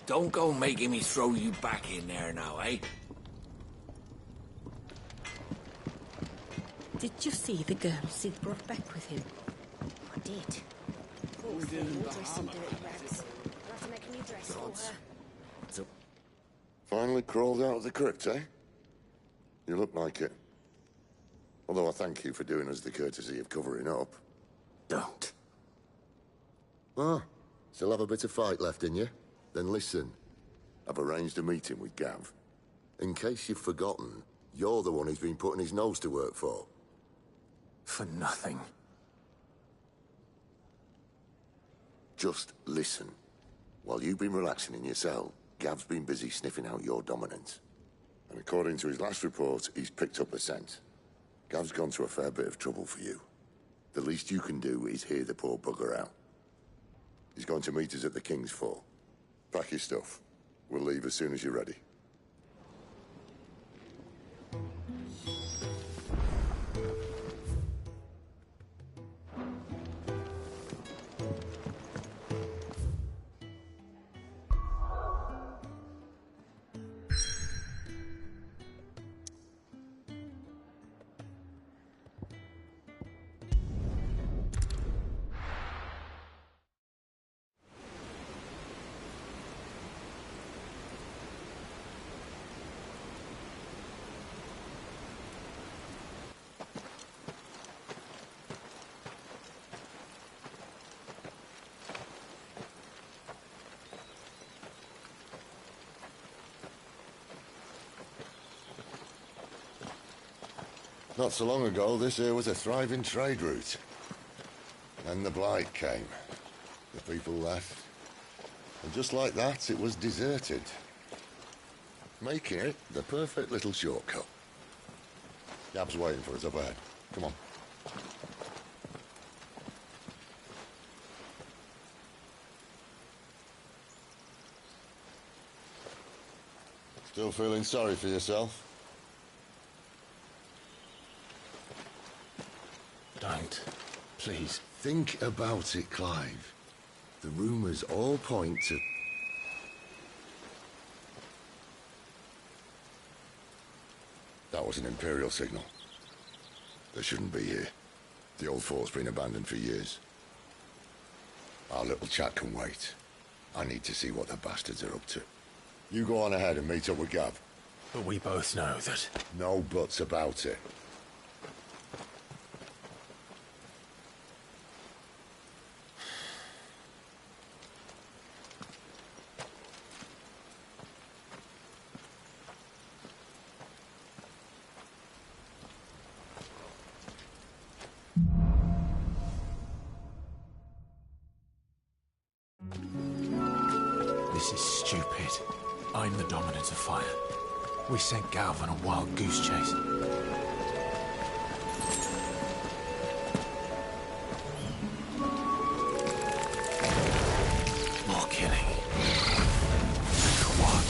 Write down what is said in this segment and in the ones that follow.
Don't go making me throw you back in there now, eh? Did you see the girl Sid brought back with him? I did. Poor thing, dressed in dirty rags. I'll have to make a new dress for her. So, Finally crawled out of the crypt, eh? You look like it. Although I thank you for doing us the courtesy of covering up. don't. Ah, still have a bit of fight left in you? Then listen. I've arranged a meeting with Gav. In case you've forgotten, you're the one he's been putting his nose to work for. For nothing. Just listen. While you've been relaxing in your cell, Gav's been busy sniffing out your dominance. And according to his last report, he's picked up a scent. Gav's gone to a fair bit of trouble for you. The least you can do is hear the poor bugger out. He's going to meet us at the King's Fort. Pack your stuff. We'll leave as soon as you're ready. Not so long ago, this here was a thriving trade route. Then the Blight came. The people left. And just like that, it was deserted. Making it the perfect little shortcut. Gab's waiting for us up ahead. Come on. Still feeling sorry for yourself? Don't. Please. Think about it, Clive. The rumours all point to... That was an Imperial signal. They shouldn't be here. The old fort's been abandoned for years. Our little chat can wait. I need to see what the bastards are up to. You go on ahead and meet up with Gav. But we both know that... No buts about it. This is stupid. I'm the Dominant of Fire. We sent Gav on a wild goose chase. More killing. For what?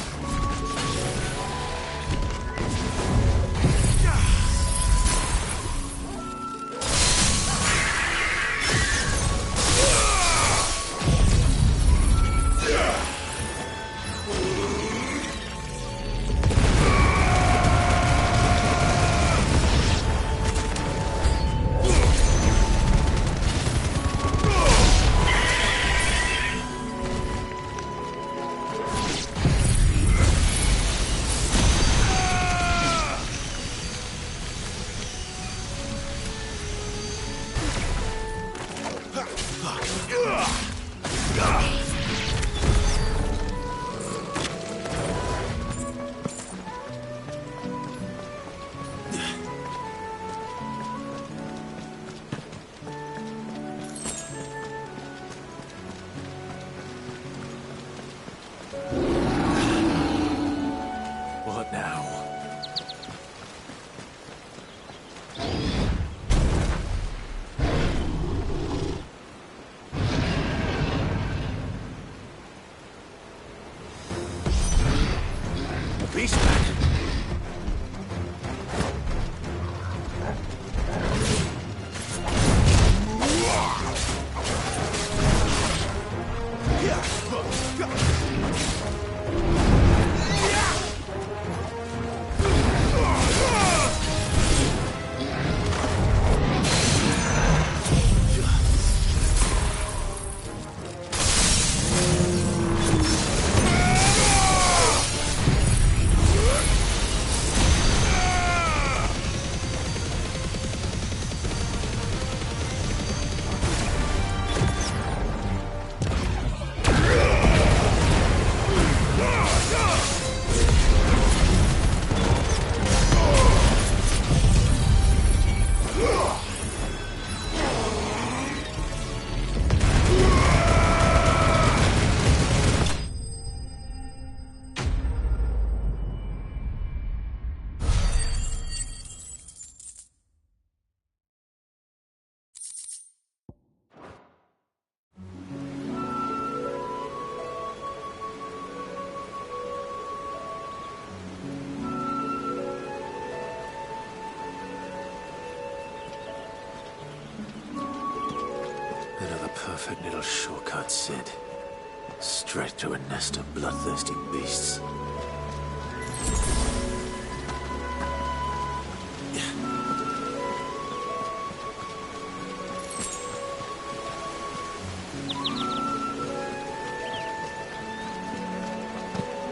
Perfect little shortcut, Sid. Straight through a nest of bloodthirsty beasts.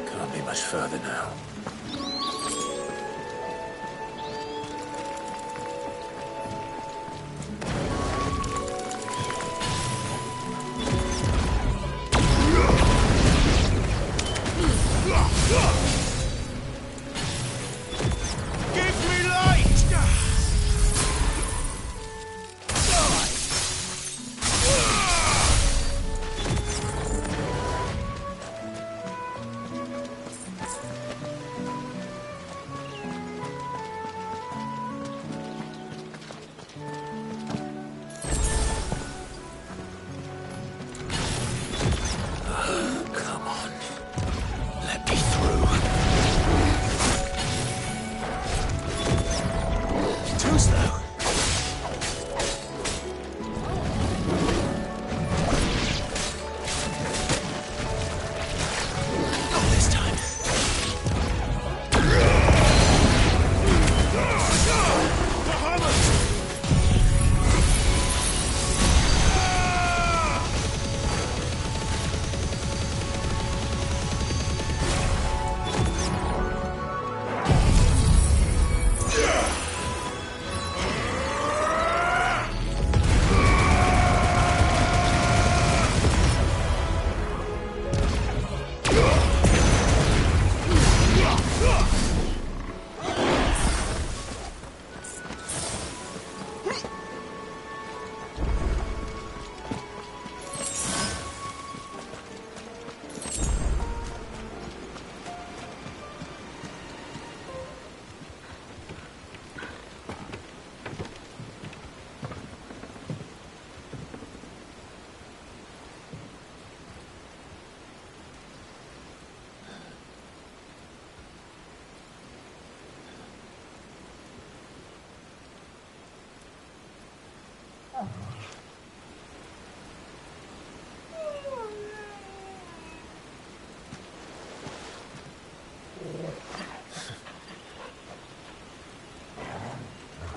Can't be much further now.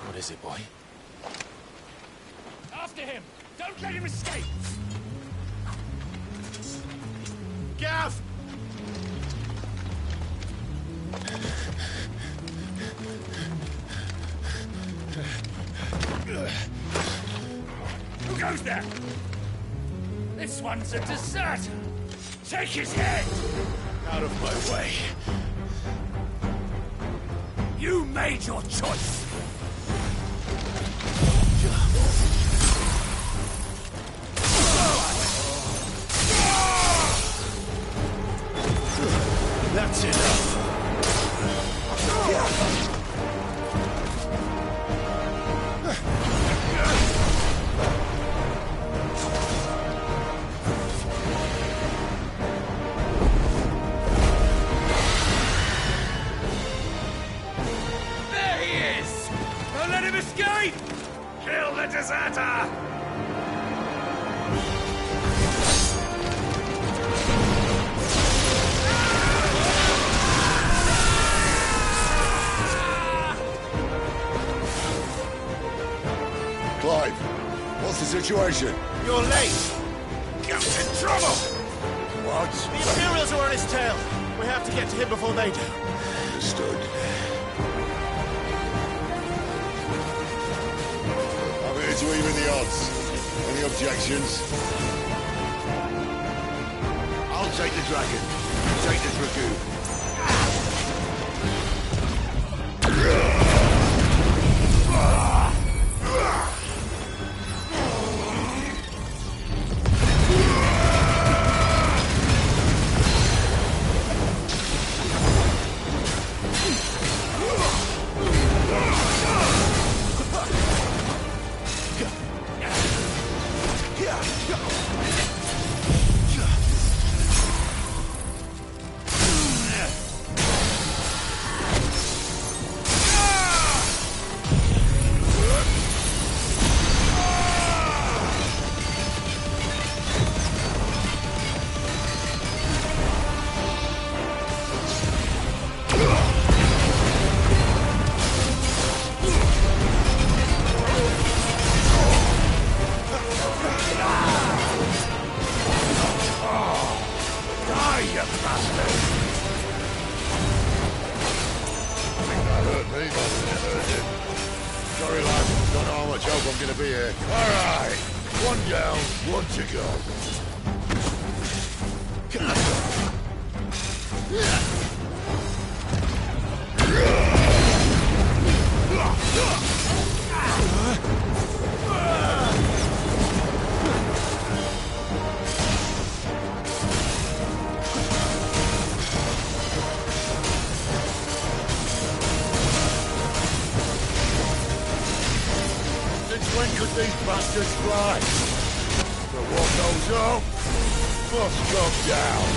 What is it, boy? After him! Don't let him escape! Gav! Who goes there? This one's a deserter! Take his head! Out of my way. You made your choice! That's enough. There he is! Don't let him escape! Kill the deserter! Clive, what's the situation? You're late! Gav's in trouble! What? The Imperials are on his tail! We have to get to him before they do. Understood. I'm here to even the odds. Any objections? I'll take the dragon. Take the dragoon. One down, one to go. Since when could these bastards fly? But what goes up must come down.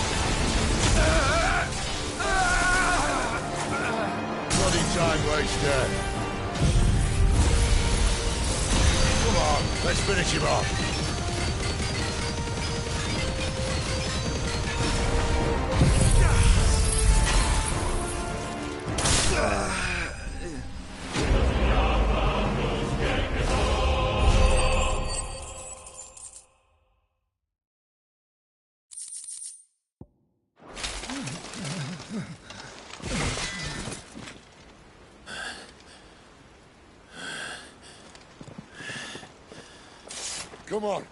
Bloody time waster. Come on, let's finish him off. Come on.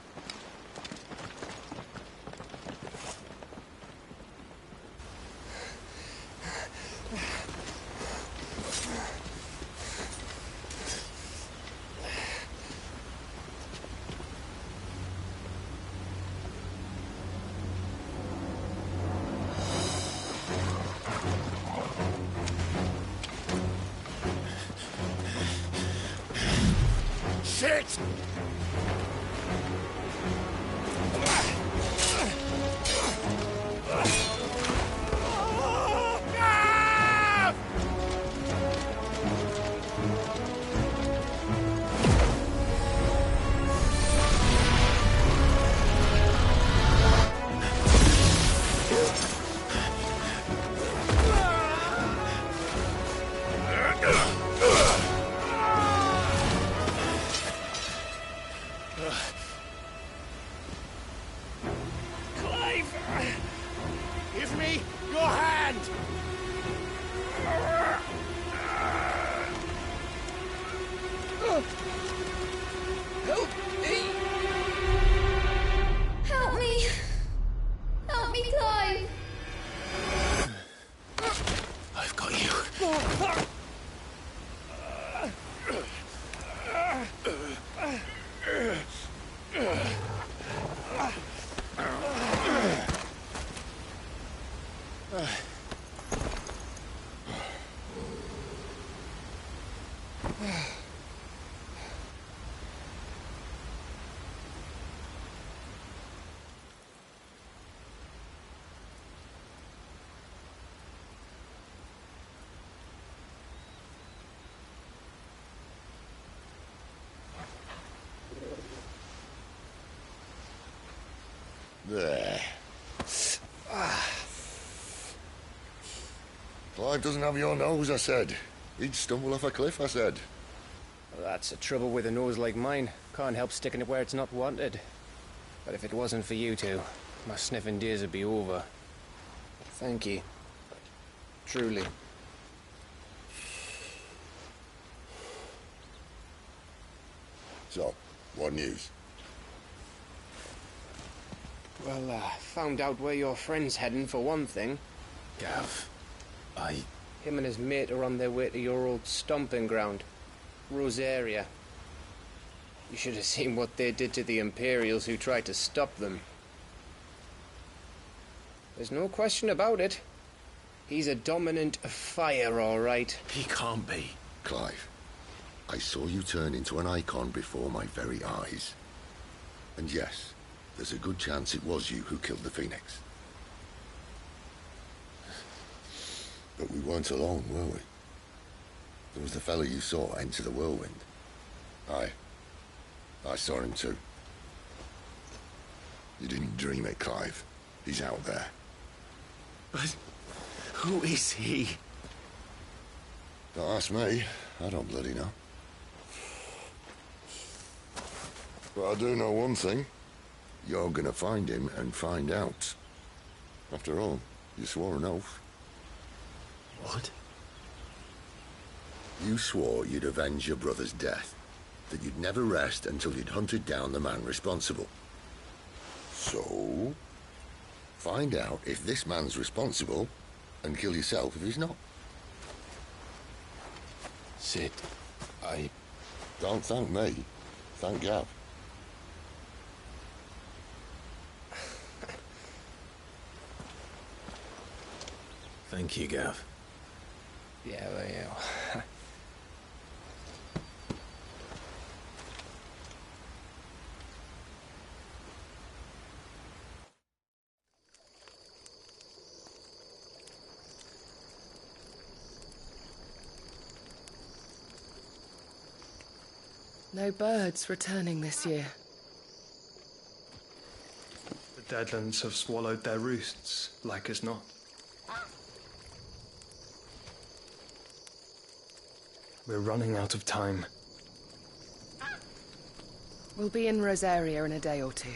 Shit! Give me your hand! Help me! Help me! Help me, Clive! I've got you. There. Clive doesn't have your nose, I said. He'd stumble off a cliff, I said. Well, that's the trouble with a nose like mine. Can't help sticking it where it's not wanted. But if it wasn't for you two, my sniffing days would be over. Thank you. Truly. So, what news? Well, found out where your friend's heading, for one thing. Gav, Him and his mate are on their way to your old stomping ground, Rosaria. You should have seen what they did to the Imperials who tried to stop them. There's no question about it. He's a dominant of fire, all right. he can't be. Clive, I saw you turn into an icon before my very eyes. And yes, there's a good chance it was you who killed the Phoenix. But we weren't alone, were we? There was the fellow you saw enter the whirlwind. I saw him too. You didn't dream it, Clive. He's out there. But who is he? Don't ask me. I don't bloody know. But I do know one thing. You're gonna find him and find out. After all, you swore an oath. What? You swore you'd avenge your brother's death. that you'd never rest until you'd hunted down the man responsible. So, find out if this man's responsible and kill yourself if he's not. Cid, I... Don't thank me. Thank Gav. Thank you, Gav. Yeah, well. No birds returning this year. The Deadlands have swallowed their roosts, like as not. We're running out of time. We'll be in Rosaria in a day or two.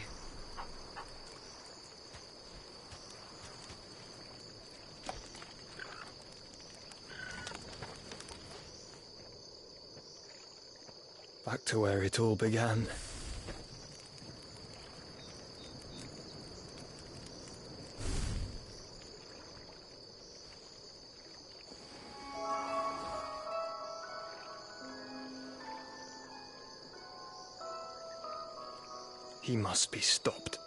Back to where it all began. He must be stopped.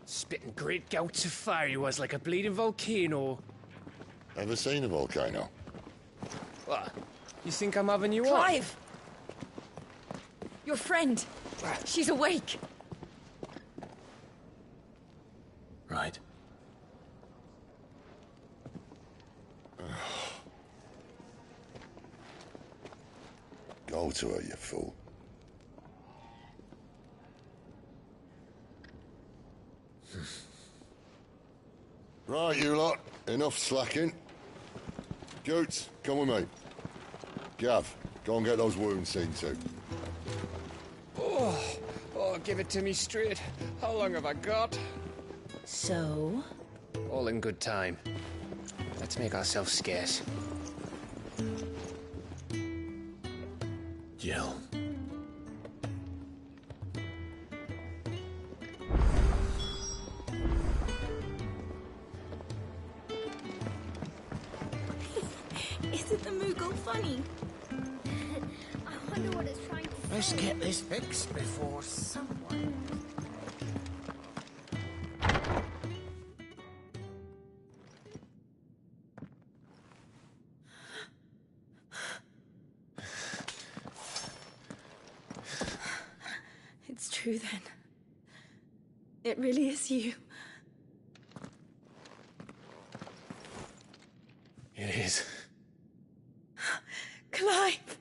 Spitting great gouts of fire he was, like a bleeding volcano. Ever seen a volcano? What? You think I'm having you on? Clive! Your friend. She's awake. Right. Go to her, you fool. Right, you lot. Enough slacking. Goots, come with me. Gav, go and get those wounds seen to. Oh, give it to me straight. How long have I got? So? All in good time. Let's make ourselves scarce. Jill. Isn't the Moogle funny? I wonder what it's trying to Let's get this fixed before someone... It's true then. It really is you. It is. Clive!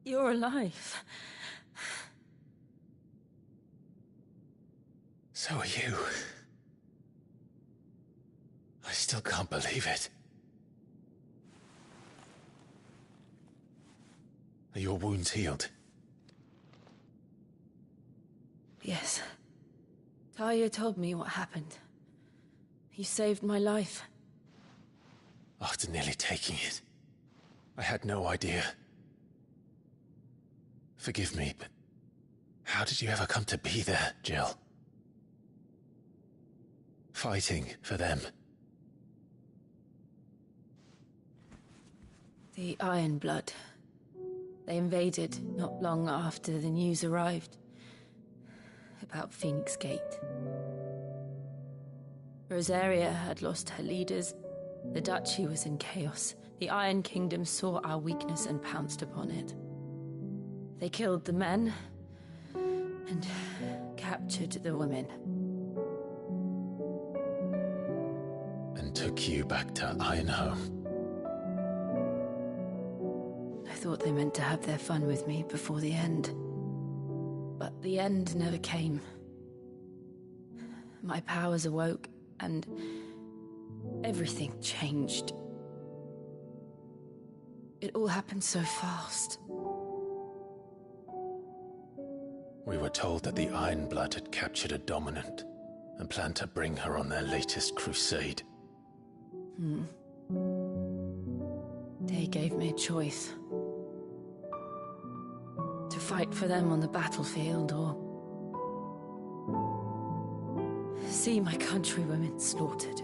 You're alive. So are you. I still can't believe it. Are your wounds healed? Yes. Talia told me what happened. You saved my life. After nearly taking it, I had no idea. Forgive me, but how did you ever come to be there, Jill? Fighting for them. The Iron Blood. They invaded not long after the news arrived about Phoenix Gate. Rosaria had lost her leaders. The Duchy was in chaos. The Iron Kingdom saw our weakness and pounced upon it. They killed the men and captured the women. And took you back to Ironhome. No thought they meant to have their fun with me before the end. But the end never came. My powers awoke, and everything changed. It all happened so fast. We were told that the Ironblood had captured a dominant and planned to bring her on their latest crusade. They gave me a choice. To fight for them on the battlefield, or see my countrywomen slaughtered.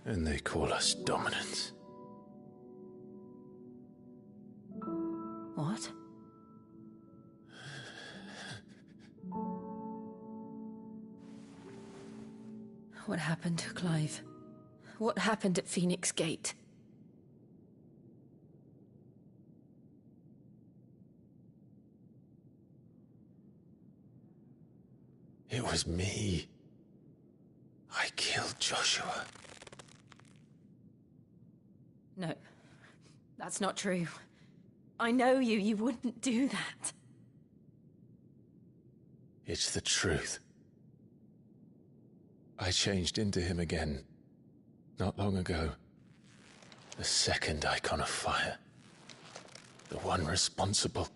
And they call us dominants. What? What happened, Clive? What happened at Phoenix Gate? It was me. I killed Joshua. No, that's not true. I know you. You wouldn't do that. It's the truth. I changed into him again, not long ago. The second Icon of Fire. The one responsible.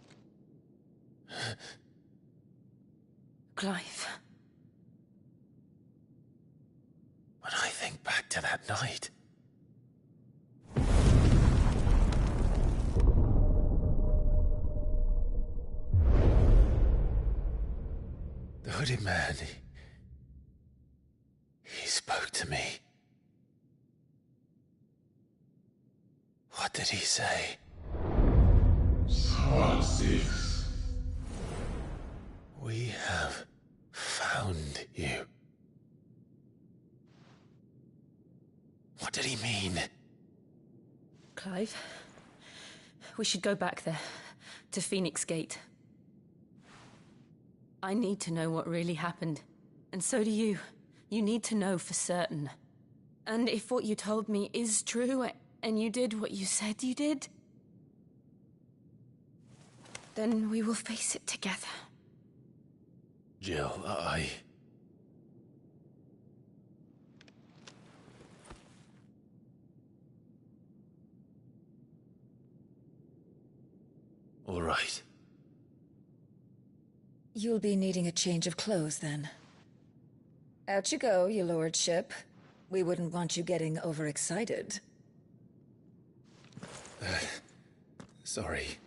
Clive. When I think back to that night... The hooded man, he spoke to me. What did he say? Six. We have found you. What did he mean? Clive, we should go back there, to Phoenix Gate. I need to know what really happened, and so do you. You need to know for certain. And if what you told me is true, and you did what you said you did, then we will face it together. Jill, All right. You'll be needing a change of clothes, then. Out you go, your lordship. We wouldn't want you getting overexcited. Sorry.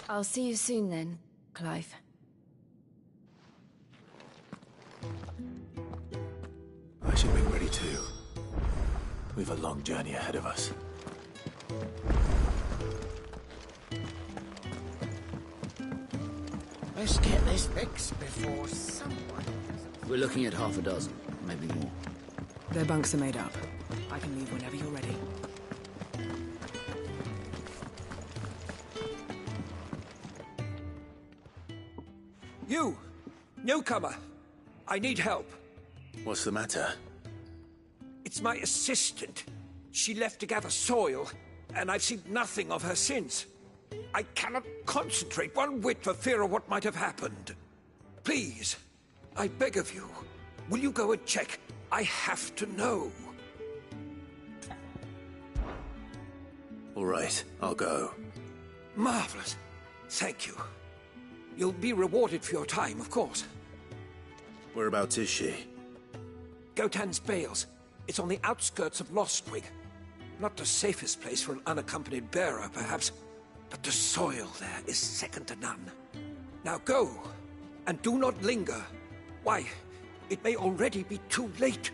I'll see you soon then, Clive. I should be ready too. We've a long journey ahead of us. Let's get this fixed before someone... We're looking at half a dozen, maybe more. Their bunks are made up. I can leave whenever you're ready. You! Newcomer! I need help. What's the matter? It's my assistant. She left to gather soil, and I've seen nothing of her since. I cannot concentrate one whit for fear of what might have happened. Please, I beg of you, will you go and check? I have to know. All right, I'll go. Marvelous. Thank you. You'll be rewarded for your time, of course. Whereabouts is she? Gotan's Bales. It's on the outskirts of Lostwing. Not the safest place for an unaccompanied bearer, perhaps, but the soil there is second to none. Now go, and do not linger. Why, it may already be too late.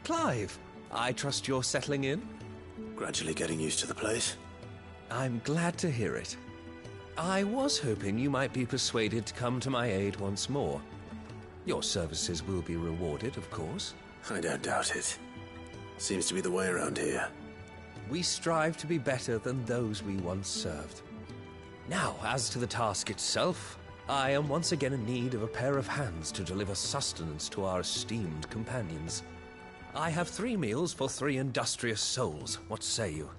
Clive, I trust you're settling in? Gradually getting used to the place. I'm glad to hear it. I was hoping you might be persuaded to come to my aid once more. Your services will be rewarded, of course. I don't doubt it. Seems to be the way around here. We strive to be better than those we once served. Now, as to the task itself, I am once again in need of a pair of hands to deliver sustenance to our esteemed companions. I have 3 meals for 3 industrious souls. What say you?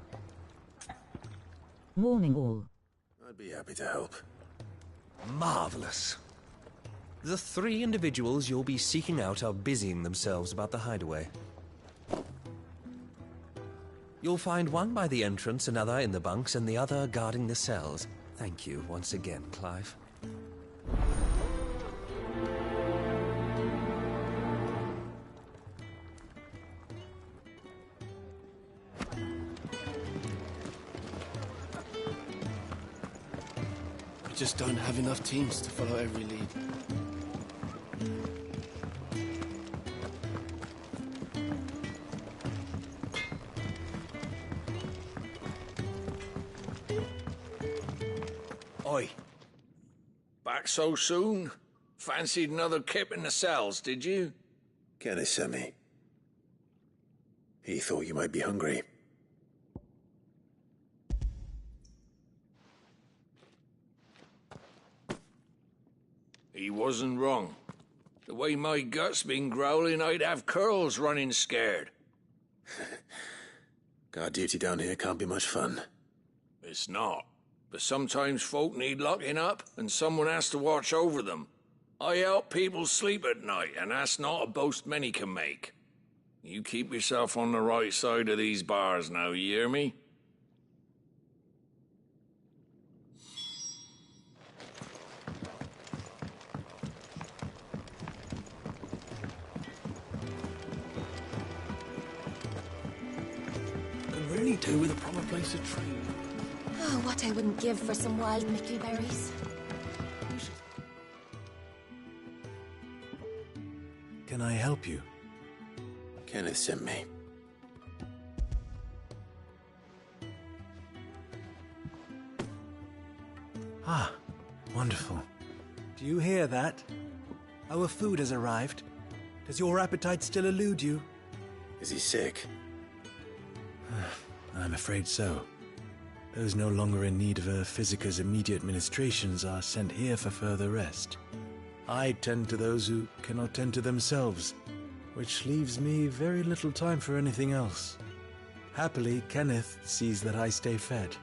Morning, all. I'd be happy to help. Marvelous. The 3 individuals you'll be seeking out are busying themselves about the hideaway. You'll find one by the entrance, another in the bunks, and the other guarding the cells. Thank you once again, Clive. We just don't have enough teams to follow every lead. Oi. Back so soon? Fancied another kip in the cells, did you? Kenneth sent me. He thought you might be hungry. He wasn't wrong. The way my gut's been growling, I'd have curls running scared. Guard duty down here can't be much fun. It's not. But sometimes folk need locking up, and someone has to watch over them. I help people sleep at night, and that's not a boast many can make. You keep yourself on the right side of these bars now, you hear me? Could really do with a proper place to train. Oh, what I wouldn't give for some wild mickleberries. Can I help you? Kenneth sent me. Ah, wonderful. Do you hear that? Our food has arrived. Does your appetite still elude you? Is he sick? I'm afraid so. Those no longer in need of a Physica's immediate ministrations are sent here for further rest. I tend to those who cannot tend to themselves, which leaves me very little time for anything else. Happily, Kenneth sees that I stay fed.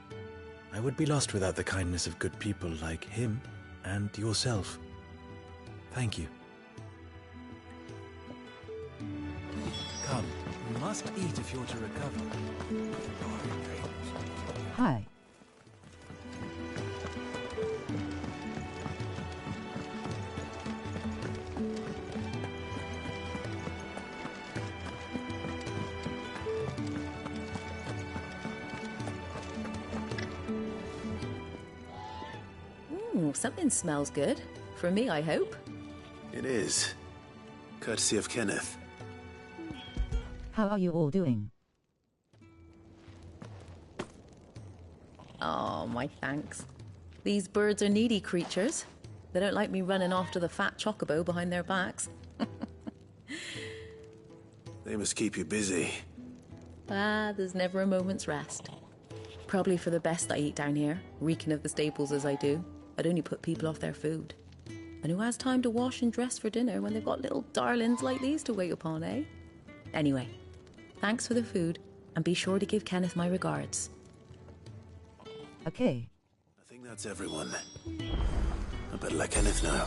I would be lost without the kindness of good people like him and yourself. Thank you. Come, you must eat if you're to recover. Hi. Ooh, something smells good. For me, I hope. It is. Courtesy of Kenneth. How are you all doing? Oh, my thanks. These birds are needy creatures. They don't like me running after the fat chocobo behind their backs. They must keep you busy. There's never a moment's rest. Probably for the best I eat down here, reeking of the staples as I do. I'd only put people off their food. And who has time to wash and dress for dinner when they've got little darlings like these to wait upon, eh? Anyway, thanks for the food, and be sure to give Kenneth my regards. Okay. I think that's everyone. I better let Kenneth know.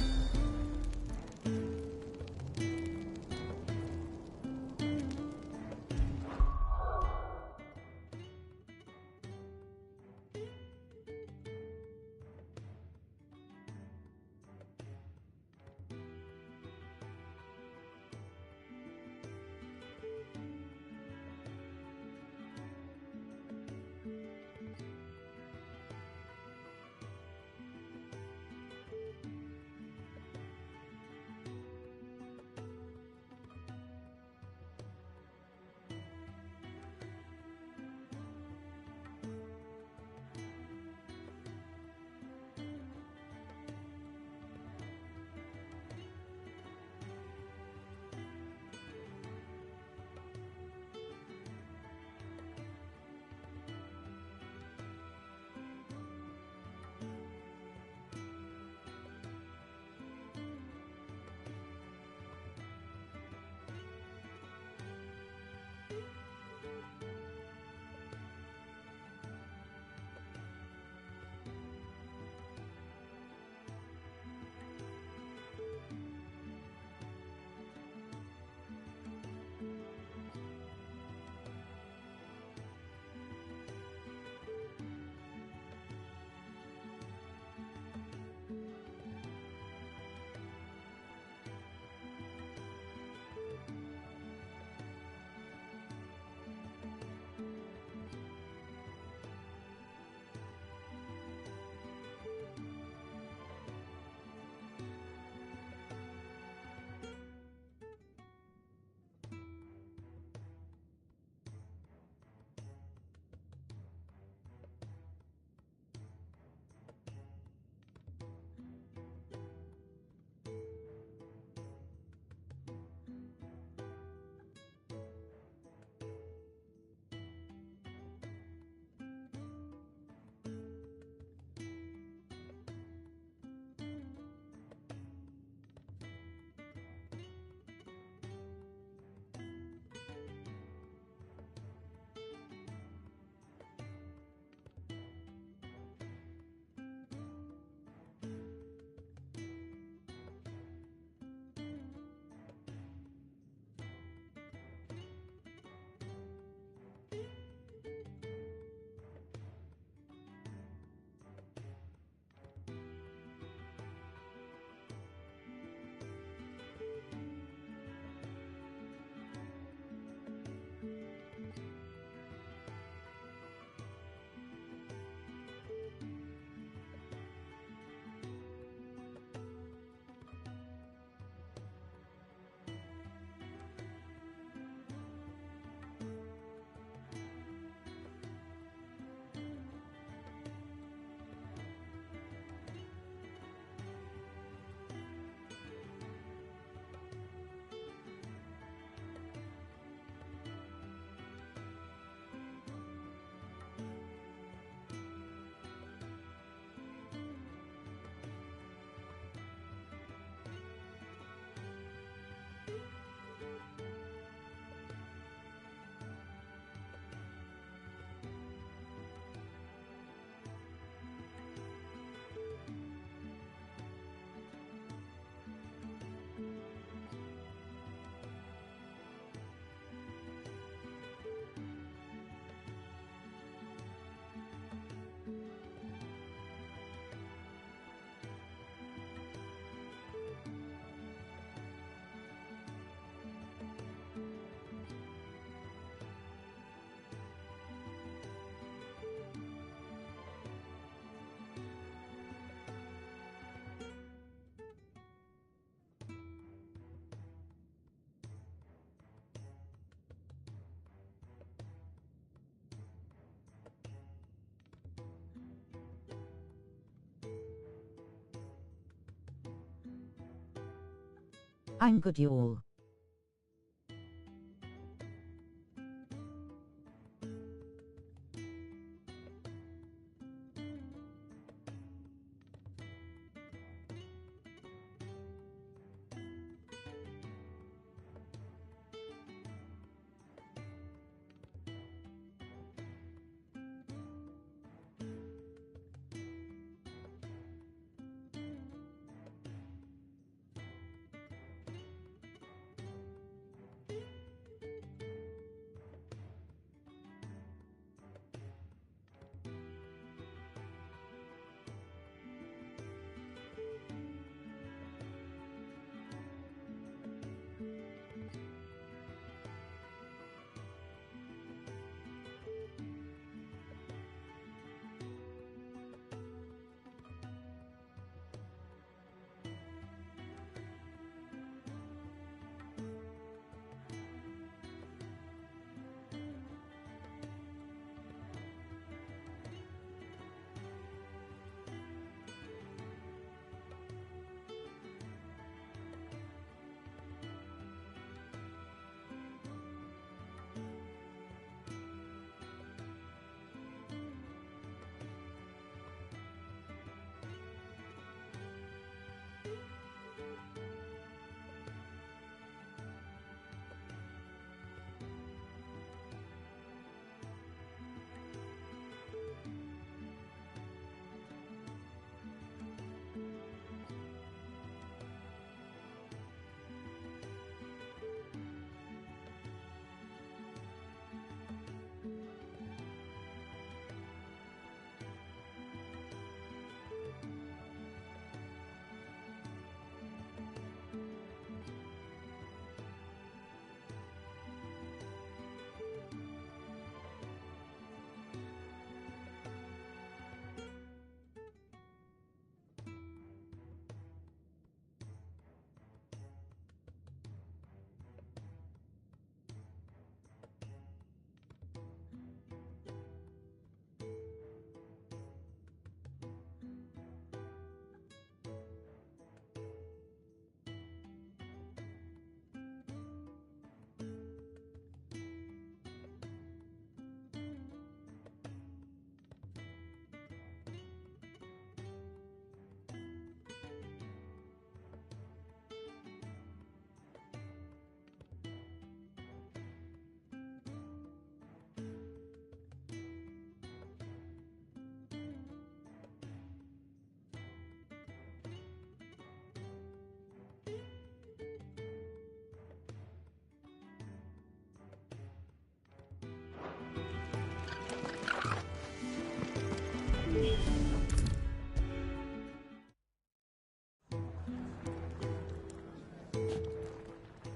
I'm good, you all.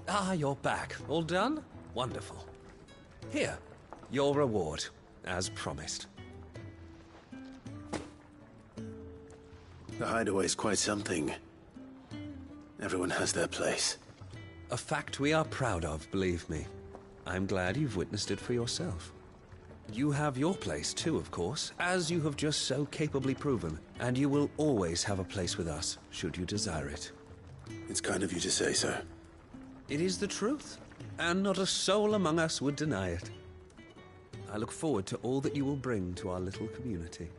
Ah, you're back. All done? Wonderful. Here, your reward, as promised. The hideaway's quite something. Everyone has their place. A fact we are proud of, believe me. I'm glad you've witnessed it for yourself. You have your place too, of course, as you have just so capably proven, and you will always have a place with us, should you desire it. It's kind of you to say so. It is the truth, and not a soul among us would deny it. I look forward to all that you will bring to our little community.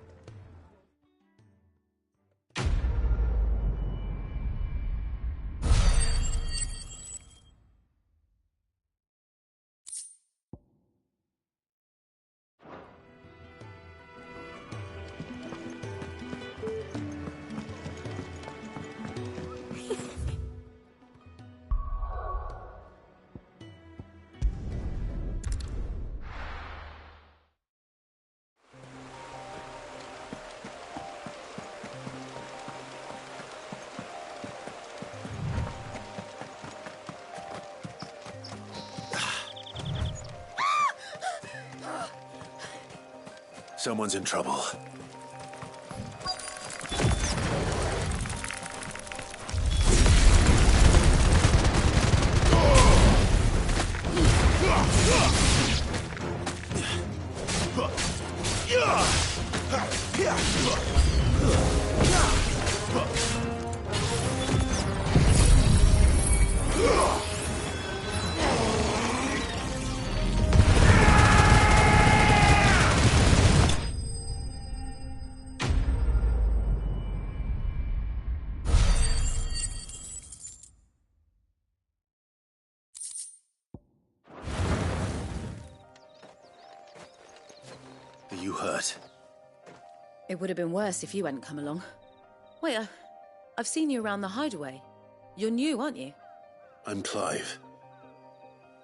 Someone's in trouble. Are you hurt? It would have been worse if you hadn't come along. Wait, I've seen you around the hideaway. You're new, aren't you? I'm Clive.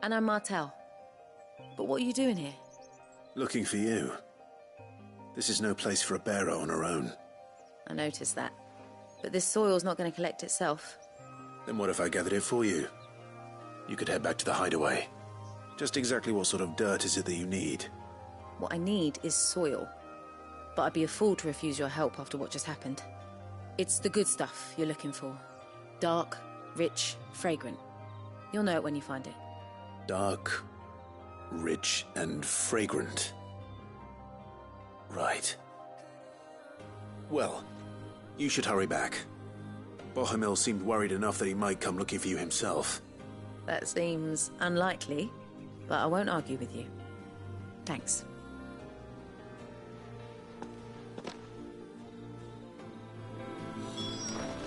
And I'm Martel. But what are you doing here? Looking for you. This is no place for a bearer on her own. I noticed that. But this soil's not going to collect itself. Then what if I gathered it for you? You could head back to the hideaway. Just exactly what sort of dirt is it that you need? What I need is soil. But I'd be a fool to refuse your help after what just happened. It's the good stuff you're looking for. Dark, rich, fragrant. You'll know it when you find it. Dark, rich, and fragrant. Right. Well, you should hurry back. Bohemil seemed worried enough that he might come looking for you himself. That seems unlikely, but I won't argue with you. Thanks.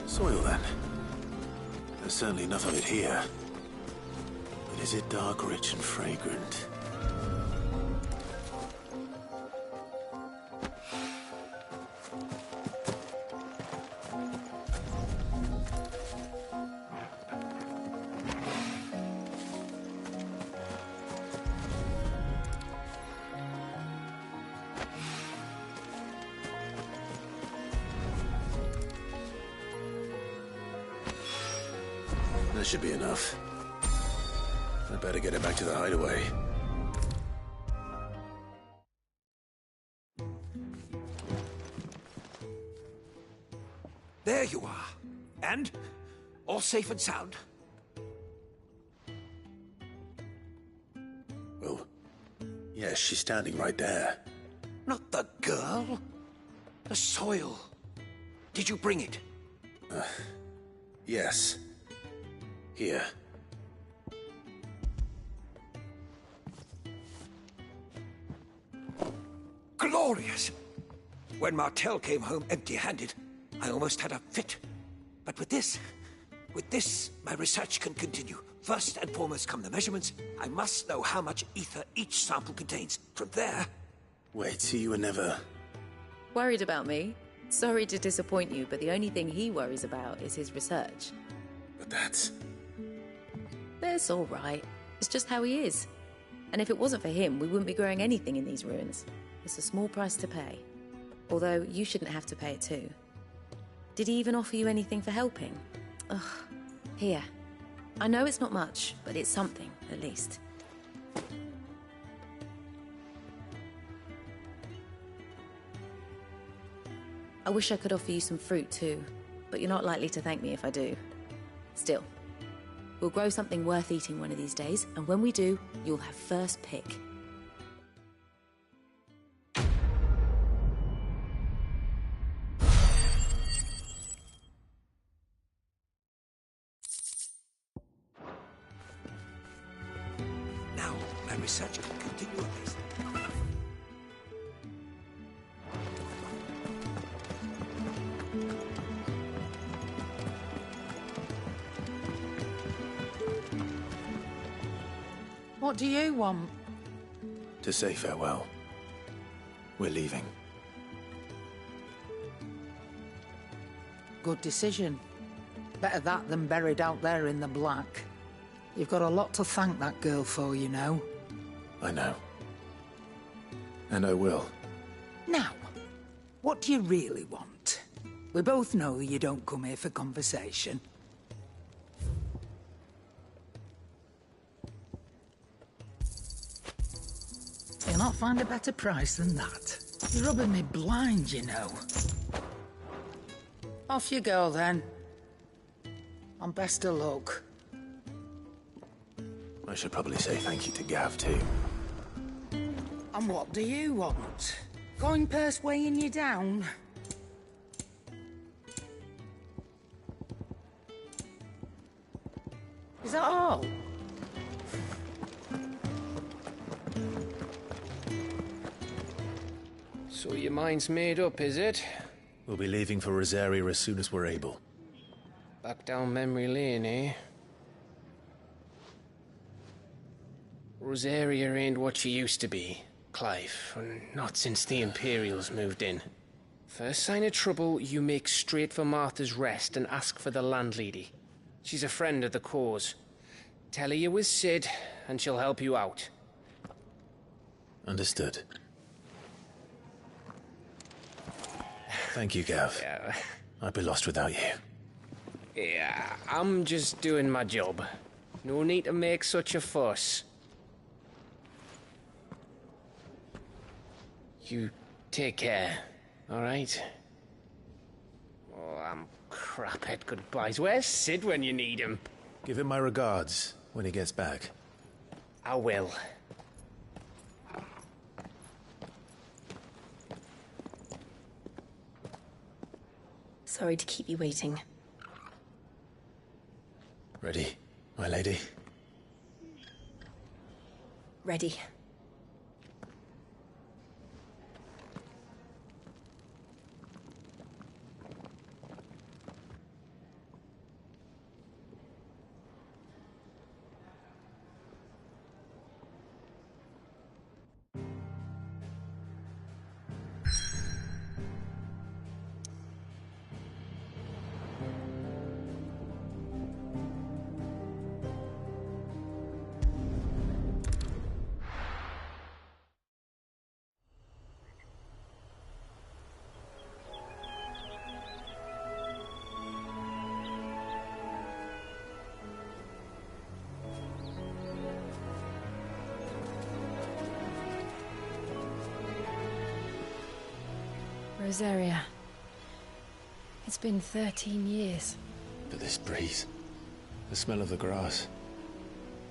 Soil, then. There's certainly enough of it here. But is it dark, rich, and fragrant? That should be enough. I better get it back to the hideaway. There you are. And? All safe and sound? Well, yes, she's standing right there. Not the girl. The soil. Did you bring it? Yes. Here. Glorious! When Martel came home empty-handed, I almost had a fit. But with this, my research can continue. First and foremost come the measurements. I must know how much ether each sample contains. From there... Wait, so you were never... Worried about me? Sorry to disappoint you, but the only thing he worries about is his research. But that's... That's all right. It's just how he is. And if it wasn't for him, we wouldn't be growing anything in these ruins. It's a small price to pay. Although you shouldn't have to pay it too. Did he even offer you anything for helping? Ugh. Here. I know it's not much, but it's something, at least. I wish I could offer you some fruit too, but you're not likely to thank me if I do. Still, we'll grow something worth eating one of these days, and when we do, you'll have first pick. Now, my research can continue at least. What do you want? To say farewell. We're leaving. Good decision. Better that than buried out there in the black. You've got a lot to thank that girl for, you know. I know. And I will. Now, what do you really want? We both know you don't come here for conversation. You'll not find a better price than that. You're rubbing me blind, you know. Off you go, then. And best of luck. I should probably say thank you to Gav, too. And what do you want? Coin purse weighing you down? Is that all? So your mind's made up, is it? We'll be leaving for Rosaria as soon as we're able. Back down memory lane, eh? Rosaria ain't what she used to be, Clive, and not since the Imperials moved in. First sign of trouble, you make straight for Martha's Rest and ask for the landlady. She's a friend of the cause. Tell her you was Sid, and she'll help you out. Understood. Thank you, Gav. Yeah. I'd be lost without you. Yeah, I'm just doing my job. No need to make such a fuss. You take care, all right? Oh, I'm crap at goodbyes. Where's Sid when you need him? Give him my regards when he gets back. I will. Sorry to keep you waiting. Ready, my lady? Ready. Rosaria. It's been 13 years. But this breeze, the smell of the grass,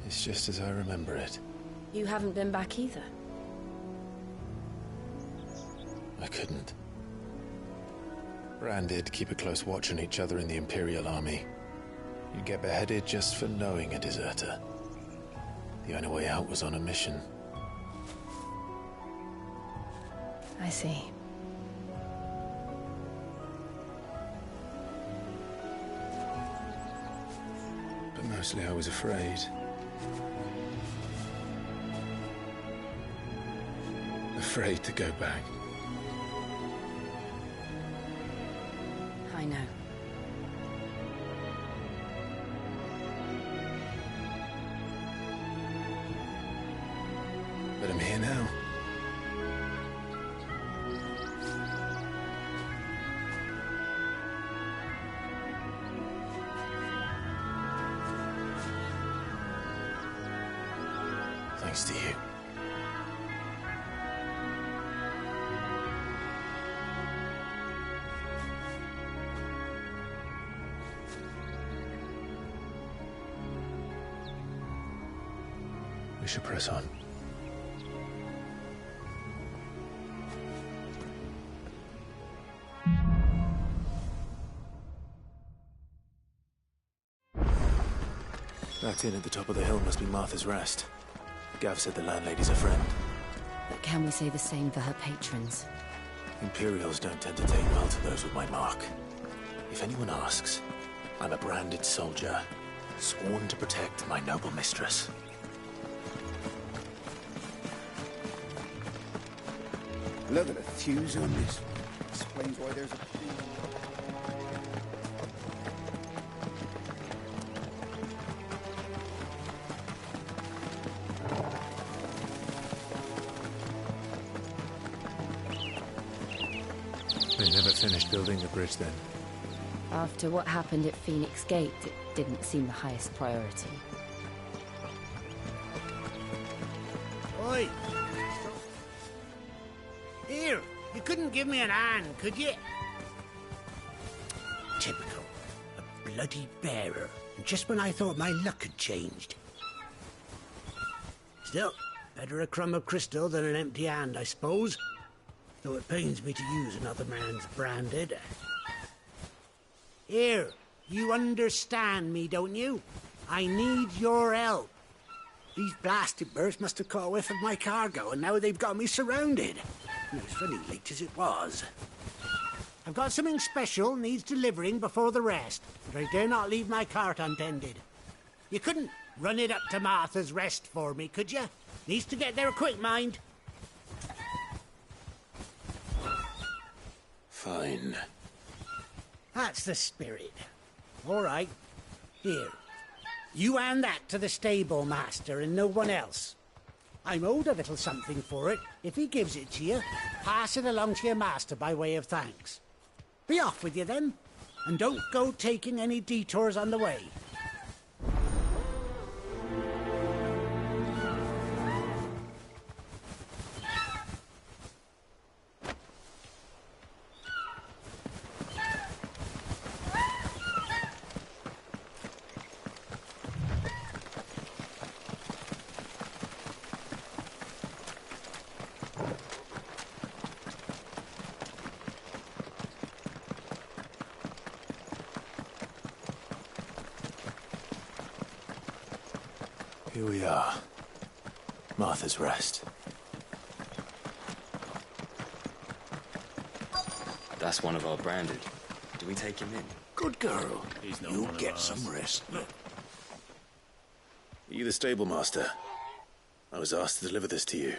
it's just as I remember it. You haven't been back either. I couldn't. Bran did keep a close watch on each other in the Imperial Army. You'd get beheaded just for knowing a deserter. The only way out was on a mission. I see. But mostly I was afraid. Afraid to go back. I know. But I'm here now. thanks to you. We should press on. That inn at the top of the hill must be Martha's Rest. Gav said the landlady's a friend. But can we say the same for her patrons? Imperials don't tend to take well to those with my mark. If anyone asks, I'm a branded soldier, sworn to protect my noble mistress. Look at the fuse on this. Explains why there's a... They never finished building the bridge then. After what happened at Phoenix Gate, it didn't seem the highest priority. Oi! Here, you couldn't give me an hand, could you? Typical. A bloody bearer. Just when I thought my luck had changed. Still, better a crumb of crystal than an empty hand, I suppose. Though it pains me to use another man's branded. Here, you understand me, don't you? I need your help. These blasted birds must have caught a whiff of my cargo, and now they've got me surrounded. And it was funny late as it was. I've got something special needs delivering before the rest, but I dare not leave my cart untended. You couldn't run it up to Martha's Rest for me, could you? Needs to get there quick, mind. Fine. That's the spirit. All right. Here. You hand that to the stable master and no one else. I'm owed a little something for it. If he gives it to you, pass it along to your master by way of thanks. Be off with you then, and don't go taking any detours on the way. Here we are. Martha's Rest. That's one of our branded. Do we take him in? Good girl. You'll get some rest. Are you the stable master? I was asked to deliver this to you.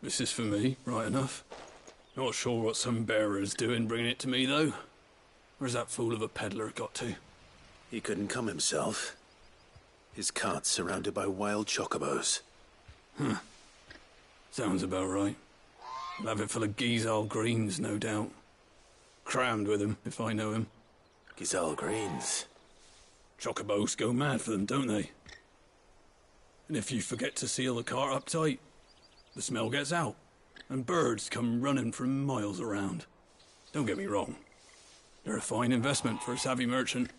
This is for me, right enough. Not sure what some bearer's doing bringing it to me, though. Where's that fool of a peddler got to? He couldn't come himself. His cart's surrounded by wild chocobos. Huh. Sounds about right. He'll have it full of Gizal greens, no doubt. Crammed with him, if I know him. Gizal greens? Chocobos go mad for them, don't they? And if you forget to seal the cart up tight, the smell gets out, and birds come running from miles around. Don't get me wrong. They're a fine investment for a savvy merchant,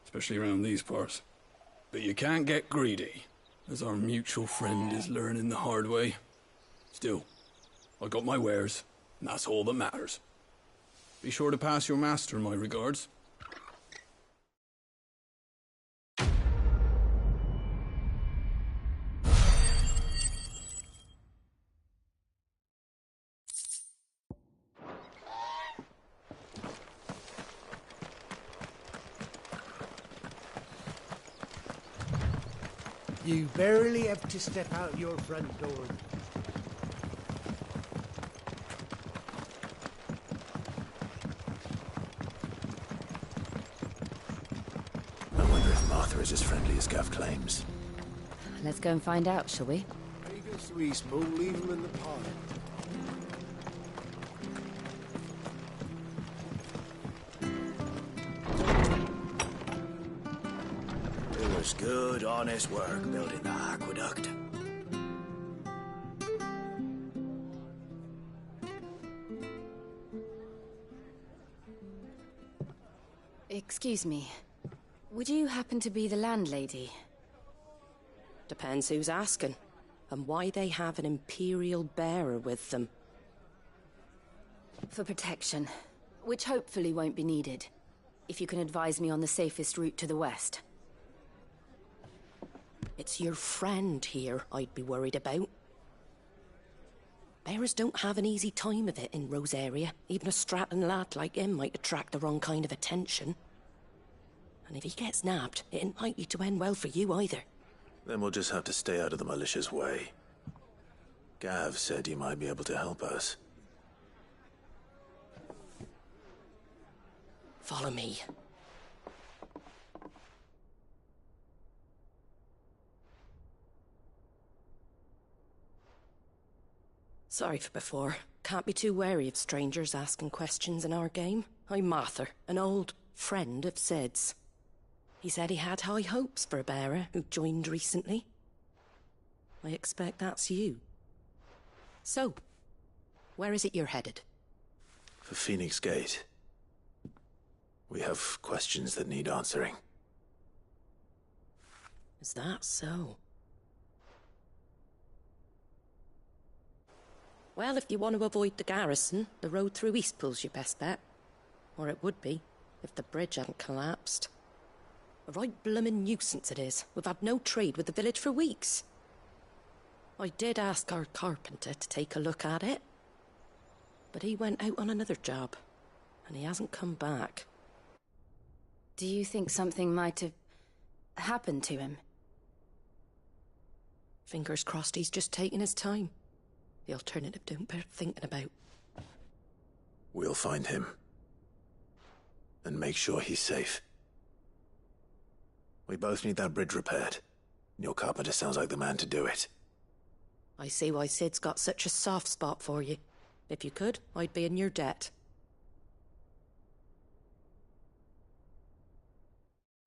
especially around these parts. But you can't get greedy, as our mutual friend is learning the hard way. Still, I got my wares, and that's all that matters. Be sure to pass your master my regards. You barely have to step out your front door. I wonder if Martha is as friendly as Gav claims. Let's go and find out, shall we? He goes to Eastbourne, leave him in the pond. was good, honest work building the aqueduct. Excuse me. Would you happen to be the landlady? Depends who's asking, and why they have an Imperial bearer with them. For protection, which hopefully won't be needed. If you can advise me on the safest route to the west. It's your friend here I'd be worried about. Bearers don't have an easy time of it in Rosaria. Even a Stratton lad like him might attract the wrong kind of attention. And if he gets nabbed, it ain't likely to end well for you either. Then we'll just have to stay out of the malicious way. Gav said you might be able to help us. Follow me. Sorry for before. Can't be too wary of strangers asking questions in our game. I'm Martha, an old friend of Sid's. He said he had high hopes for a bearer who joined recently. I expect that's you. So, where is it you're headed? For Phoenix Gate. We have questions that need answering. Is that so? Well, if you want to avoid the garrison, the road through Eastpool's your best bet. Or it would be, if the bridge hadn't collapsed. A right bloomin' nuisance it is. We've had no trade with the village for weeks. I did ask our carpenter to take a look at it. But he went out on another job, and he hasn't come back. Do you think something might have happened to him? Fingers crossed he's just taking his time. The alternative don't bear thinking about. We'll find him. And make sure he's safe. We both need that bridge repaired. Your carpenter sounds like the man to do it. I see why Sid's got such a soft spot for you. If you could, I'd be in your debt.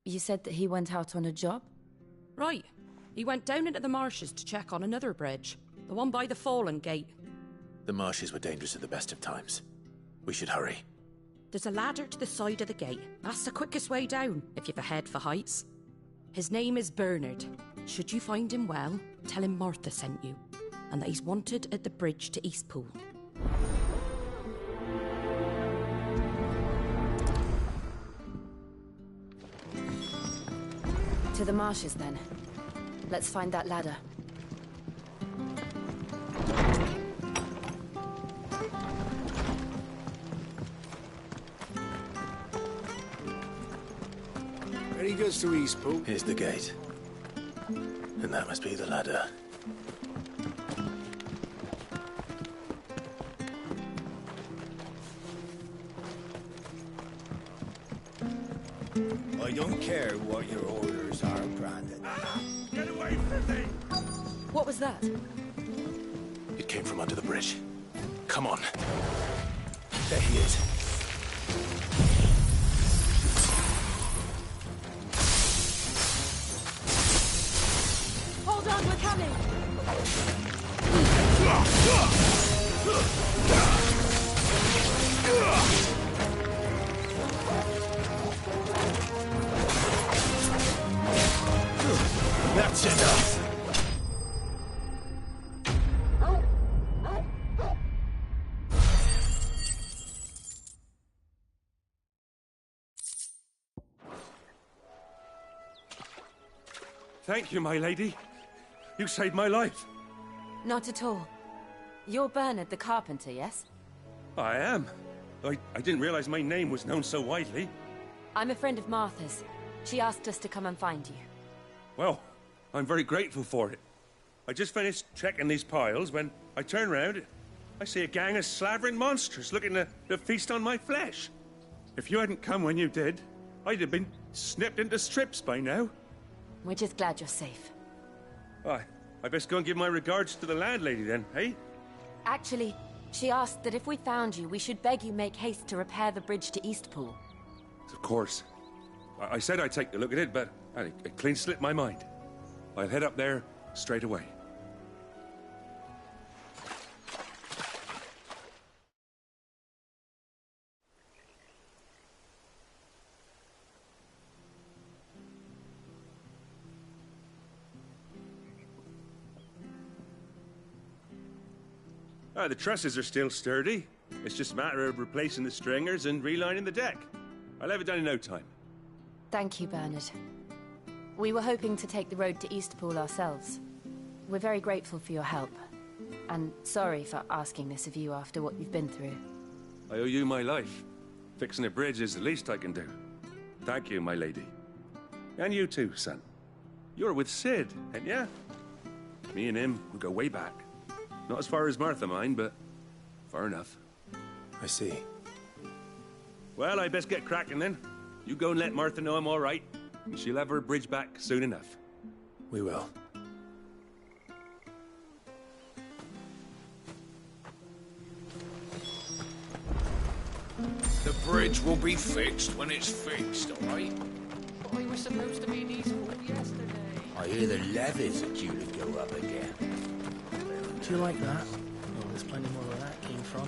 You said that he went out on a job? Right. He went down into the marshes to check on another bridge. The one by the Fallen Gate. The marshes were dangerous at the best of times. We should hurry. There's a ladder to the side of the gate. That's the quickest way down, if you've a head for heights. His name is Bernard. Should you find him well, tell him Martha sent you, and that he's wanted at the bridge to Eastpool. To the marshes, then. Let's find that ladder. He goes to Eastpool. Here's the gate. And that must be the ladder. I don't care what your orders are, Brandon. Get away from me! What was that? It came from under the bridge. Come on. There he is. Hold on, we're coming! That's enough. Thank you, my lady. You saved my life. Not at all. You're Bernard the carpenter, yes? I am. I didn't realize my name was known so widely. I'm a friend of Martha's. She asked us to come and find you. Well, I'm very grateful for it. I just finished checking these piles when I turn round. I see a gang of slavering monsters looking to feast on my flesh. If you hadn't come when you did, I'd have been snipped into strips by now. We're just glad you're safe. I best go and give my regards to the landlady then, eh? Actually, she asked that if we found you, we should beg you make haste to repair the bridge to Eastpool. Of course. I said I'd take a look at it, but And it clean slipped my mind. I'll head up there straight away. The trusses are still sturdy. It's just a matter of replacing the stringers and relining the deck. I'll have it done in no time. Thank you, Bernard. We were hoping to take the road to Eastpool ourselves. We're very grateful for your help. And sorry for asking this of you after what you've been through. I owe you my life. Fixing a bridge is the least I can do. Thank you, my lady. And you too, son. You're with Sid, ain't ya? Me and him, we go way back. Not as far as Martha, mind, but far enough. I see. Well, I best get cracking then. You go and let Martha know I'm all right, and she'll have her bridge back soon enough. We will. The bridge will be fixed when it's fixed, all right? I was supposed to be in Eastpool yesterday. I hear the levies are due to go up again. Do you like that? Oh, there's plenty more where that came from.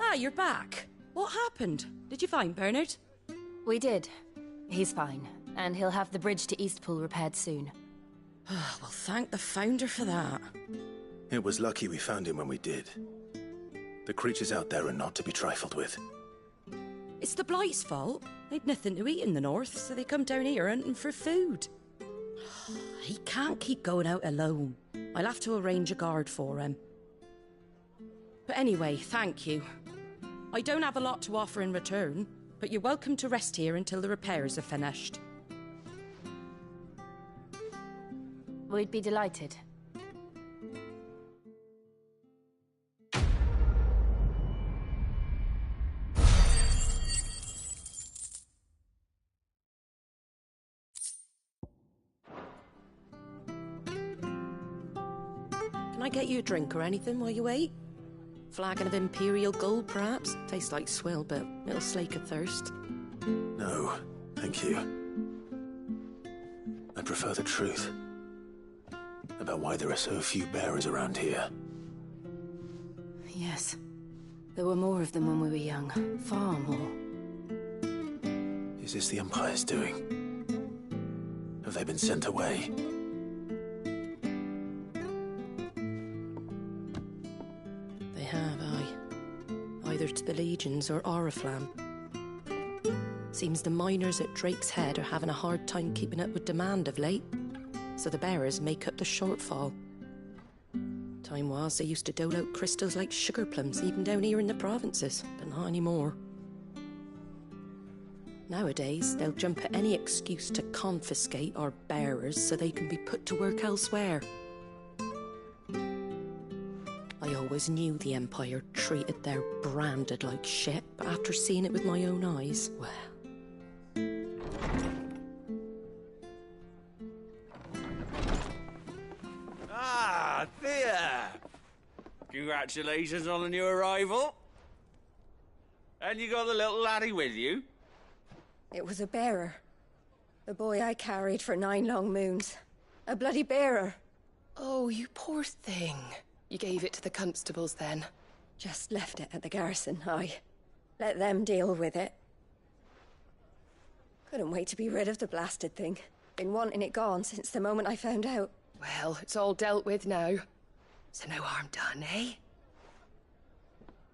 Ah, you're back. What happened? Did you find Bernard? We did. He's fine, and he'll have the bridge to Eastpool repaired soon. Well, thank the Founder for that. It was lucky we found him when we did. The creatures out there are not to be trifled with. It's the Blight's fault. They'd nothing to eat in the north, so they come down here hunting for food. He can't keep going out alone. I'll have to arrange a guard for him. But anyway, thank you. I don't have a lot to offer in return, but you're welcome to rest here until the repairs are finished. We'd be delighted. Can I get you a drink or anything while you wait? Flagon of Imperial Gold, perhaps? Tastes like swill, but it'll slake a thirst. No, thank you. I prefer the truth. About why there are so few bearers around here. Yes. There were more of them when we were young. Far more. Is this the Empire's doing? Have they been sent away? They have, aye. Either to the Legions or Oriflamme. Seems the miners at Drake's Head are having a hard time keeping up with demand of late, so the bearers make up the shortfall. Time was they used to dole out crystals like sugar plums even down here in the provinces, but not anymore. Nowadays, they'll jump at any excuse to confiscate our bearers so they can be put to work elsewhere. I always knew the Empire treated their branded like shit, but after seeing it with my own eyes, well... Ah, Thea! Congratulations on the new arrival. And you got the little laddie with you? It was a bearer. The boy I carried for 9 long moons. A bloody bearer. Oh, you poor thing. You gave it to the constables then? Just left it at the garrison, aye. Let them deal with it. Couldn't wait to be rid of the blasted thing. Been wanting it gone since the moment I found out. Well, it's all dealt with now. So no harm done, eh?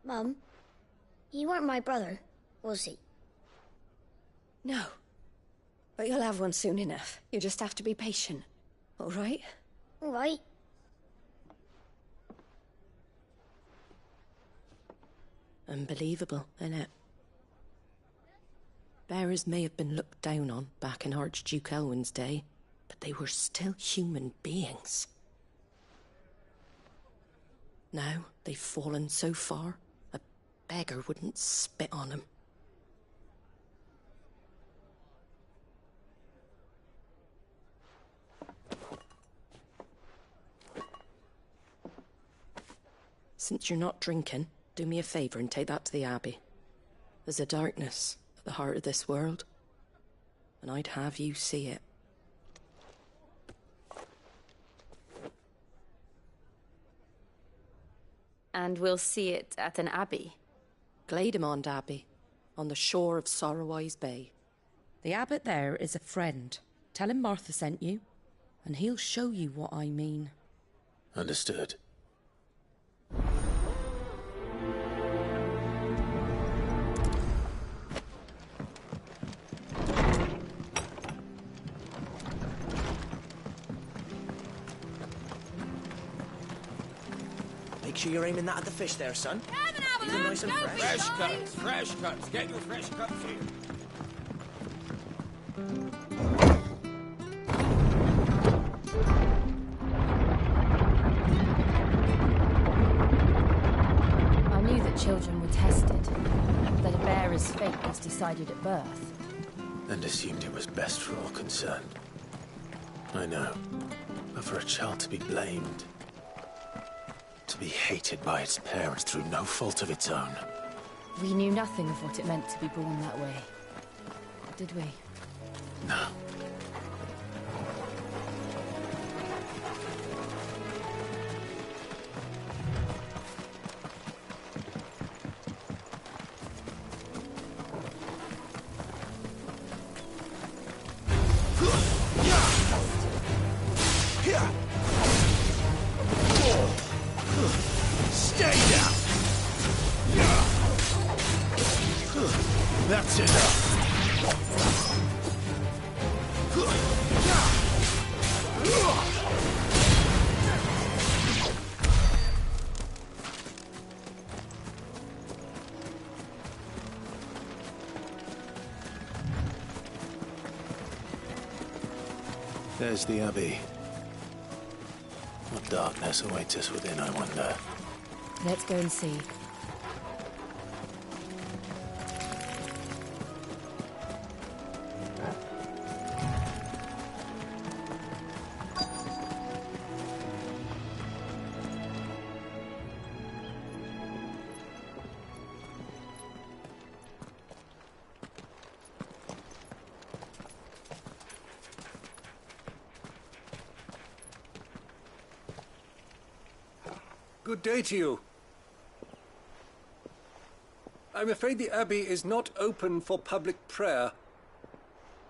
Mum, you weren't my brother, was he? No. But you'll have one soon enough. You just have to be patient. All right? All right. Unbelievable, innit? Bearers may have been looked down on back in Archduke Elwin's day, but they were still human beings. Now they've fallen so far, a beggar wouldn't spit on them. Since you're not drinking, do me a favour and take that to the Abbey. There's a darkness at the heart of this world, and I'd have you see it. And we'll see it at an abbey? Glademond Abbey, on the shore of Sorrowwise Bay. The abbot there is a friend. Tell him Martha sent you, and he'll show you what I mean. Understood. Make sure you're aiming that at the fish there, son. Keep them nice and fresh. Fresh cuts, fresh cuts. Get your fresh cuts here. I knew that children were tested, that a bearer's fate was decided at birth. And assumed it was best for all concerned. I know. But for a child to be blamed, to be hated by its parents through no fault of its own. We knew nothing of what it meant to be born that way, did we? No. Stay down! That's enough! There's the Abbey. What darkness awaits us within, I wonder. Let's go and see. Good day to you. I'm afraid the Abbey is not open for public prayer.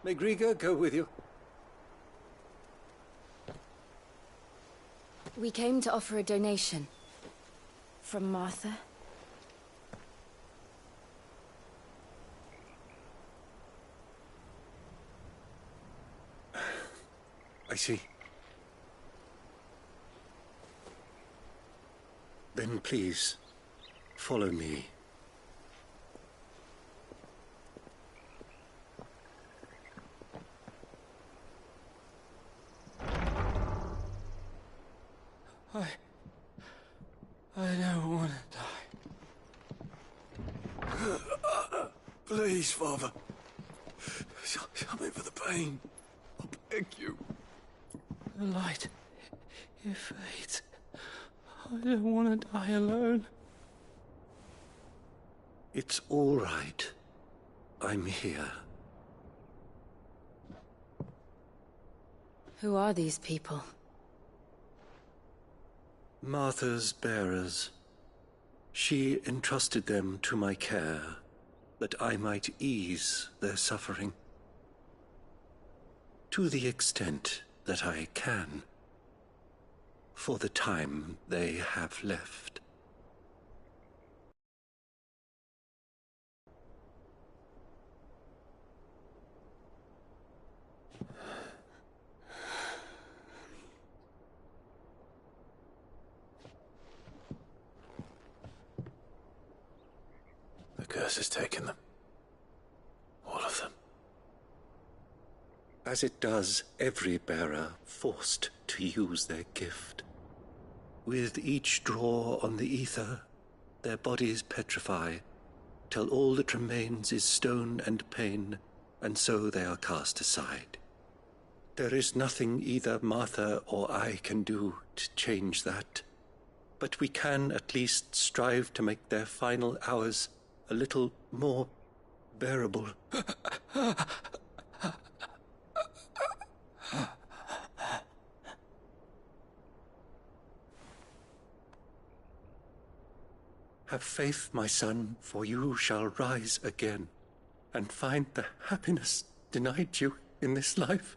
May Griga go with you? We came to offer a donation. From Martha. I see. Then please, follow me. I don't want to die. Please, Father. Show me for the pain. I beg you. The light, it fades. I don't want to die alone. It's all right. I'm here. Who are these people? Martha's bearers. She entrusted them to my care, that I might ease their suffering. To the extent that I can. For the time they have left. The curse has taken them. All of them. As it does every bearer forced to use their gift. With each draw on the ether, their bodies petrify, till all that remains is stone and pain, and so they are cast aside. There is nothing either Martha or I can do to change that. but we can at least strive to make their final hours a little more bearable. Have faith, my son, for you shall rise again and find the happiness denied you in this life.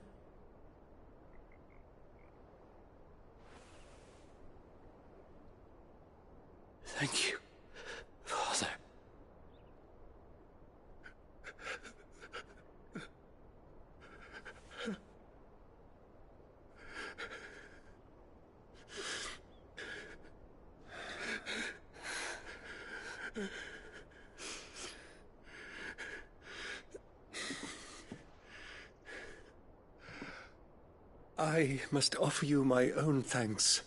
Thank you, Father. I must offer you my own thanks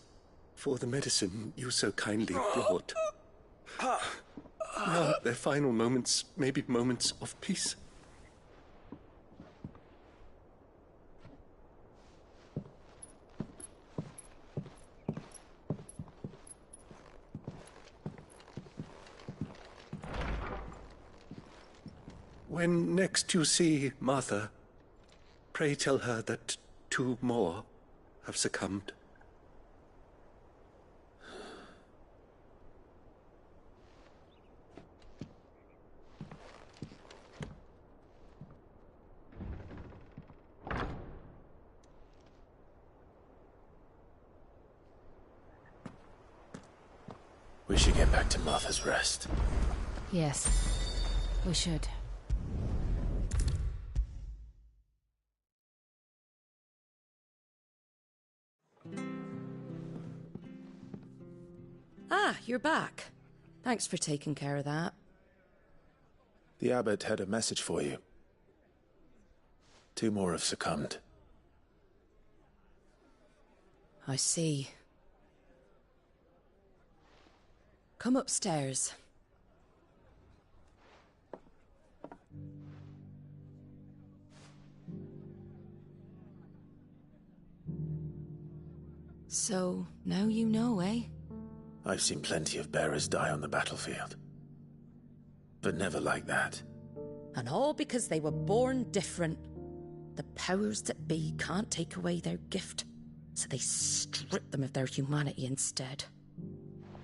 for the medicine you so kindly brought. Now their final moments may be moments of peace. When next you see Martha, pray tell her that 2 more have succumbed. We should get back to Martha's Rest. Yes, we should. Ah, you're back. Thanks for taking care of that. The abbot had a message for you. 2 more have succumbed. I see. Come upstairs. So, now you know, eh? I've seen plenty of bearers die on the battlefield. But never like that. And all because they were born different. The powers that be can't take away their gift, so they strip them of their humanity instead.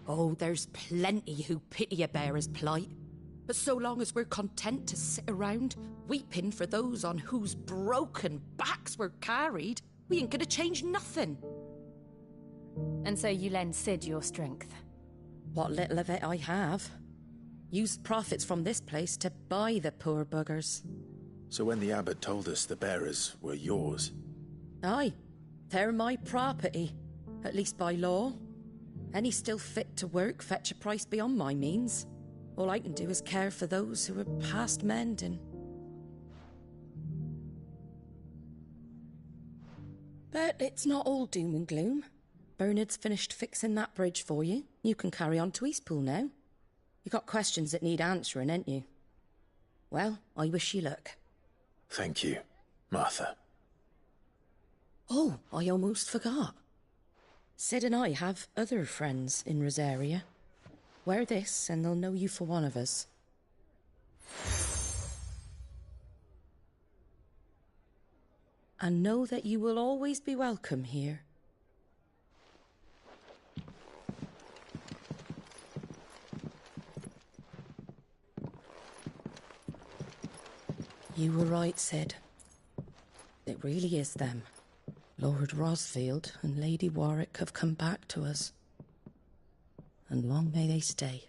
Oh, there's plenty who pity a bearer's plight. But so long as we're content to sit around, weeping for those on whose broken backs we're carried, we ain't gonna change nothing. And so you lend Cid your strength? What little of it I have. Used profits from this place to buy the poor buggers. So when the abbot told us the bearers were yours... Aye, they're my property, at least by law. Any still fit to work fetch a price beyond my means. All I can do is care for those who are past mending. But it's not all doom and gloom. Bernard's finished fixing that bridge for you. You can carry on to Eastpool now. You got questions that need answering, ain't you? Well, I wish you luck. Thank you, Martha. Oh, I almost forgot. Cid and I have other friends in Rosaria. Wear this and they'll know you for one of us. And know that you will always be welcome here. You were right, Cid. It really is them. Lord Rosfield and Lady Warwick have come back to us. And long may they stay.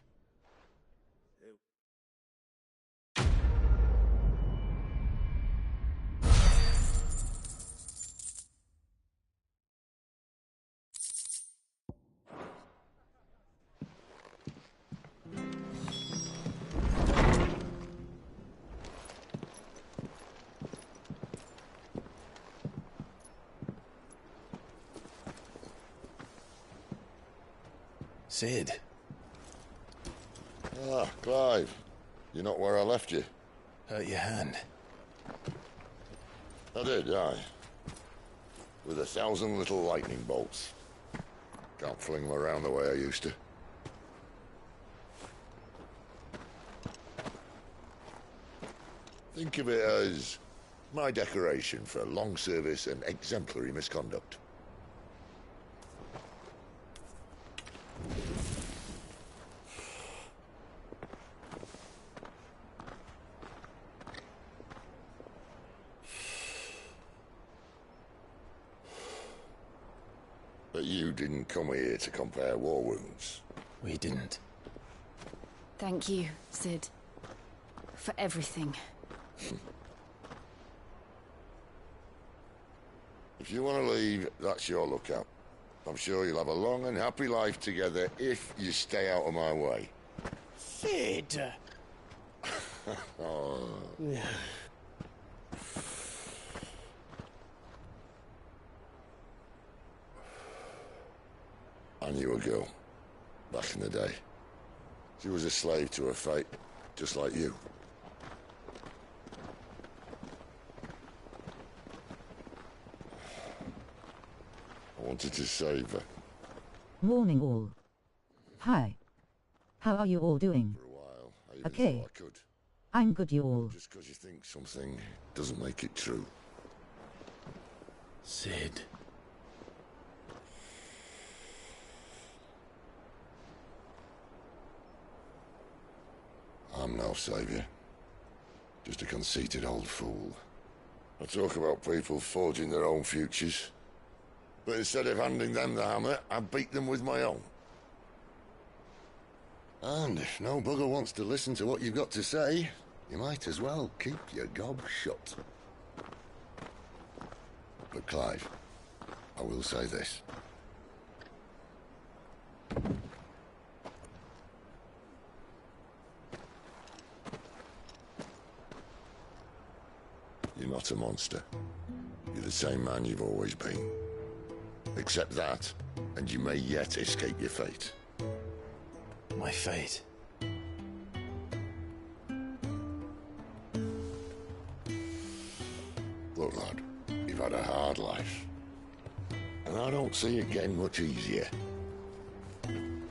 Cid. Ah, Clive. You're not where I left you. Hurt your hand. I did, aye. With 1,000 little lightning bolts. Can't fling them around the way I used to. Think of it as my decoration for long service and exemplary misconduct. But you didn't come here to compare war wounds. We didn't. Thank you, Sid. For everything. If you want to leave, that's your lookout. I'm sure you'll have a long and happy life together if you stay out of my way. Sid! Oh. I knew a girl, back in the day. She was a slave to her fate, just like you. I wanted to save her. Morning all. Hi. How are you all doing? For a while, I even Okay. thought I could. I'm good, you all. Just because you think something doesn't make it true. Sid. I'm no savior. Just a conceited old fool. I talk about people forging their own futures. But instead of handing them the hammer, I beat them with my own. And if no bugger wants to listen to what you've got to say, you might as well keep your gob shut. But Clive, I will say this. You're not a monster. You're the same man you've always been. Accept that, and you may yet escape your fate. My fate? Look, lad, you've had a hard life. And I don't see it getting much easier. You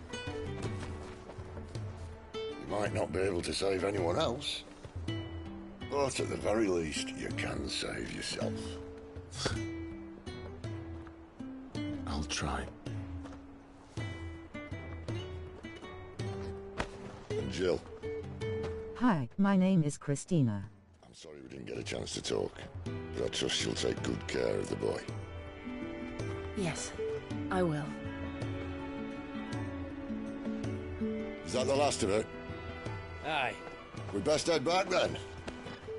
might not be able to save anyone else, but at the very least, you can save yourself. I'll try. And Jill, Hi, my name is Christina. I'm sorry we didn't get a chance to talk, but I trust she'll take good care of the boy. Yes, I will. Is that the last of it? Aye. We best head back then.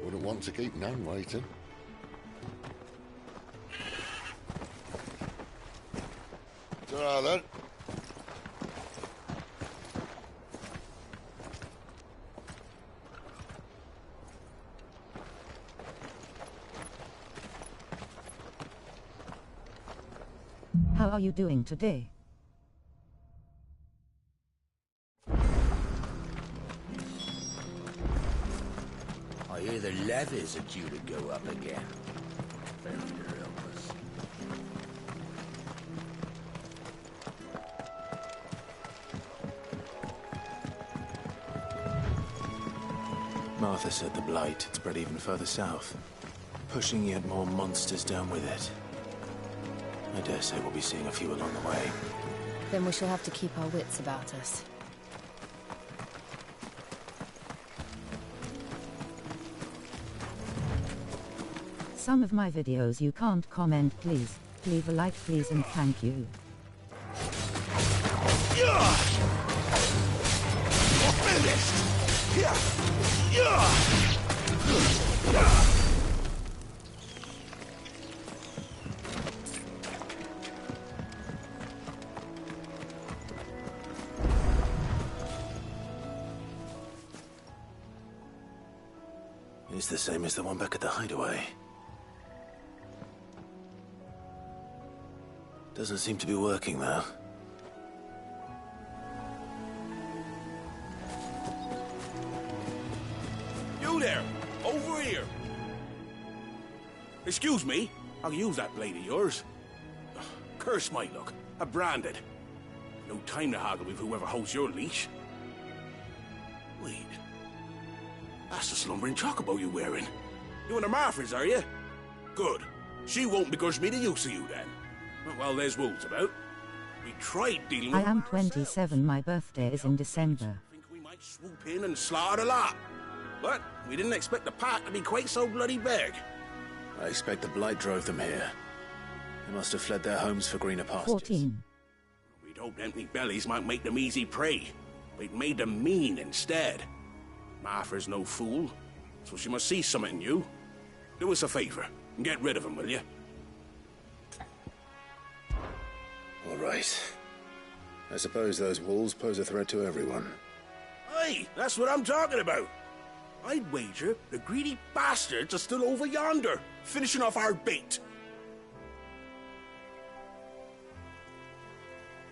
Wouldn't want to keep Nan waiting. Ta-ra then. How are you doing today? I hear the levies are due to go up again. Thunder help us. Martha said the Blight had spread even further south, pushing yet more monsters down with it. I dare say we'll be seeing a few along the way. Then we shall have to keep our wits about us. Some of my videos you can't comment, please. Leave a like please and thank you. It's the same as the one back at the hideaway. Doesn't seem to be working, though. You there! Over here! Excuse me, I'll use that blade of yours. Curse my luck. A branded. No time to haggle with whoever holds your leash. Wait. That's the slumbering chocobo you're wearing. You and the Marthas, are you? Good. She won't begrudge me the use of you, then. Not while there's wolves about. We tried dealing I with am 27, my birthday is in December. swoop in and slaughter the lot. But we didn't expect the pack to be quite so bloody big. I expect the Blight drove them here. They must have fled their homes for greener pastures. 14. We'd hoped empty bellies might make them easy prey. But it made them mean instead. Martha's no fool, so she must see something in you. Do us a favor and get rid of them, will you? All right. I suppose those wolves pose a threat to everyone. Hey, that's what I'm talking about. I'd wager the greedy bastards are still over yonder, finishing off our bait.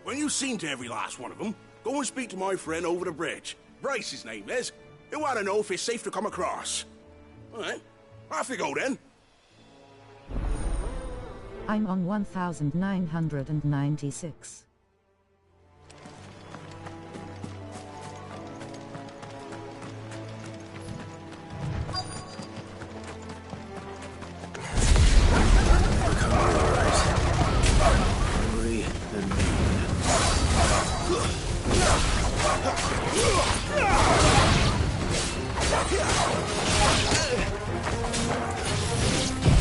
When you've seen to every last one of them, go and speak to my friend over the bridge. Bryce, his name is. He'll want to know if it's safe to come across. All right, off you go then. I'm on 1996. Hungry and mean.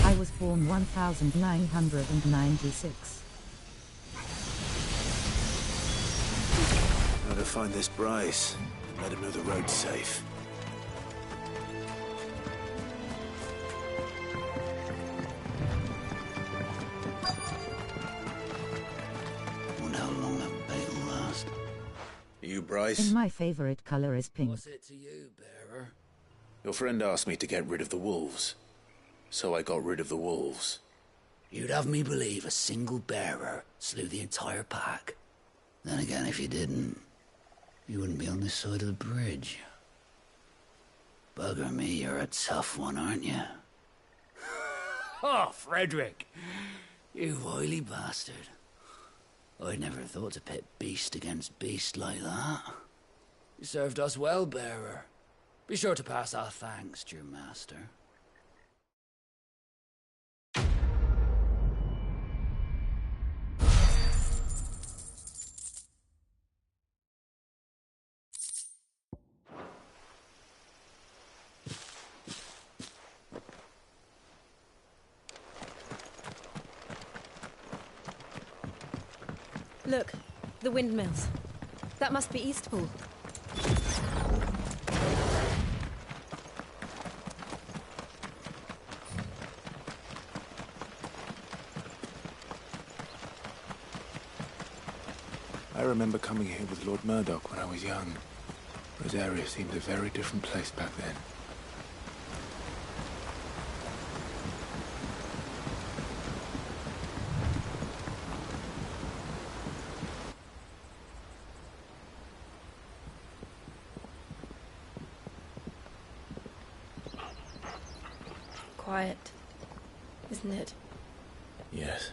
I was born 1996. Gotta find this Bryce and let him know the road's safe. Wonder how long that bait will last. You, Bryce? And my favorite color is pink. What's it to you, bearer? Your friend asked me to get rid of the wolves. So I got rid of the wolves. You'd have me believe a single bearer slew the entire pack. Then again, if you didn't, you wouldn't be on this side of the bridge. Bugger me, you're a tough one, aren't you? Oh, Frederick! You wily bastard. I'd never thought to pit beast against beast like that. You served us well, bearer. Be sure to pass our thanks to your master. Look, the windmills. That must be Eastpool. I remember coming here with Lord Murdoch when I was young. Rosaria seemed a very different place back then. Quiet, isn't it? Yes.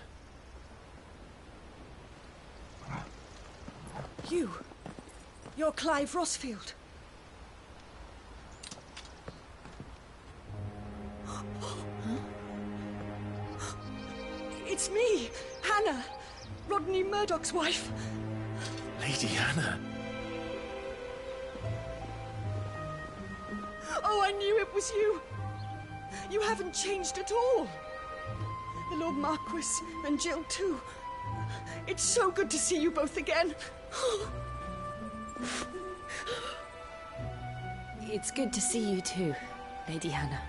You're Clive Rossfield. It's me, Hannah, Rodney Murdoch's wife. Lady Hannah. Oh, I knew it was you. You haven't changed at all. The Lord Marquis and Jill too. It's so good to see you both again. It's good to see you too, Lady Hannah.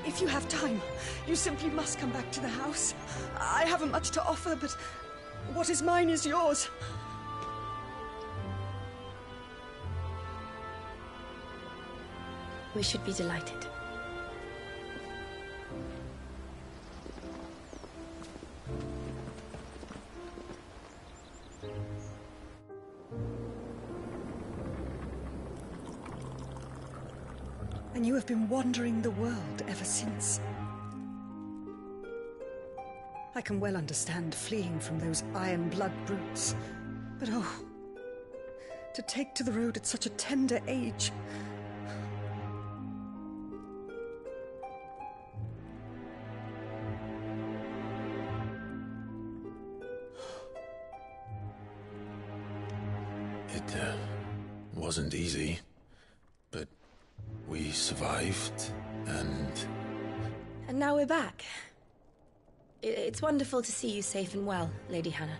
If you have time, you simply must come back to the house. I haven't much to offer, but what is mine is yours. We should be delighted. and you have been wandering the world ever since. I can well understand fleeing from those iron blood brutes, but oh, to take to the road at such a tender age. It wasn't easy, but we survived, and now we're back. It's wonderful to see you safe and well, Lady Hannah.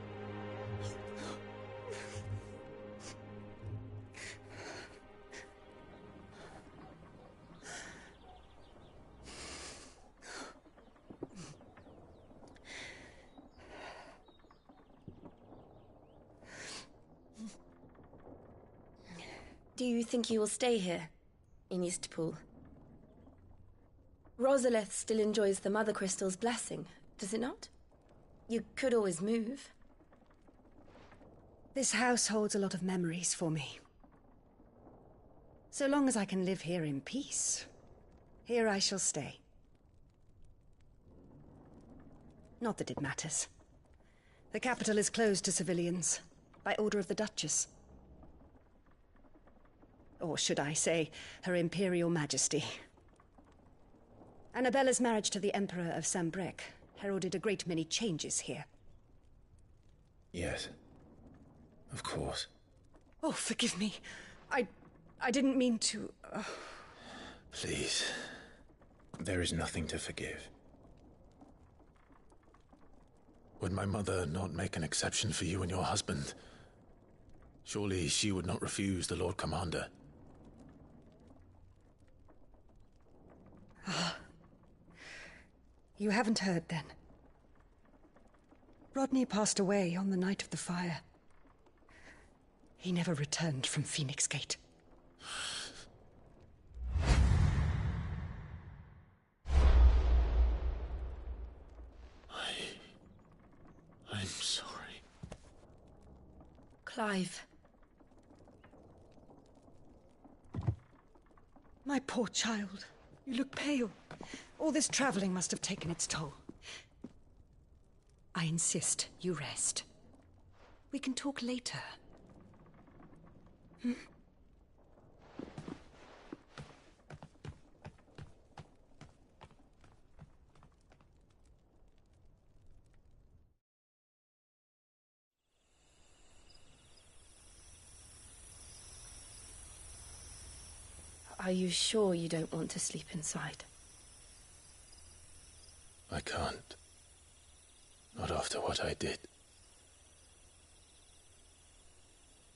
Do you think you will stay here, in Eastpool? Rosalith still enjoys the Mother Crystal's blessing, does it not? You could always move. This house holds a lot of memories for me. So long as I can live here in peace, here I shall stay. Not that it matters. The capital is closed to civilians, by order of the Duchess. Or should I say, Her Imperial Majesty. Annabella's marriage to the Emperor of Sambrec heralded a great many changes here. yes, of course. Oh, forgive me. I didn't mean to... Please, there is nothing to forgive. Would my mother not make an exception for you and your husband? Surely she would not refuse the Lord Commander. You haven't heard, then. Rodney passed away on the night of the fire. He never returned from Phoenix Gate. I'm sorry. Clive. My poor child. You look pale. All this traveling must have taken its toll. I insist you rest. We can talk later. Hmm? Are you sure you don't want to sleep inside? I can't. Not after what I did.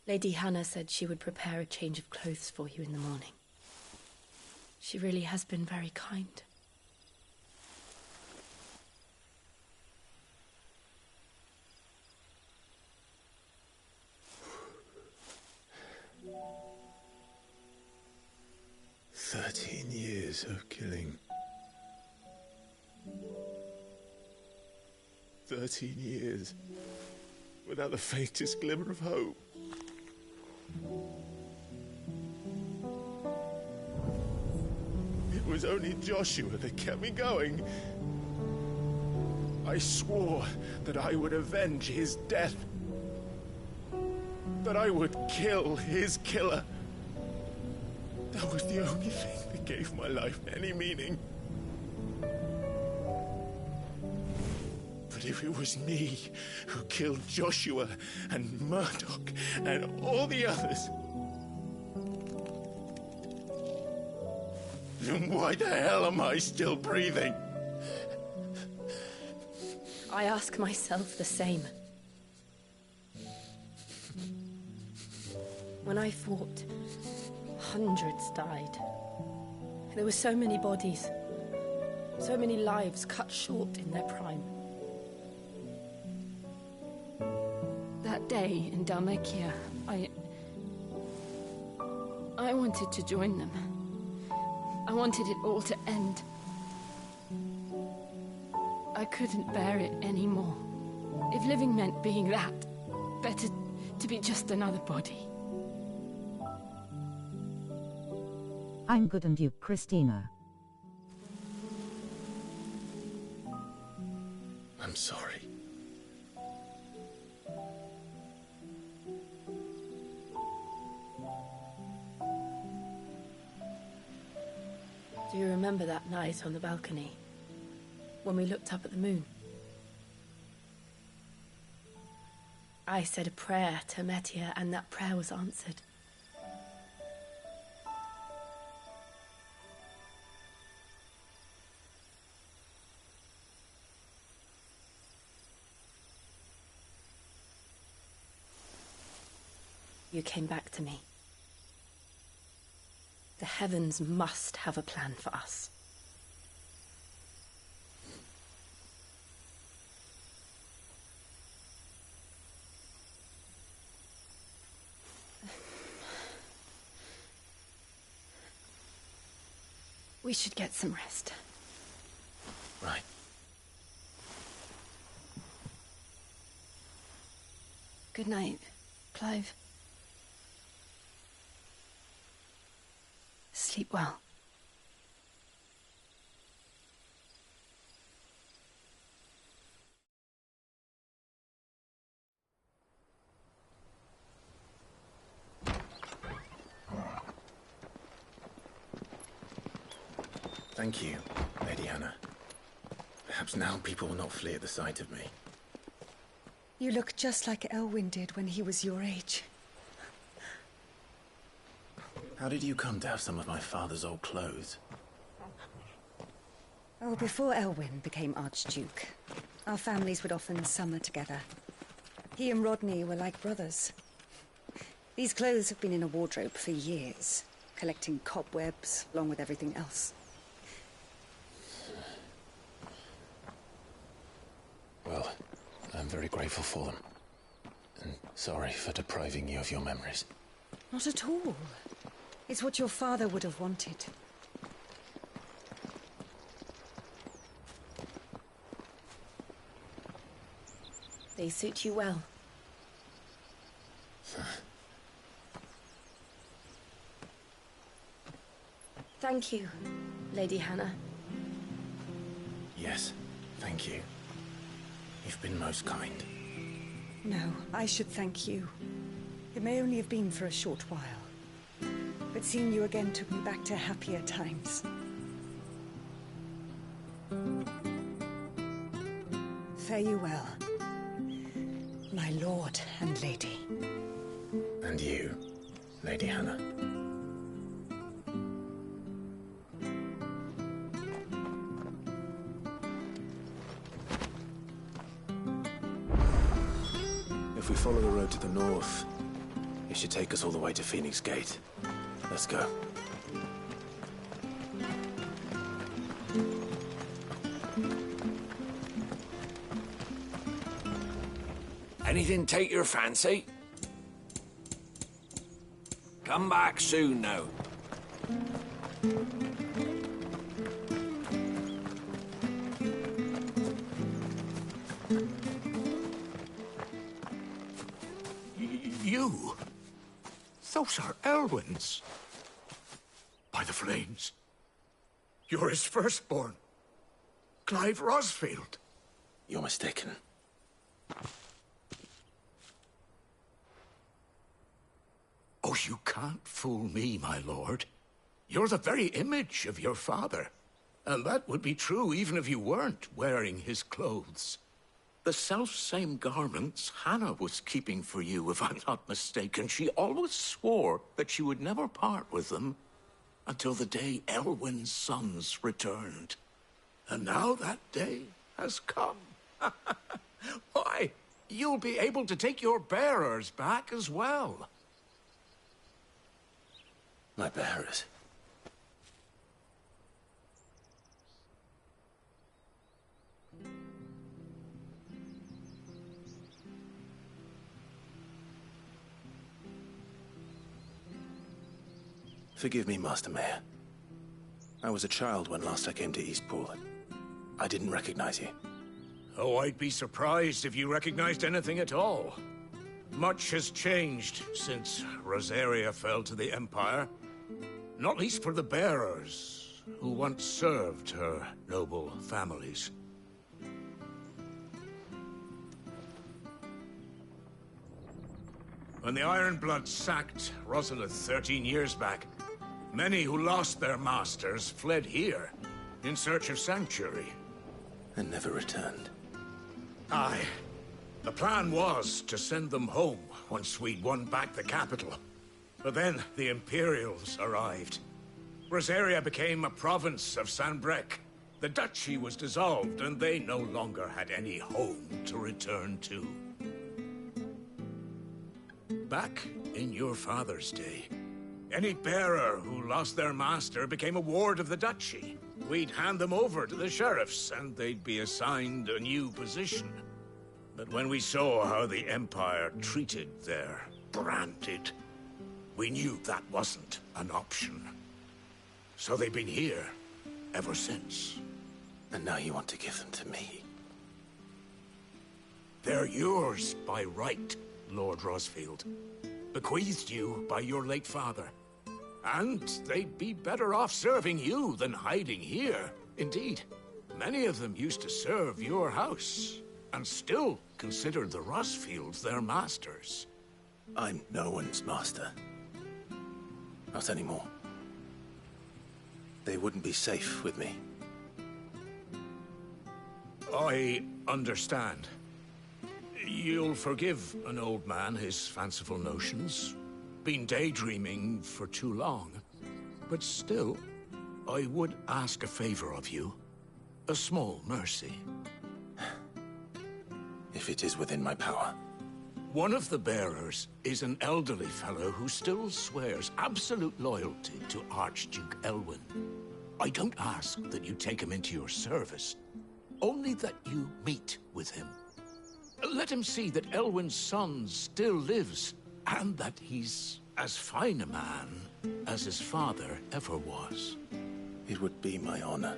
Lady Hannah said she would prepare a change of clothes for you in the morning. She really has been very kind. Years of killing. 13 years without the faintest glimmer of hope. It was only Joshua that kept me going. I swore that I would avenge his death. That I would kill his killer. That was the only thing that gave my life any meaning. But if it was me who killed Joshua and Murdoch and all the others, then why the hell am I still breathing? I ask myself the same. When I fought, hundreds died. There were so many bodies, so many lives cut short in their prime. That day in Dhalmekia, I wanted to join them. I wanted it all to end. I couldn't bear it anymore. If living meant being that, better to be just another body. I'm good, and you, Christina? I'm sorry. Do you remember that night on the balcony? When we looked up at the moon? I said a prayer to Metia, and that prayer was answered. You came back to me. The heavens must have a plan for us. We should get some rest. Right. Good night, Clive. Sleep well. Thank you, Lady Hannah. Perhaps now people will not flee at the sight of me. You look just like Elwyn did when he was your age. How did you come to have some of my father's old clothes? Oh, before Elwyn became Archduke, our families would often summer together. He and Rodney were like brothers. These clothes have been in a wardrobe for years, collecting cobwebs along with everything else. Well, I'm very grateful for them. And sorry for depriving you of your memories. Not at all. It's what your father would have wanted. They suit you well. Thank you, Lady Hannah. Yes, thank you. You've been most kind. No, I should thank you. It may only have been for a short while, but seeing you again took me back to happier times. Fare you well, my lord and lady. And you, Lady Hannah. If we follow the road to the north, it should take us all the way to Phoenix Gate. Let's go. Anything take your fancy? Come back soon, now. You? Those are Elwyn's. By the flames. You're his firstborn. Clive Rosfield. You're mistaken. Oh, you can't fool me, my lord. You're the very image of your father. And that would be true even if you weren't wearing his clothes. The self-same garments Hannah was keeping for you, if I'm not mistaken. She always swore that she would never part with them until the day Elwyn's sons returned. And now that day has come. Why, you'll be able to take your bearers back as well. My bearers? Forgive me, Master Mayor. I was a child when last I came to Eastpool. I didn't recognize you. Oh, I'd be surprised if you recognized anything at all. Much has changed since Rosaria fell to the Empire. Not least for the bearers, who once served her noble families. When the Ironbloods sacked Rosalith 13 years back, many who lost their masters fled here, in search of sanctuary. And never returned. Aye. The plan was to send them home once we'd won back the capital. But then the Imperials arrived. Rosaria became a province of Sanbreque. The duchy was dissolved, and they no longer had any home to return to. Back in your father's day, any bearer who lost their master became a ward of the duchy. We'd hand them over to the sheriffs, and they'd be assigned a new position. But when we saw how the Empire treated their branded, we knew that wasn't an option. So they've been here ever since. And now you want to give them to me? They're yours by right, Lord Rosfield. Bequeathed you by your late father. And they'd be better off serving you than hiding here. Indeed, many of them used to serve your house, and still considered the Rosfields their masters. I'm no one's master. Not anymore. They wouldn't be safe with me. I understand. You'll forgive an old man his fanciful notions. Been daydreaming for too long. But still, I would ask a favor of you. A small mercy. If it is within my power. One of the bearers is an elderly fellow who still swears absolute loyalty to Archduke Elwyn. I don't ask that you take him into your service, only that you meet with him. Let him see that Elwyn's son still lives, and that he's as fine a man as his father ever was. It would be my honor.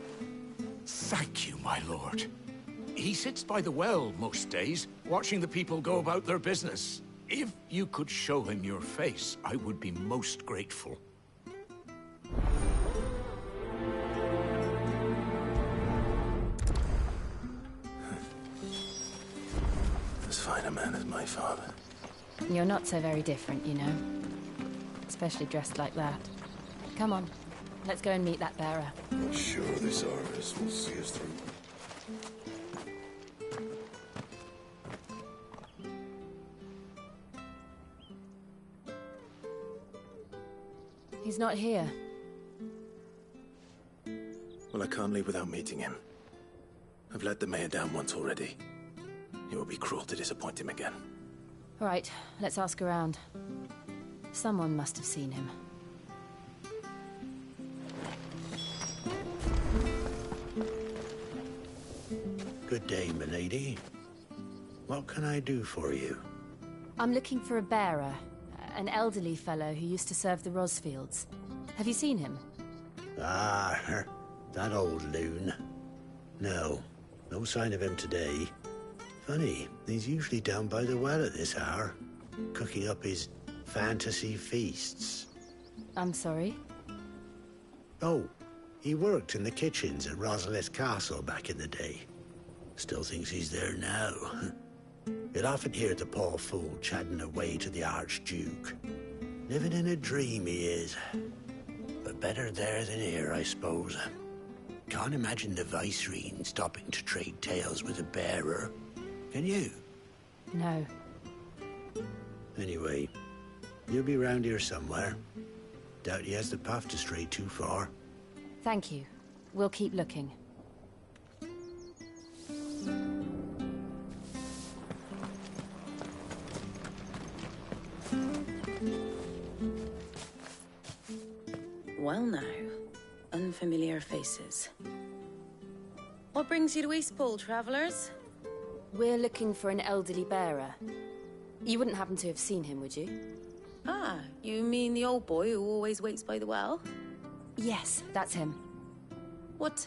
Thank you, my lord. He sits by the well most days, watching the people go about their business. If you could show him your face, I would be most grateful. As fine a man as my father. You're not so very different, you know. Especially dressed like that. Come on, let's go and meet that bearer. Not sure this harvest will see us through. He's not here. Well, I can't leave without meeting him. I've let the mayor down once already. It would be cruel to disappoint him again. All right, let's ask around. Someone must have seen him. Good day, milady. What can I do for you? I'm looking for a bearer. An elderly fellow who used to serve the Rosfields. Have you seen him? Ah, that old loon. No sign of him today. Funny, he's usually down by the well at this hour, cooking up his fantasy feasts. I'm sorry? Oh, he worked in the kitchens at Rosalith Castle back in the day. Still thinks he's there now. You'll often hear the poor fool chatting away to the Archduke. Living in a dream he is. But better there than here, I suppose. Can't imagine the Vicereine stopping to trade tales with a bearer. Can you? No. Anyway, you'll be round here somewhere. Doubt he has the path to stray too far. Thank you. We'll keep looking. Well now, unfamiliar faces. What brings you to Eastpool, travellers? We're looking for an elderly bearer. You wouldn't happen to have seen him, would you? Ah, you mean the old boy who always waits by the well? Yes, that's him. What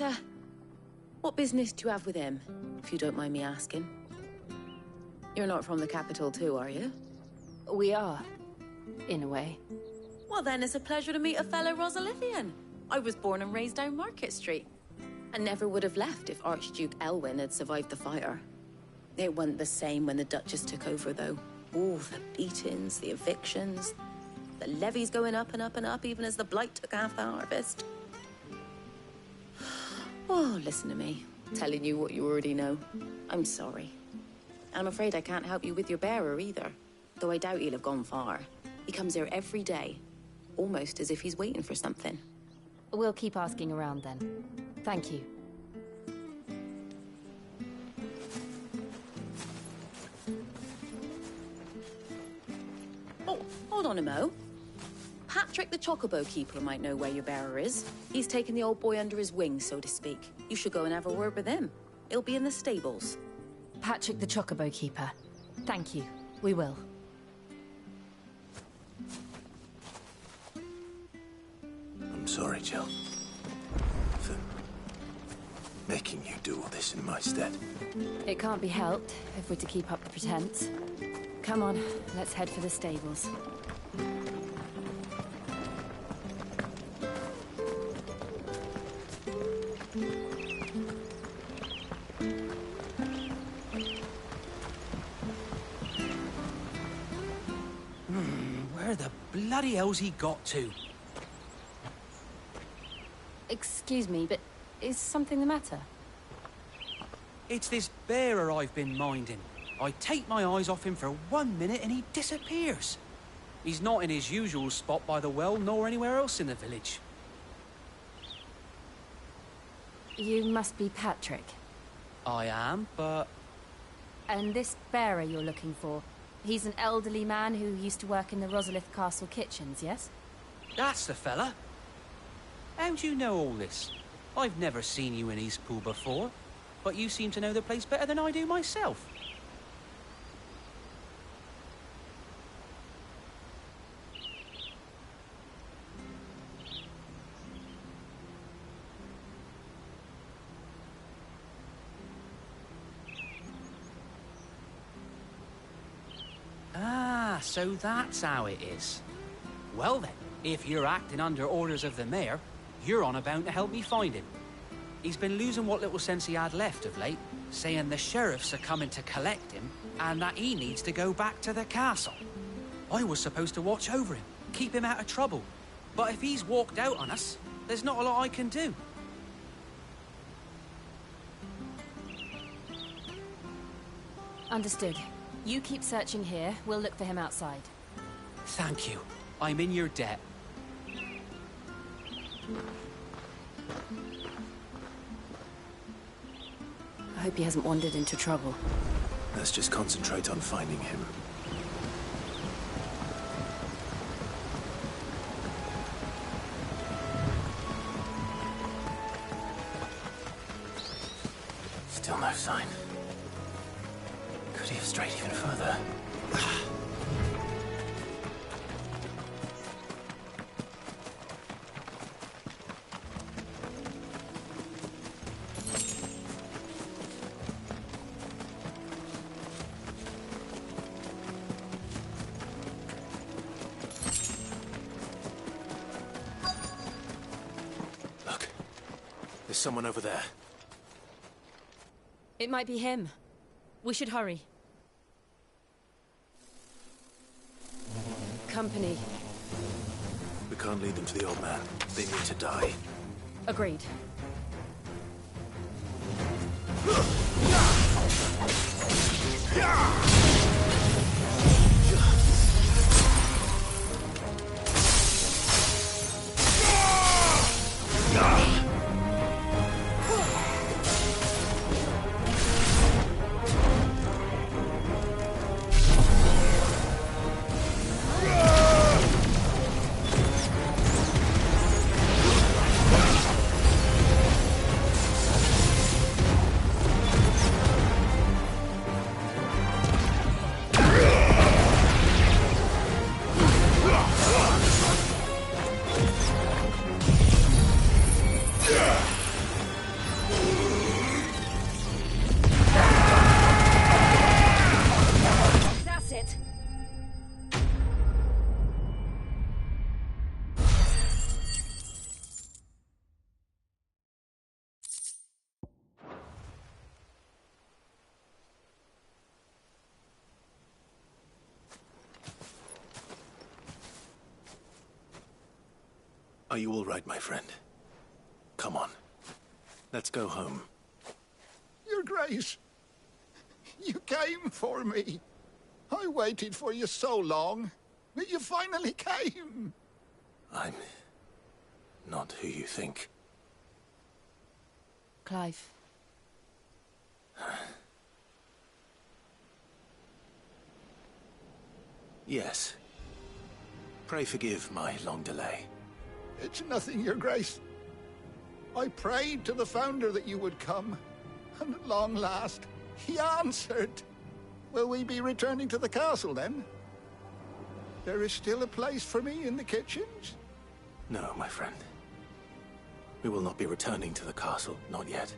business do you have with him, if you don't mind me asking? You're not from the capital too, are you? We are, in a way. Well, then it's a pleasure to meet a fellow Rosalithian. I was born and raised down Market Street. And never would have left if Archduke Elwyn had survived the fire. It wasn't the same when the Duchess took over, though. All the beatings, the evictions, the levies going up and up and up, even as the blight took half the harvest. Oh, listen to me, telling you what you already know. I'm sorry. I'm afraid I can't help you with your bearer either, though I doubt he'll have gone far. He comes here every day, almost as if he's waiting for something. We'll keep asking around then. Thank you. Oh, hold on a mo. Patrick the Chocobo Keeper might know where your bearer is. He's taken the old boy under his wing, so to speak. You should go and have a word with him. He'll be in the stables. Patrick the Chocobo Keeper. Thank you. We will. I'm sorry, Jill. For making you do all this in my stead. It can't be helped if we're to keep up the pretense. Come on, let's head for the stables. Where the bloody hell's he got to? Excuse me, but is something the matter? It's this bearer I've been minding. I take my eyes off him for 1 minute and he disappears. He's not in his usual spot by the well, nor anywhere else in the village. You must be Patrick. I am, but... And this bearer you're looking for, he's an elderly man who used to work in the Rosalith Castle kitchens, yes? That's the fella. How do you know all this? I've never seen you in Eastpool before, but you seem to know the place better than I do myself. Ah, so that's how it is. Well then, if you're acting under orders of the mayor, you're on about to help me find him. He's been losing what little sense he had left of late, saying the sheriffs are coming to collect him, and that he needs to go back to the castle. I was supposed to watch over him, keep him out of trouble. But if he's walked out on us, there's not a lot I can do. Understood. You keep searching here, we'll look for him outside. Thank you. I'm in your debt. I hope he hasn't wandered into trouble. Let's just concentrate on finding him. Still no sign. Could he have strayed even further? Look, there's someone over there. It might be him. We should hurry. Company. We can't lead them to the old man. They need to die. Agreed. Are you all right, my friend? Come on. Let's go home. Your Grace, you came for me. I waited for you so long, but you finally came. I'm not who you think. Clive. Yes. Pray forgive my long delay. It's nothing, Your Grace. I prayed to the Founder that you would come, and at long last, he answered. Will we be returning to the castle, then? There is still a place for me in the kitchens? No, my friend. We will not be returning to the castle, not yet.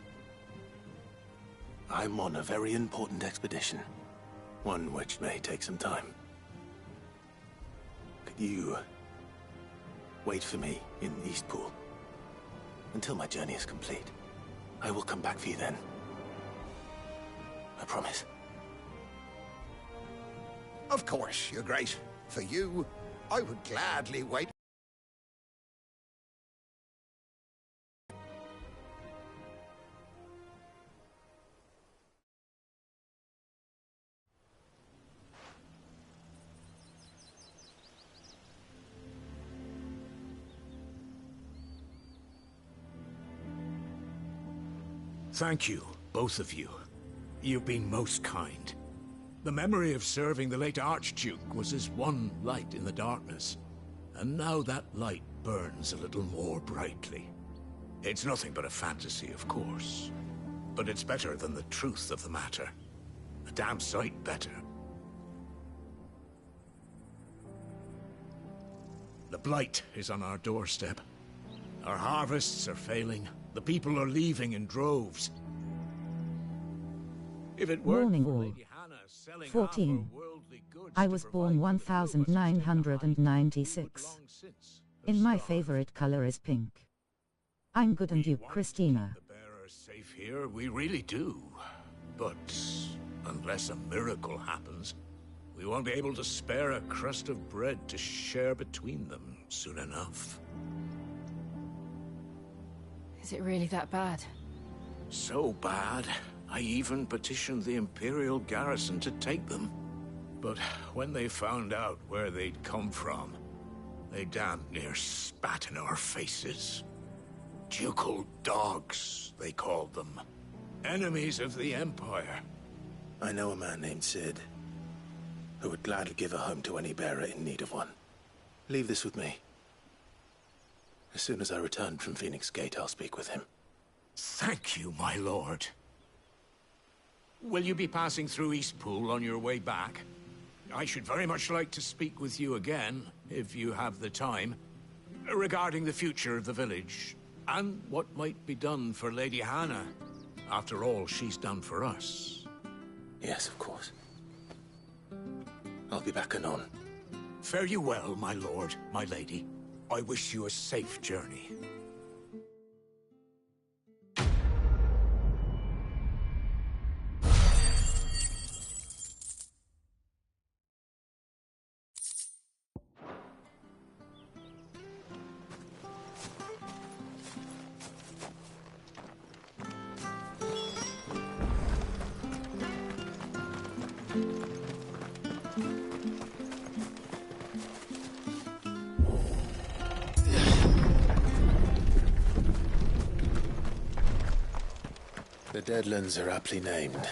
I'm on a very important expedition, one which may take some time. Could you wait for me in Eastpool until my journey is complete? I will come back for you then. I promise. Of course, Your Grace. For you, I would gladly wait. Thank you, both of you. You've been most kind. The memory of serving the late Archduke was as one light in the darkness, and now that light burns a little more brightly. It's nothing but a fantasy, of course, but it's better than the truth of the matter. A damn sight better. The Blight is on our doorstep. Our harvests are failing. The people are leaving in droves. If it weren't Warning for all. Lady Hannah selling 14. half her worldly goods I to was provide born 1996. In my favorite color is pink. I'm good and you, Christina. the bearers safe here, we really do. But unless a miracle happens, we won't be able to spare a crust of bread to share between them soon enough. Is it really that bad? So bad, I even petitioned the Imperial garrison to take them. But when they found out where they'd come from, they damn near spat in our faces. Ducal dogs, they called them. Enemies of the Empire. I know a man named Cid, who would gladly give a home to any bearer in need of one. Leave this with me. As soon as I return from Phoenix Gate, I'll speak with him. Thank you, my lord. Will you be passing through Eastpool on your way back? I should very much like to speak with you again, if you have the time, regarding the future of the village, and what might be done for Lady Hannah. After all she's done for us. Yes, of course. I'll be back anon. Fare you well, my lord, my lady. I wish you a safe journey. The Deadlands are aptly named.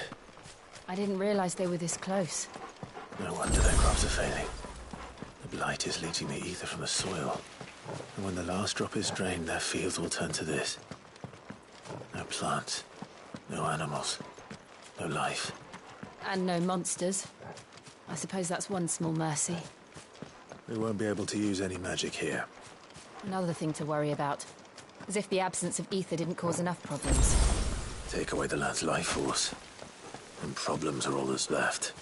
I didn't realize they were this close. No wonder their crops are failing. The Blight is leaching the ether from the soil. And when the last drop is drained, their fields will turn to this. No plants, no animals, no life. And no monsters. I suppose that's one small mercy. We won't be able to use any magic here. Another thing to worry about. As if the absence of ether didn't cause enough problems. Take away the lad's life force, and problems are all that's left.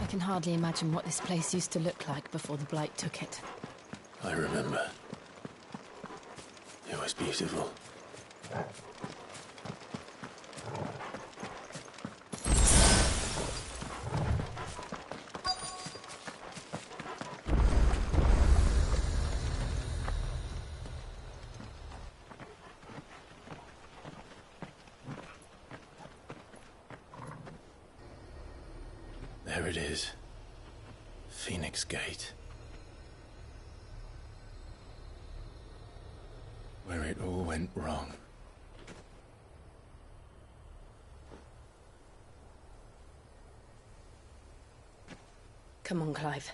I can hardly imagine what this place used to look like before the Blight took it. I remember. It was beautiful. There it is. Phoenix Gate. Where it all went wrong. Come on, Clive.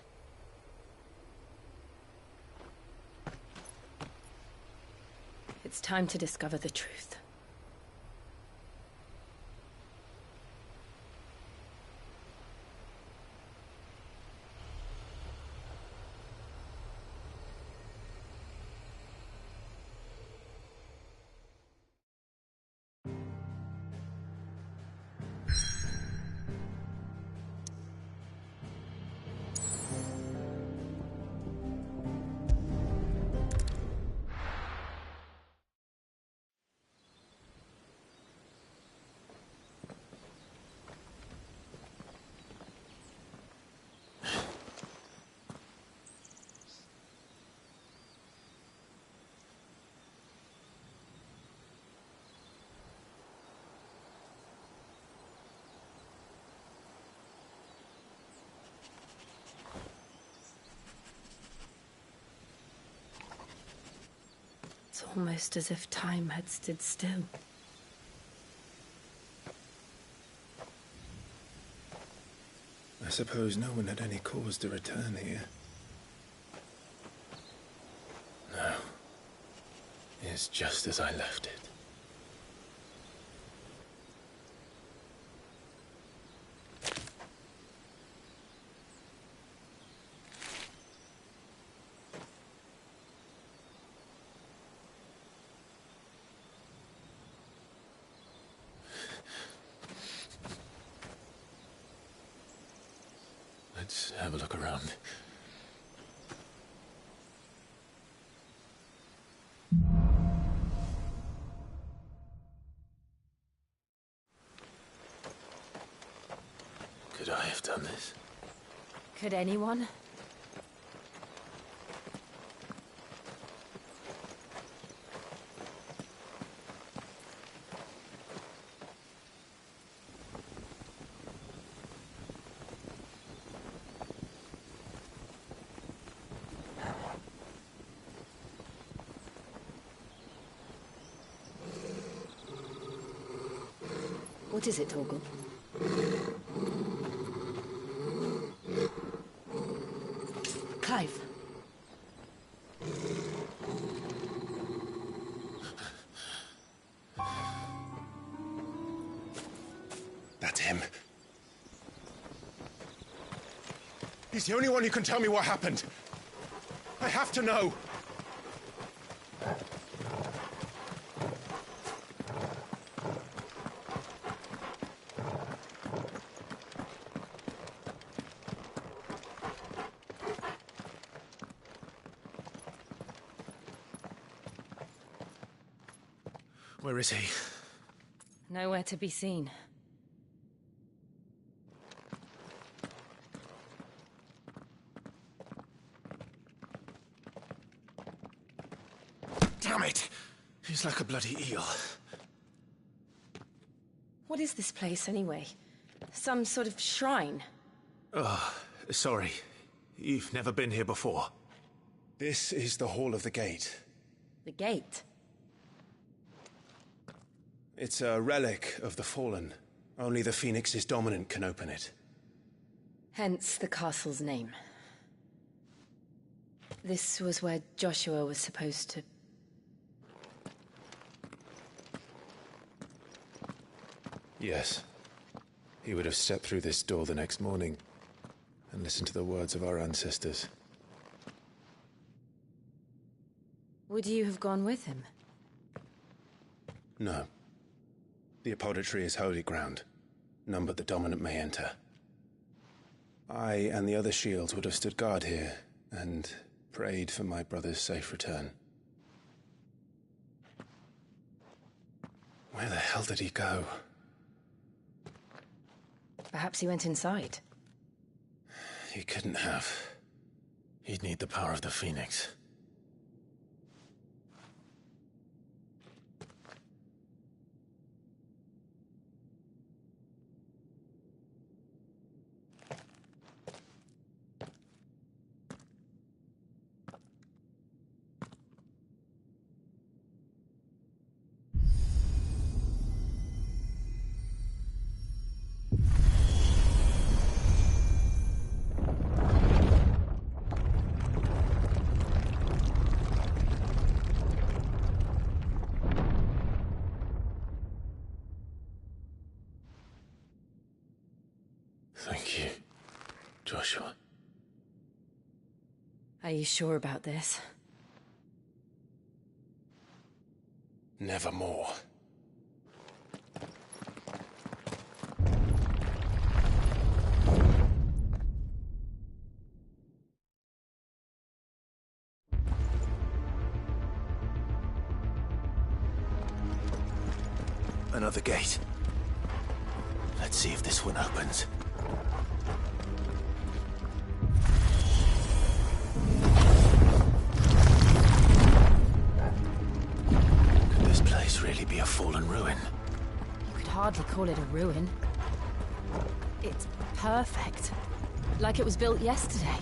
It's time to discover the truth. It's almost as if time had stood still. I suppose no one had any cause to return here. No. It's just as I left it. Let's have a look around. Could I have done this? Could anyone? What is it, Torgal? Clive. That's him. He's the only one who can tell me what happened. I have to know. Where is he? Nowhere to be seen. Damn it! He's like a bloody eel. What is this place, anyway? Some sort of shrine? Oh, sorry. You've never been here before. This is the Hall of the Gate. The gate? It's a relic of the Fallen. Only the Phoenix's dominant can open it. Hence the castle's name. This was where Joshua was supposed to... Yes. He would have stepped through this door the next morning and listened to the words of our ancestors. Would you have gone with him? No. The Apodatory is holy ground. None but the dominant may enter. I and the other shields would have stood guard here and prayed for my brother's safe return. Where the hell did he go? Perhaps he went inside. He couldn't have. He'd need the power of the Phoenix. Are you sure about this? Nevermore. Another gate. Let's see if this one opens. Could this place really be a fallen ruin? You could hardly call it a ruin. It's perfect. Like it was built yesterday.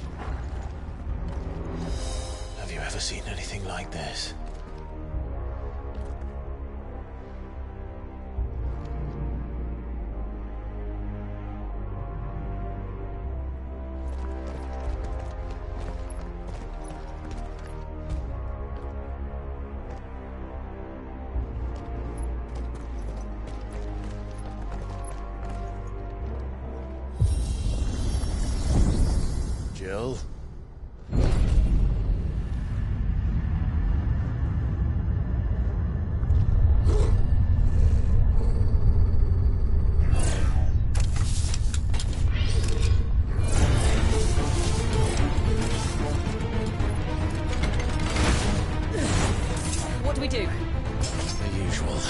Have you ever seen anything like this? Jill? What do we do? The usual.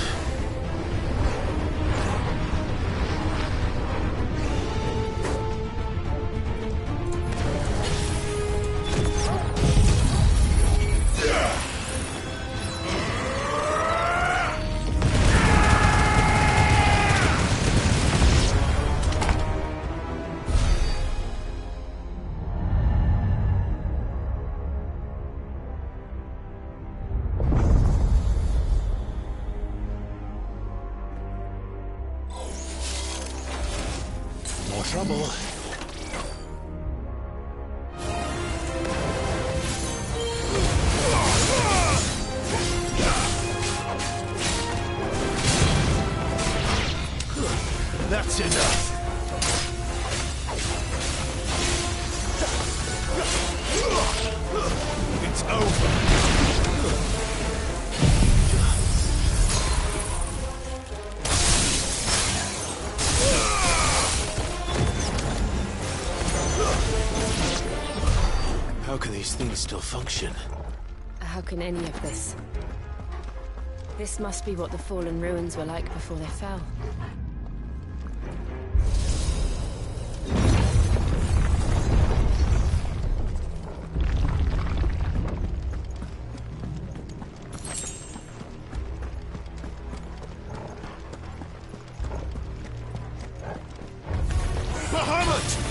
More trouble. That's enough. It's over. How can these things still function? How can any of this? This must be what the fallen ruins were like before they fell. Bahamut!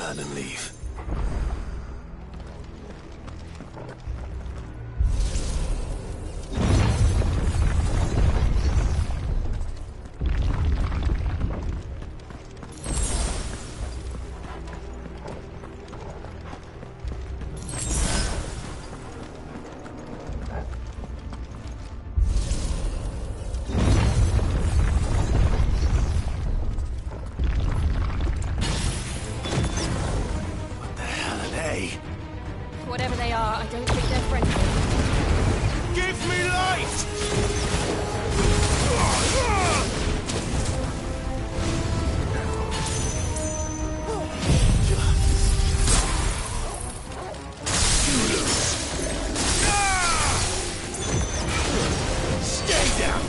plan and leave. Whatever they are, I don't think they're friendly. Give me light! Stay down!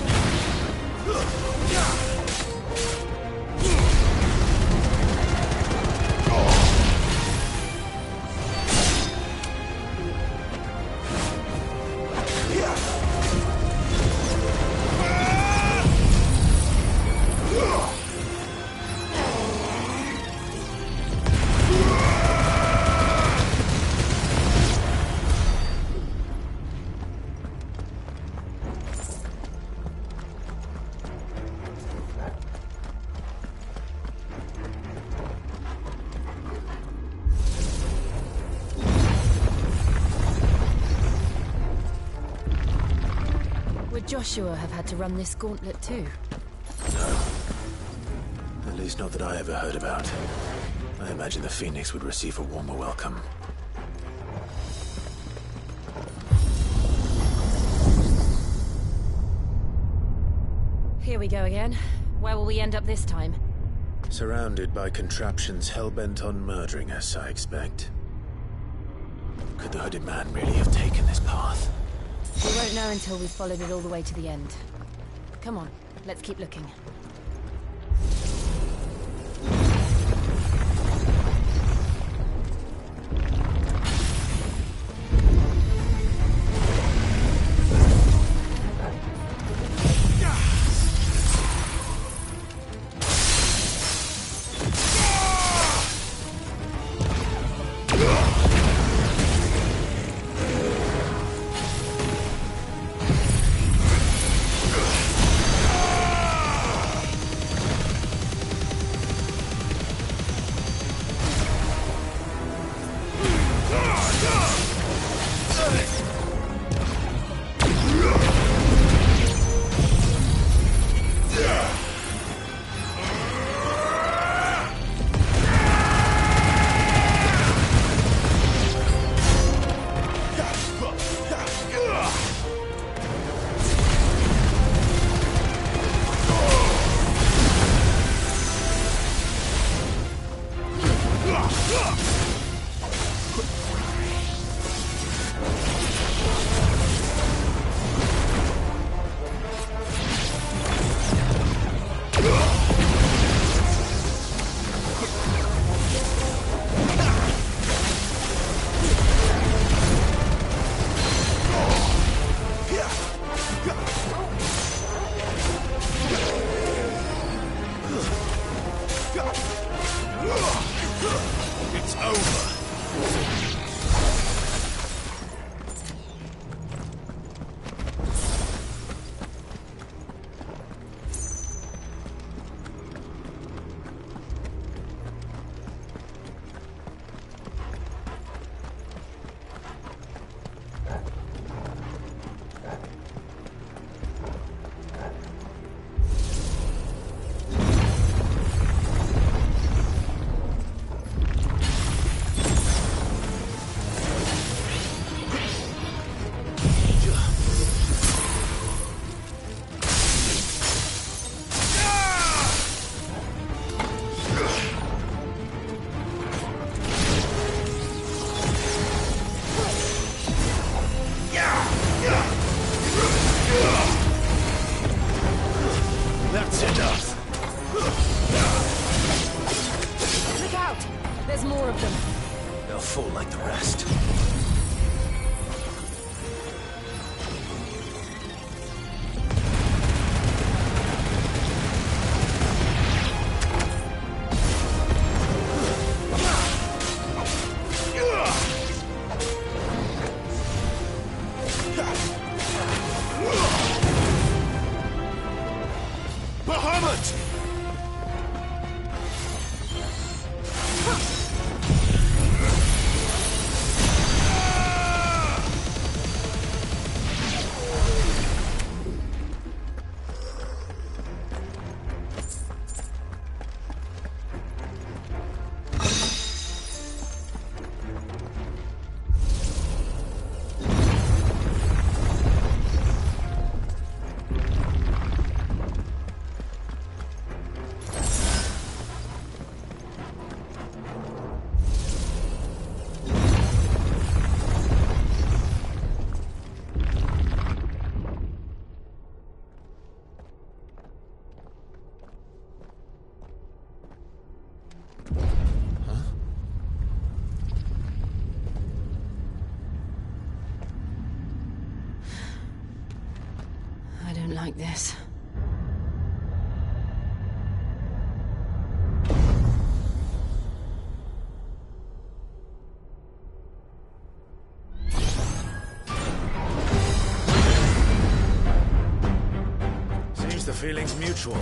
Would Joshua have had to run this gauntlet too? No. At least not that I ever heard about. I imagine the Phoenix would receive a warmer welcome. Here we go again. Where will we end up this time? Surrounded by contraptions hell-bent on murdering us, I expect. Could the hooded man really have taken this path? We won't know until we've followed it all the way to the end. Come on, let's keep looking. It's over. That's enough. Look out! There's more of them. They'll fall like the rest. Bahamut! I don't like this. Seems the feeling's mutual.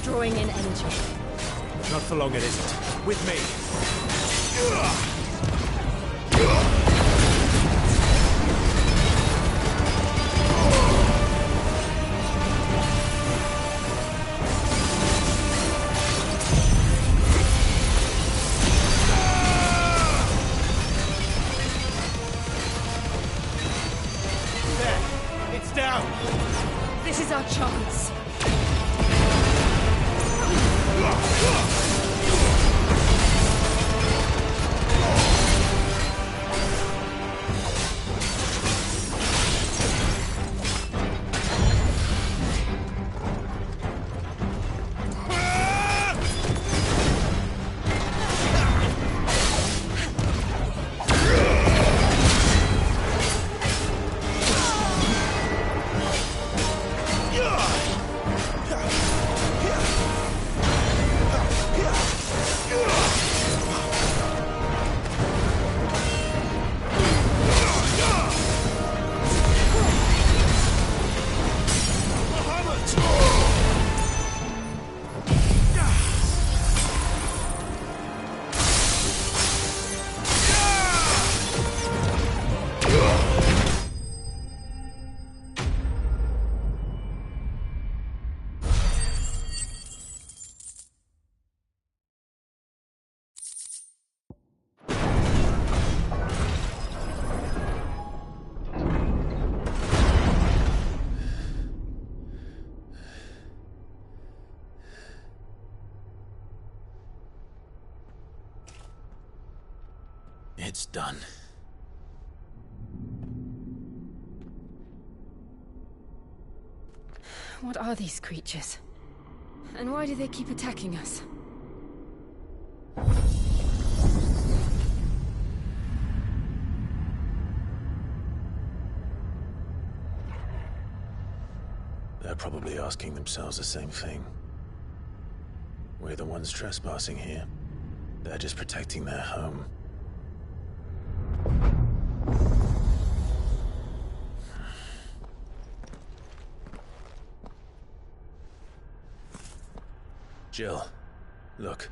Drawing in energy. Not for long, it isn't. With me. There. It's down. This is our chance. It's done. What are these creatures? And why do they keep attacking us? They're probably asking themselves the same thing. We're the ones trespassing here. They're just protecting their home. Jill, look.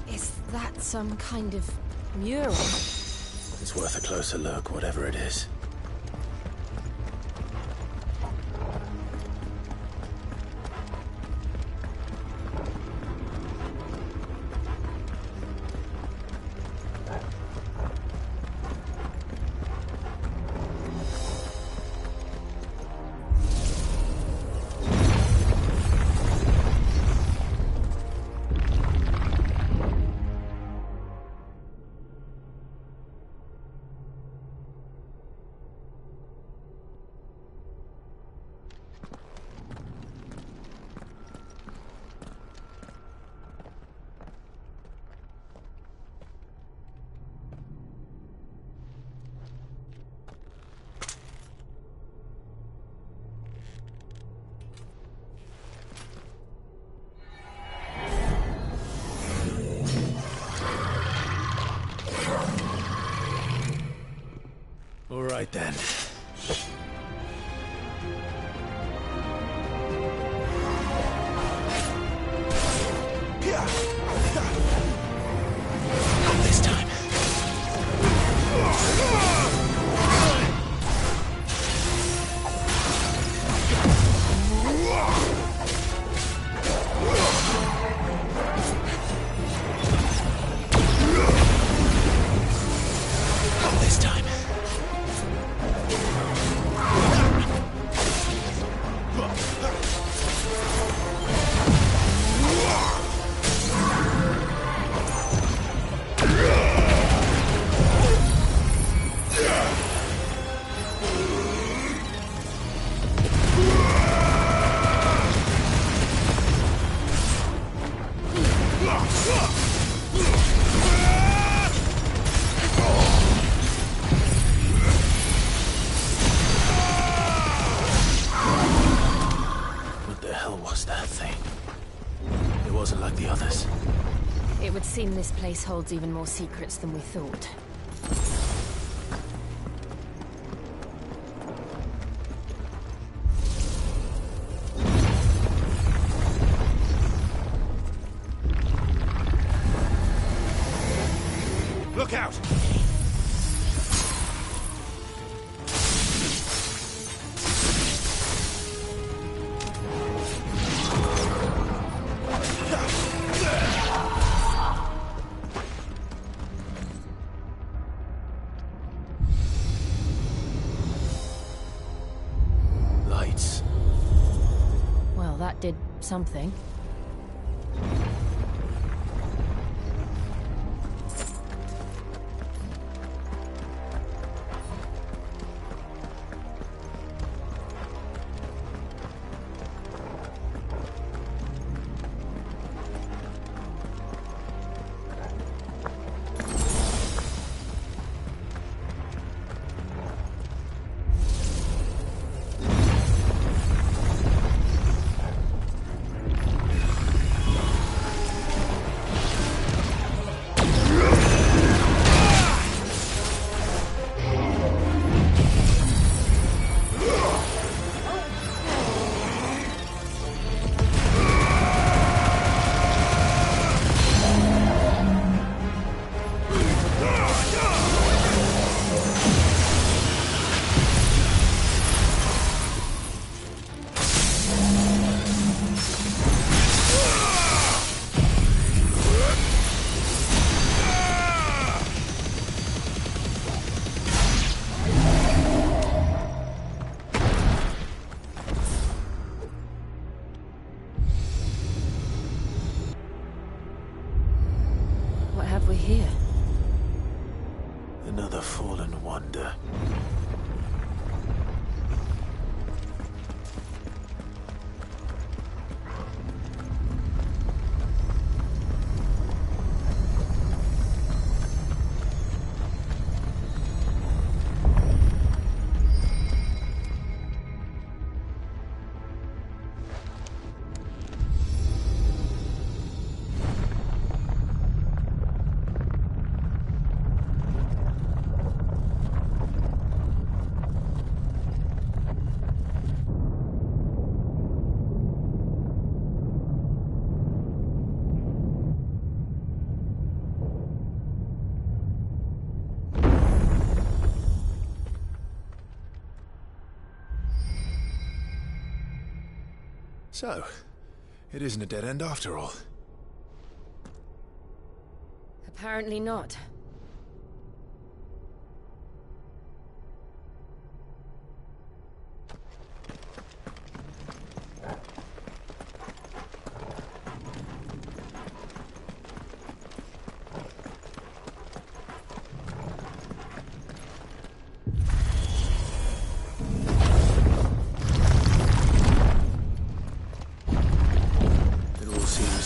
Is that some kind of mural? It's worth a closer look, whatever it is. All right then. Not this time. Not this time. What the hell was that thing? It wasn't like the others. It would seem this place holds even more secrets than we thought. Look out! Lights. Well, that did something. What have we here? Another fallen wonder. So, it isn't a dead end after all. Apparently not.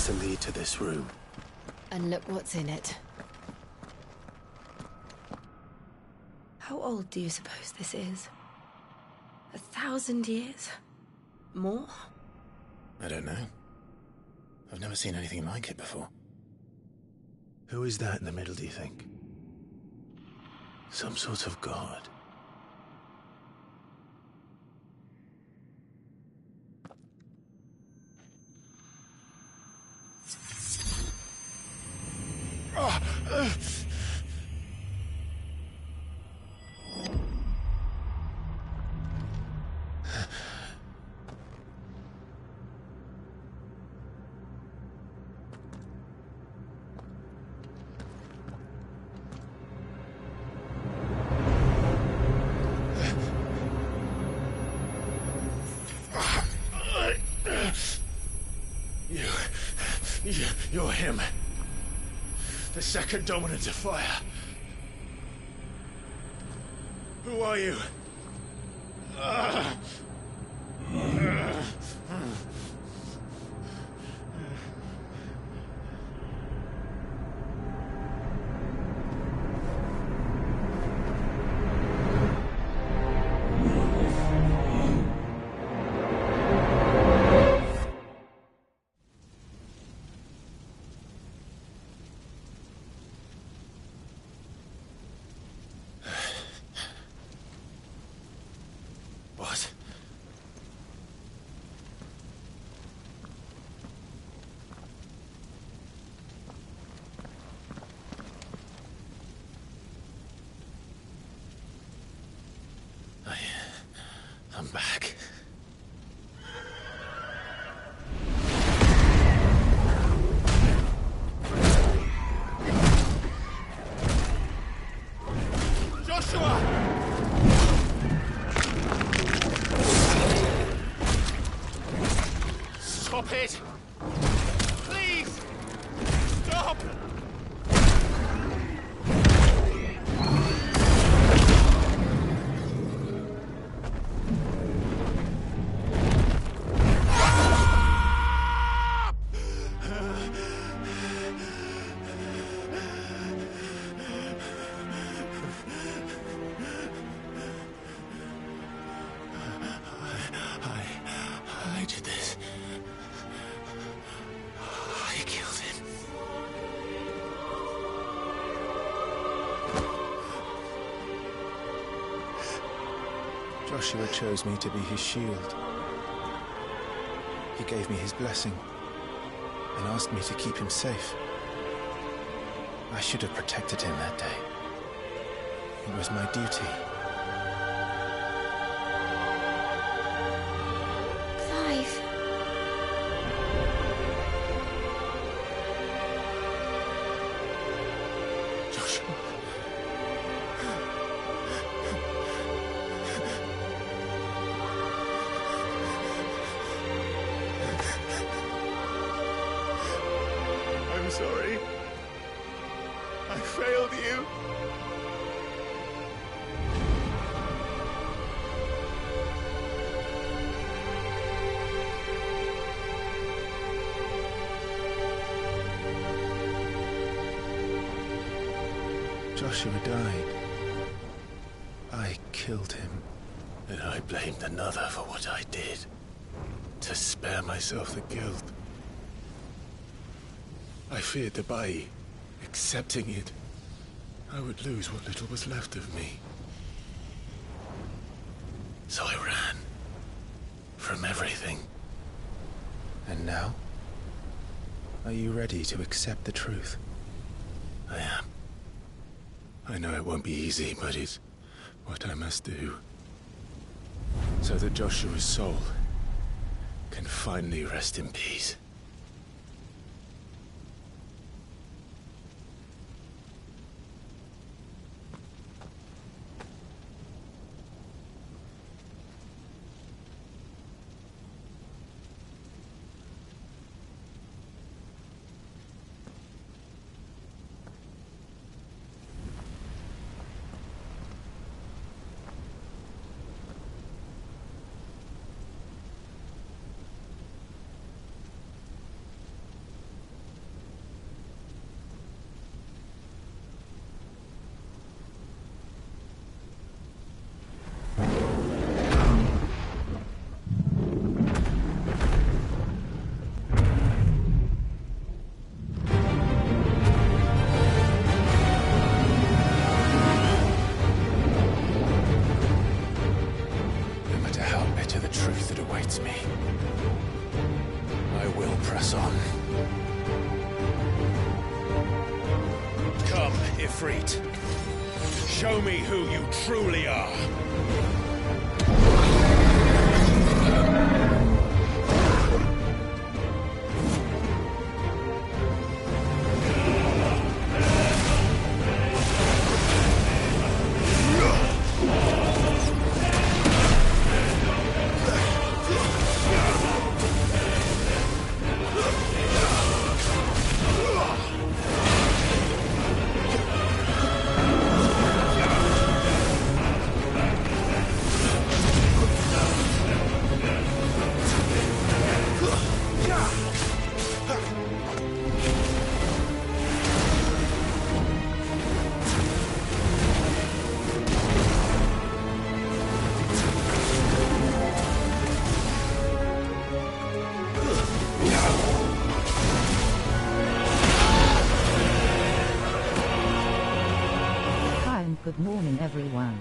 To lead to this room. And look what's in it. How old do you suppose this is? 1,000 years? More? I don't know. I've never seen anything like it before. Who is that in the middle, do you think? Some sort of god? You're him. The second dominant of fire. Who are you? What? I'm back. Joshua! Stop it! Please! Stop! I did this. I killed him. Joshua chose me to be his shield. He gave me his blessing and asked me to keep him safe. I should have protected him that day. It was my duty. Clive. Joshua. I'm sorry. I failed you. Joshua died. I killed him. And I blamed another for what I did. To spare myself the guilt. I feared that by accepting it, I would lose what little was left of me. So I ran. From everything. And now? Are you ready to accept the truth? I am. I know it won't be easy, but it's what I must do. So that Joshua's soul can finally rest in peace. Show me who you truly are. Good morning, everyone.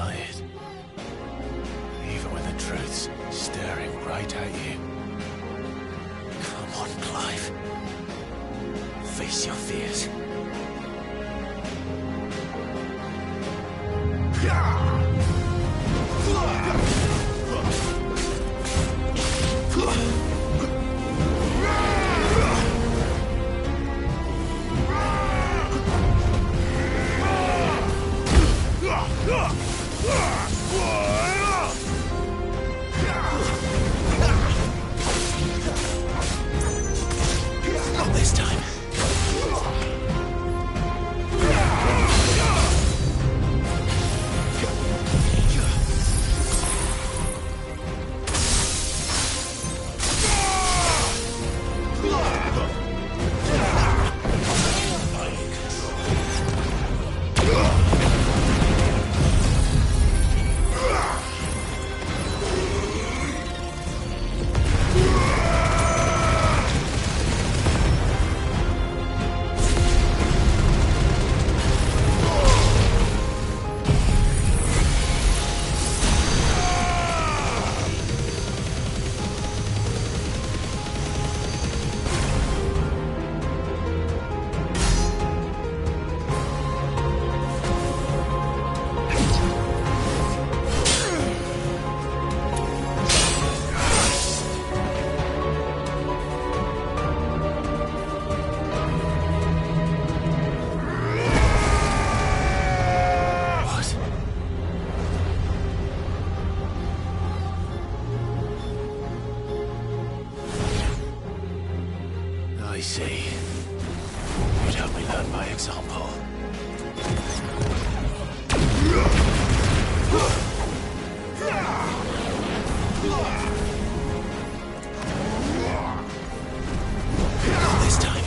deny it. Even when the truth's staring right at you. Come on, Clive. Face your fears. Not this time. I see. You'd help me learn by example. Not this time.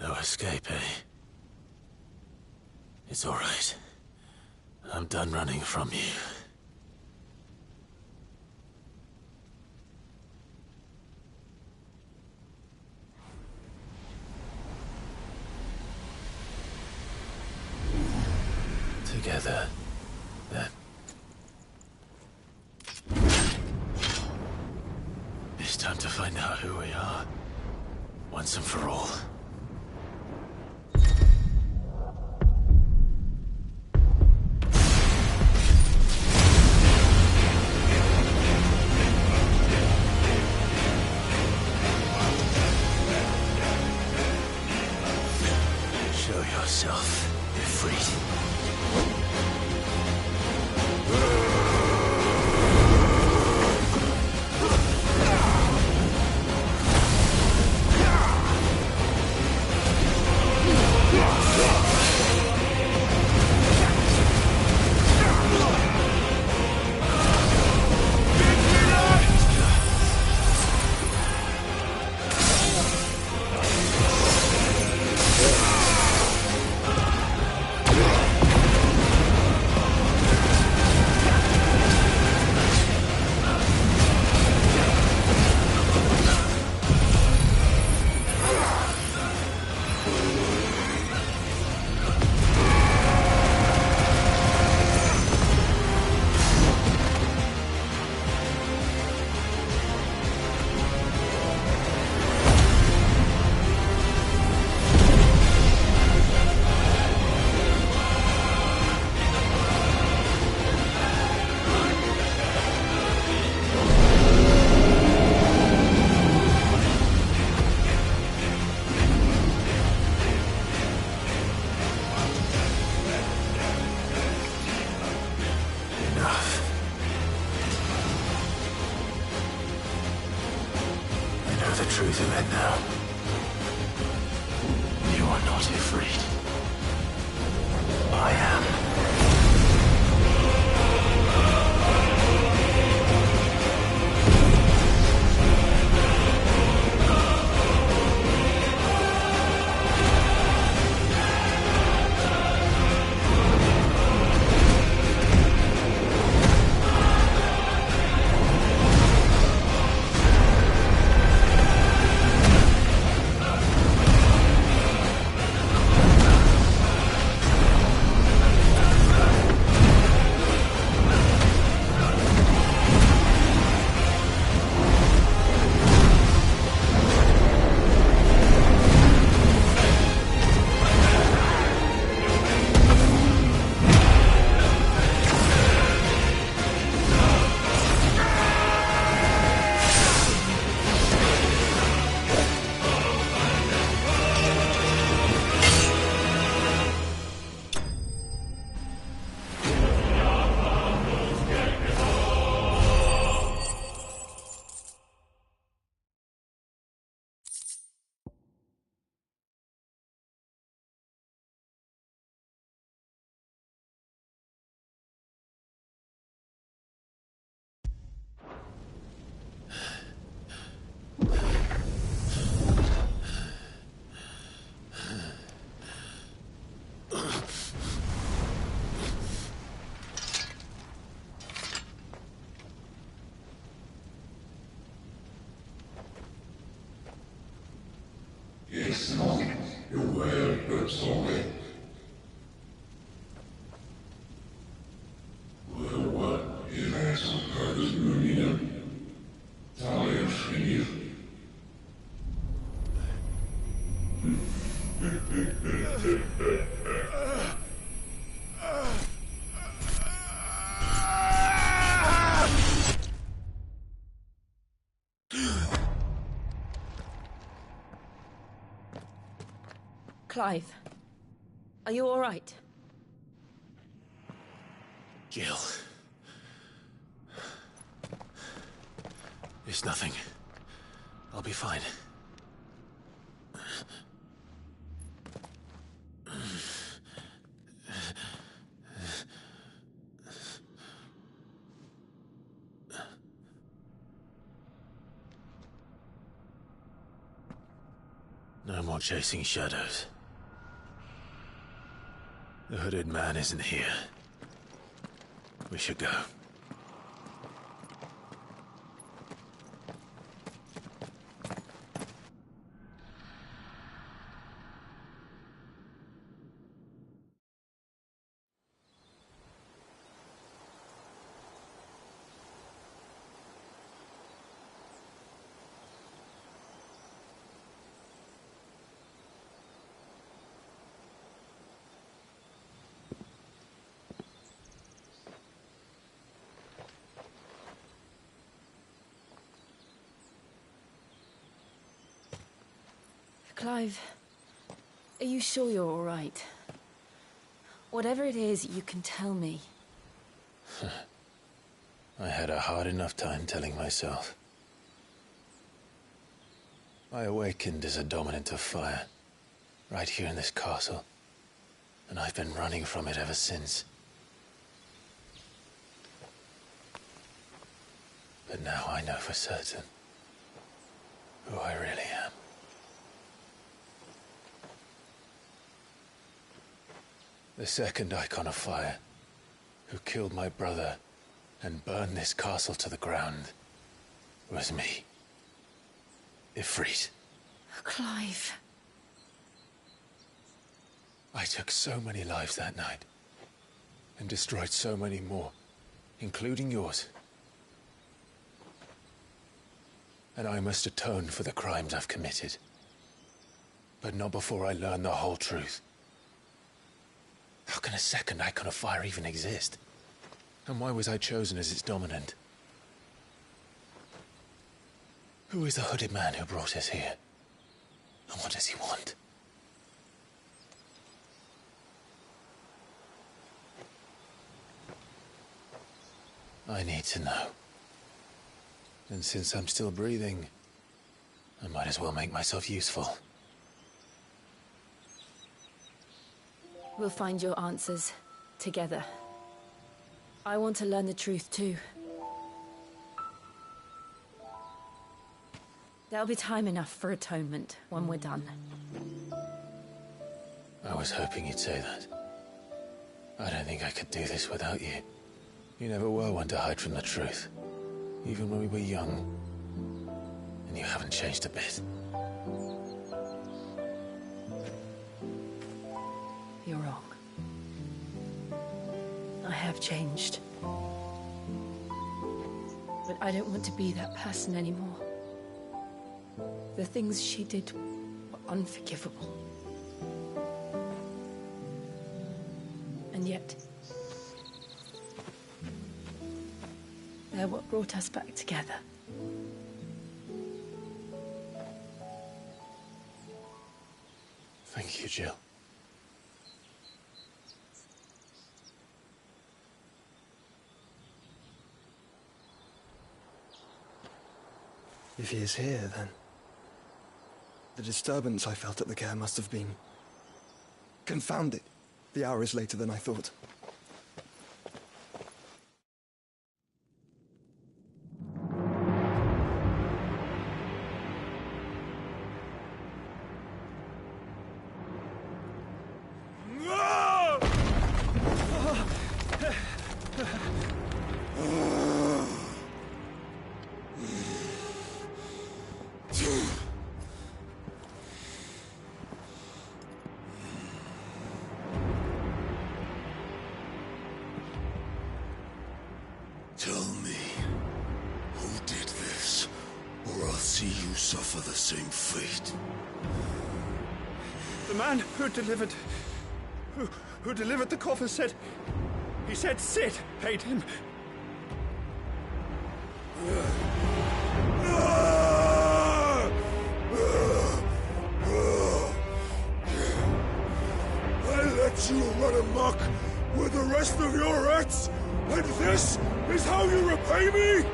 No escape, eh? It's all right. I'm done running from you. Together, then. It's time to find out who we are, once and for all. freed. Truth of it now. You are not Ifrit. I am. Yes, no, you're well, but sorry. Well, what if I some part of Union? Talia Shinir. Clive, are you all right? Jill. It's nothing. I'll be fine. No more chasing shadows. The hooded man isn't here. We should go. Clive, are you sure you're all right? Whatever it is, you can tell me. I had a hard enough time telling myself. I awakened as a dominant of fire, right here in this castle, and I've been running from it ever since. But now I know for certain who I really am. The second Icon of Fire, who killed my brother and burned this castle to the ground, was me. Ifrit. Clive. I took so many lives that night, and destroyed so many more, including yours. And I must atone for the crimes I've committed. But not before I learn the whole truth. How can a second Icon of Fire even exist? And why was I chosen as its dominant? Who is the hooded man who brought us here? And what does he want? I need to know. And since I'm still breathing, I might as well make myself useful. We'll find your answers together. I want to learn the truth too. There'll be time enough for atonement when we're done. I was hoping you'd say that. I don't think I could do this without you. You never were one to hide from the truth. Even when we were young. And you haven't changed a bit. You're wrong. I have changed. But I don't want to be that person anymore. The things she did were unforgivable. And yet, they're what brought us back together. Thank you, Jill. If he is here, then the disturbance I felt at the care must have been confounded. The hour is later than I thought. Tell me, who did this, or I'll see you suffer the same fate. The man who delivered the coffer said... He said Sid paid him. I let you run amok with the rest of your rats, and this is how you repay me?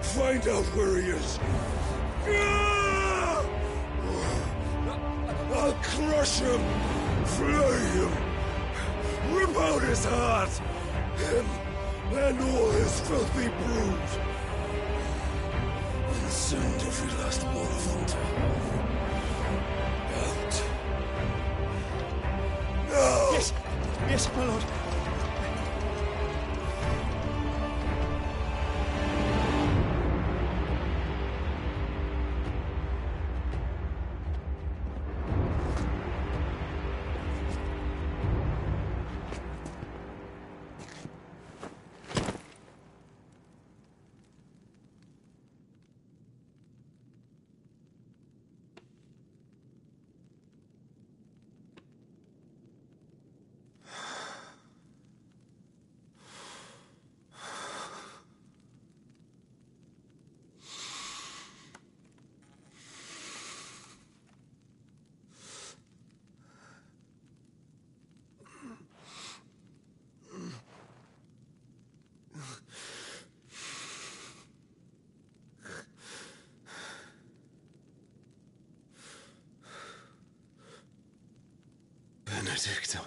Find out where he is. I'll crush him, flay him, rip out his heart, him and all his filthy brood, and send every last one of them out. No! Yes, yes, my lord. Benedicto.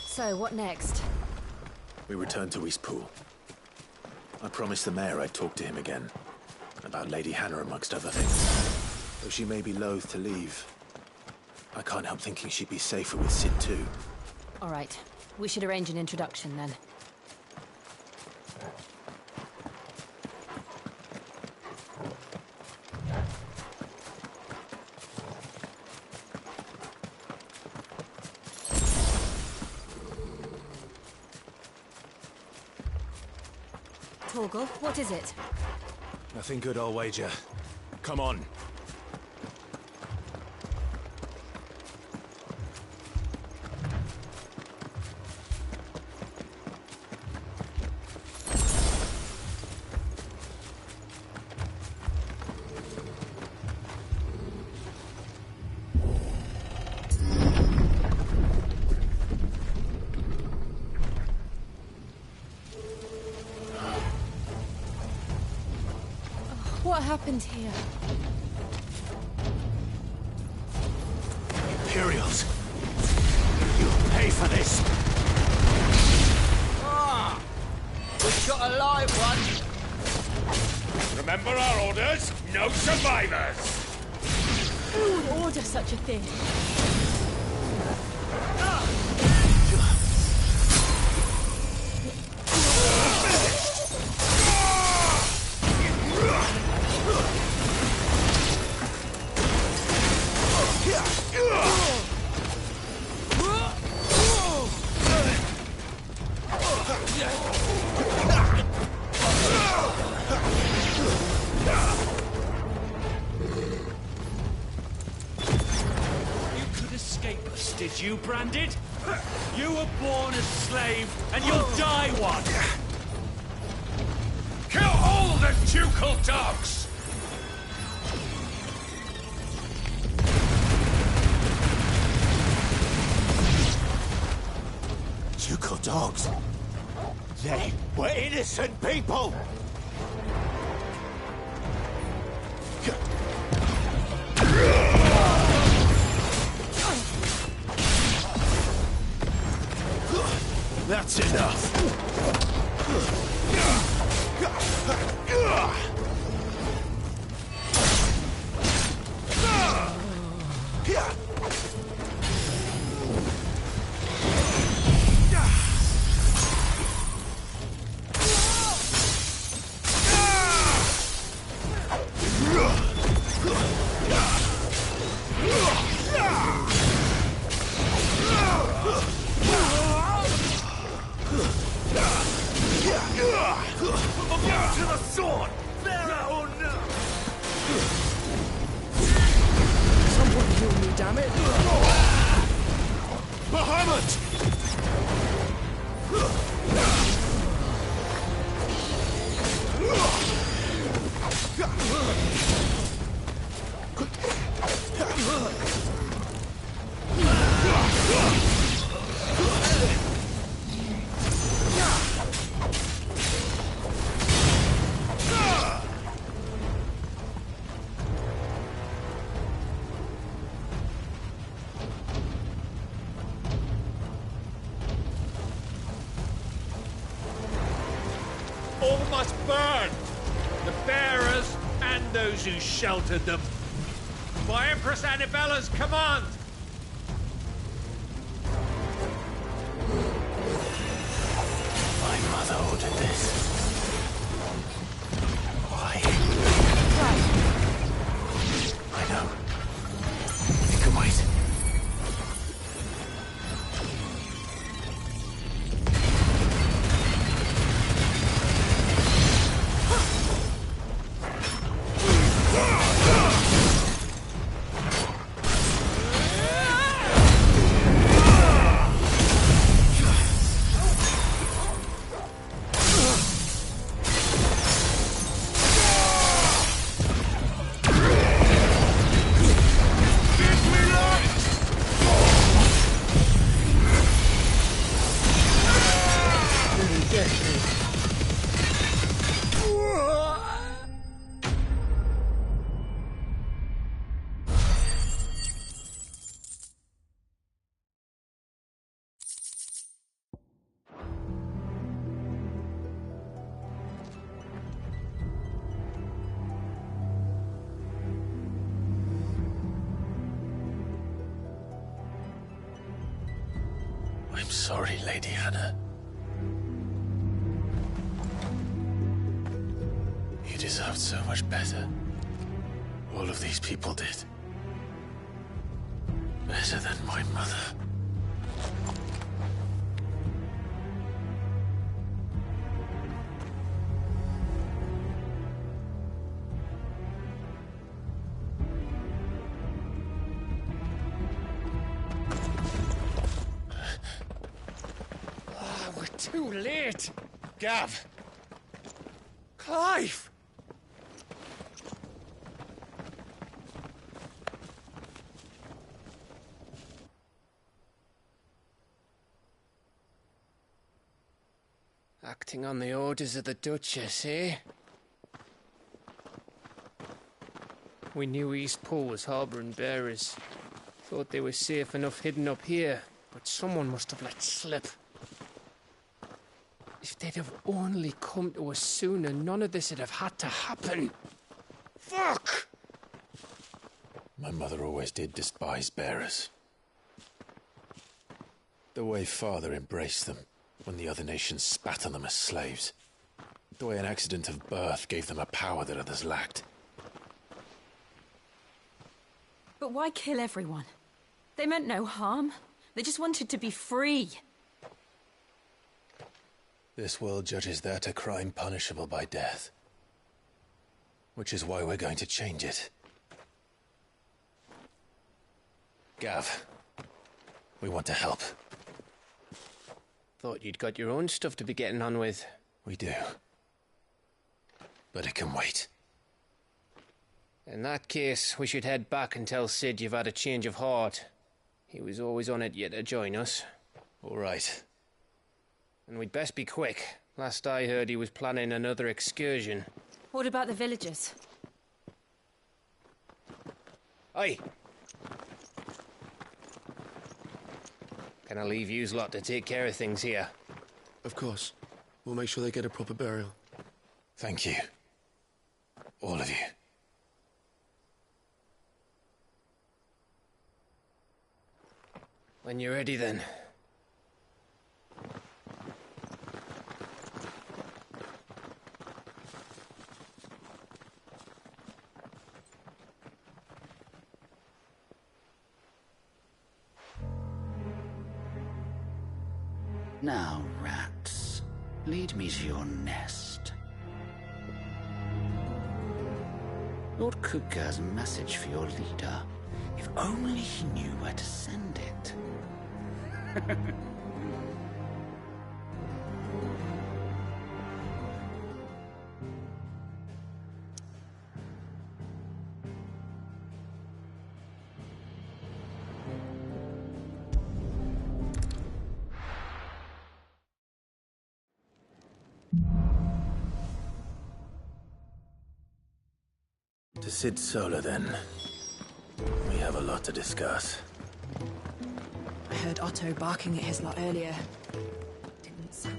So, what next? We return to Eastpool. I promised the mayor I'd talk to him again. About Lady Hannah, amongst other things. Though she may be loath to leave, I can't help thinking she'd be safer with Cid too. All right. We should arrange an introduction, then. Torgal, what is it? Nothing good, I'll wager. Come on. What happened here? Imperials! You'll pay for this! Ah! We've got a live one! Remember our orders? No survivors! Who would order such a thing? Did you, Branded? You were born a slave, and you'll die one! Kill all the ducal dogs! Ducal dogs? They were innocent people! That's enough! To the sword! There or no! Someone heal me, damn it! Bahamut! All must burn! The bearers and those who sheltered them. By Empress Annibella's command! My mother ordered this. Why? I know. You can wait. sorry, Lady Hannah. You deserved so much better. All of these people did. Better than my mother. We're too late. Gav. Clive. Acting on the orders of the Duchess, eh? We knew East Pool was harbouring bearers. Thought they were safe enough hidden up here, but someone must have let slip. If they'd have only come to us sooner, none of this would have had to happen. Fuck! My mother always did despise bearers. The way Father embraced them when the other nations spat on them as slaves. The way an accident of birth gave them a power that others lacked. But why kill everyone? They meant no harm. They just wanted to be free. This world judges that a crime punishable by death. Which is why we're going to change it. Gav, we want to help. Thought you'd got your own stuff to be getting on with. We do. But it can wait. In that case, we should head back and tell Sid you've had a change of heart. He was always on it yet to join us. All right. And we'd best be quick. Last I heard, he was planning another excursion. What about the villagers? Aye. Can I leave yous lot to take care of things here? Of course. We'll make sure they get a proper burial. Thank you. All of you. When you're ready, then. Now, rats, lead me to your nest. Lord Kupka has a message for your leader. If only he knew where to send it. To Sid Solar, then. We have a lot to discuss. I heard Otto barking at his lot earlier. Didn't sound...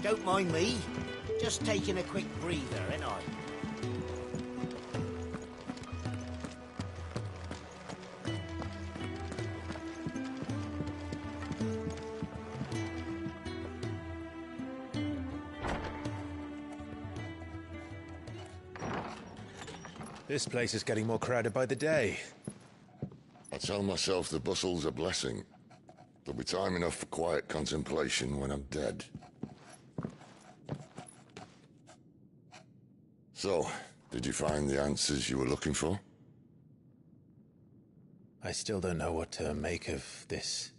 Don't mind me. Just taking a quick breather, ain't I? This place is getting more crowded by the day. I tell myself the bustle's a blessing. There'll be time enough for quiet contemplation when I'm dead. So, did you find the answers you were looking for? I still don't know what to make of this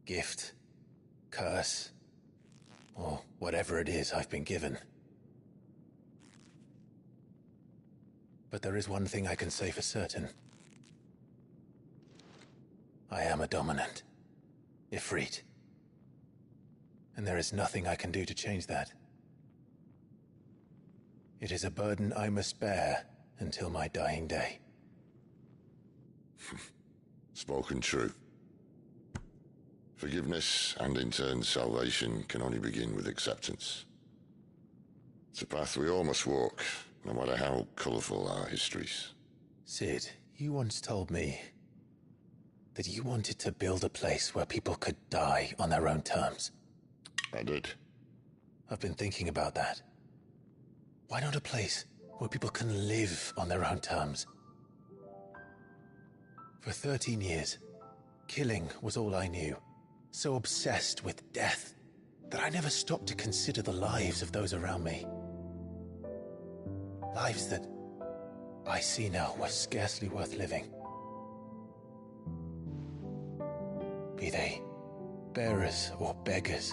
gift, curse, or whatever it is I've been given. But there is one thing I can say for certain. I am a dominant, Ifrit. And there is nothing I can do to change that. It is a burden I must bear until my dying day. Spoken true. Forgiveness, and in turn salvation, can only begin with acceptance. It's a path we all must walk, no matter how colourful our histories. Cid, you once told me that you wanted to build a place where people could die on their own terms. I did. I've been thinking about that. Why not a place where people can live on their own terms? For 13 years, killing was all I knew. So obsessed with death that I never stopped to consider the lives of those around me. Lives that I see now were scarcely worth living. Be they bearers or beggars,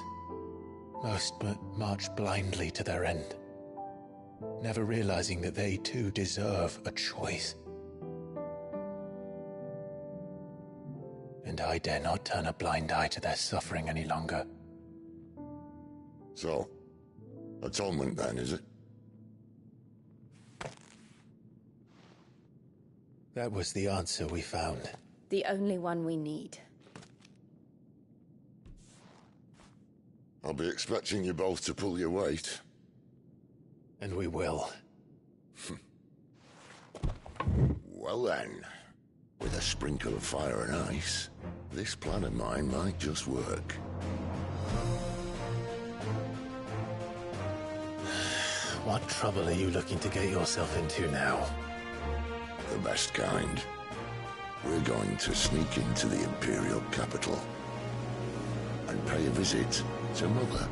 most march blindly to their end, never realizing that they too deserve a choice. And I dare not turn a blind eye to their suffering any longer. So, atonement then, is it? That was the answer we found. The only one we need. I'll be expecting you both to pull your weight. And we will. Well then, with a sprinkle of fire and ice, this plan of mine might just work. What trouble are you looking to get yourself into now? The best kind. We're going to sneak into the Imperial capital and pay a visit to Mother.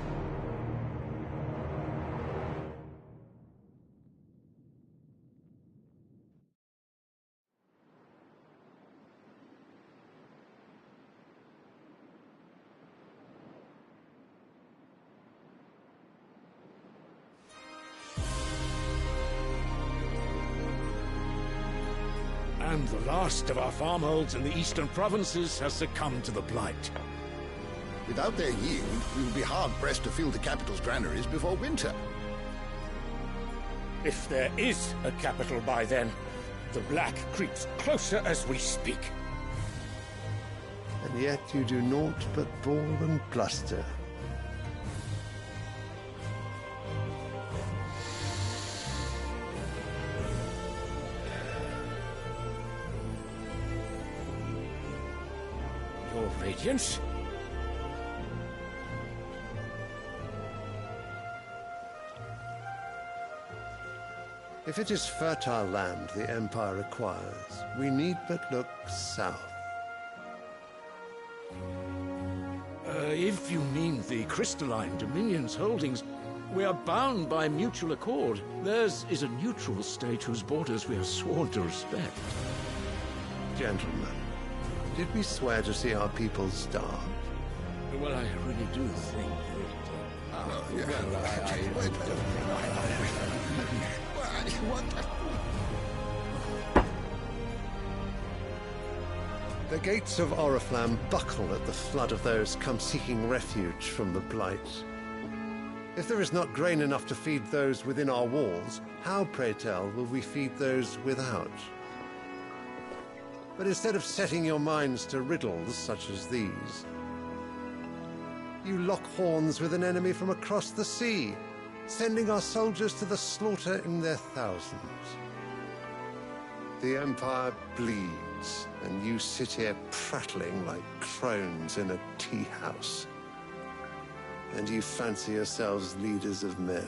And the last of our farmholds in the eastern provinces has succumbed to the blight. Without their yield, we will be hard-pressed to fill the capital's granaries before winter. If there is a capital by then, the Black creeps closer as we speak. And yet you do naught but bawl and bluster. Your Radiance? If it is fertile land the Empire requires, we need but look south. If you mean the crystalline Dominion's holdings, we are bound by mutual accord. Theirs is a neutral state whose borders we are sworn to respect. Gentlemen, did we swear to see our people starve? Well, I really do think The gates of Oriflamme buckle at the flood of those come seeking refuge from the Blight. If there is not grain enough to feed those within our walls, how, pray tell, will we feed those without? But instead of setting your minds to riddles such as these, you lock horns with an enemy from across the sea, sending our soldiers to the slaughter in their thousands. The Empire bleeds, and you sit here prattling like crones in a tea house. And you fancy yourselves leaders of men.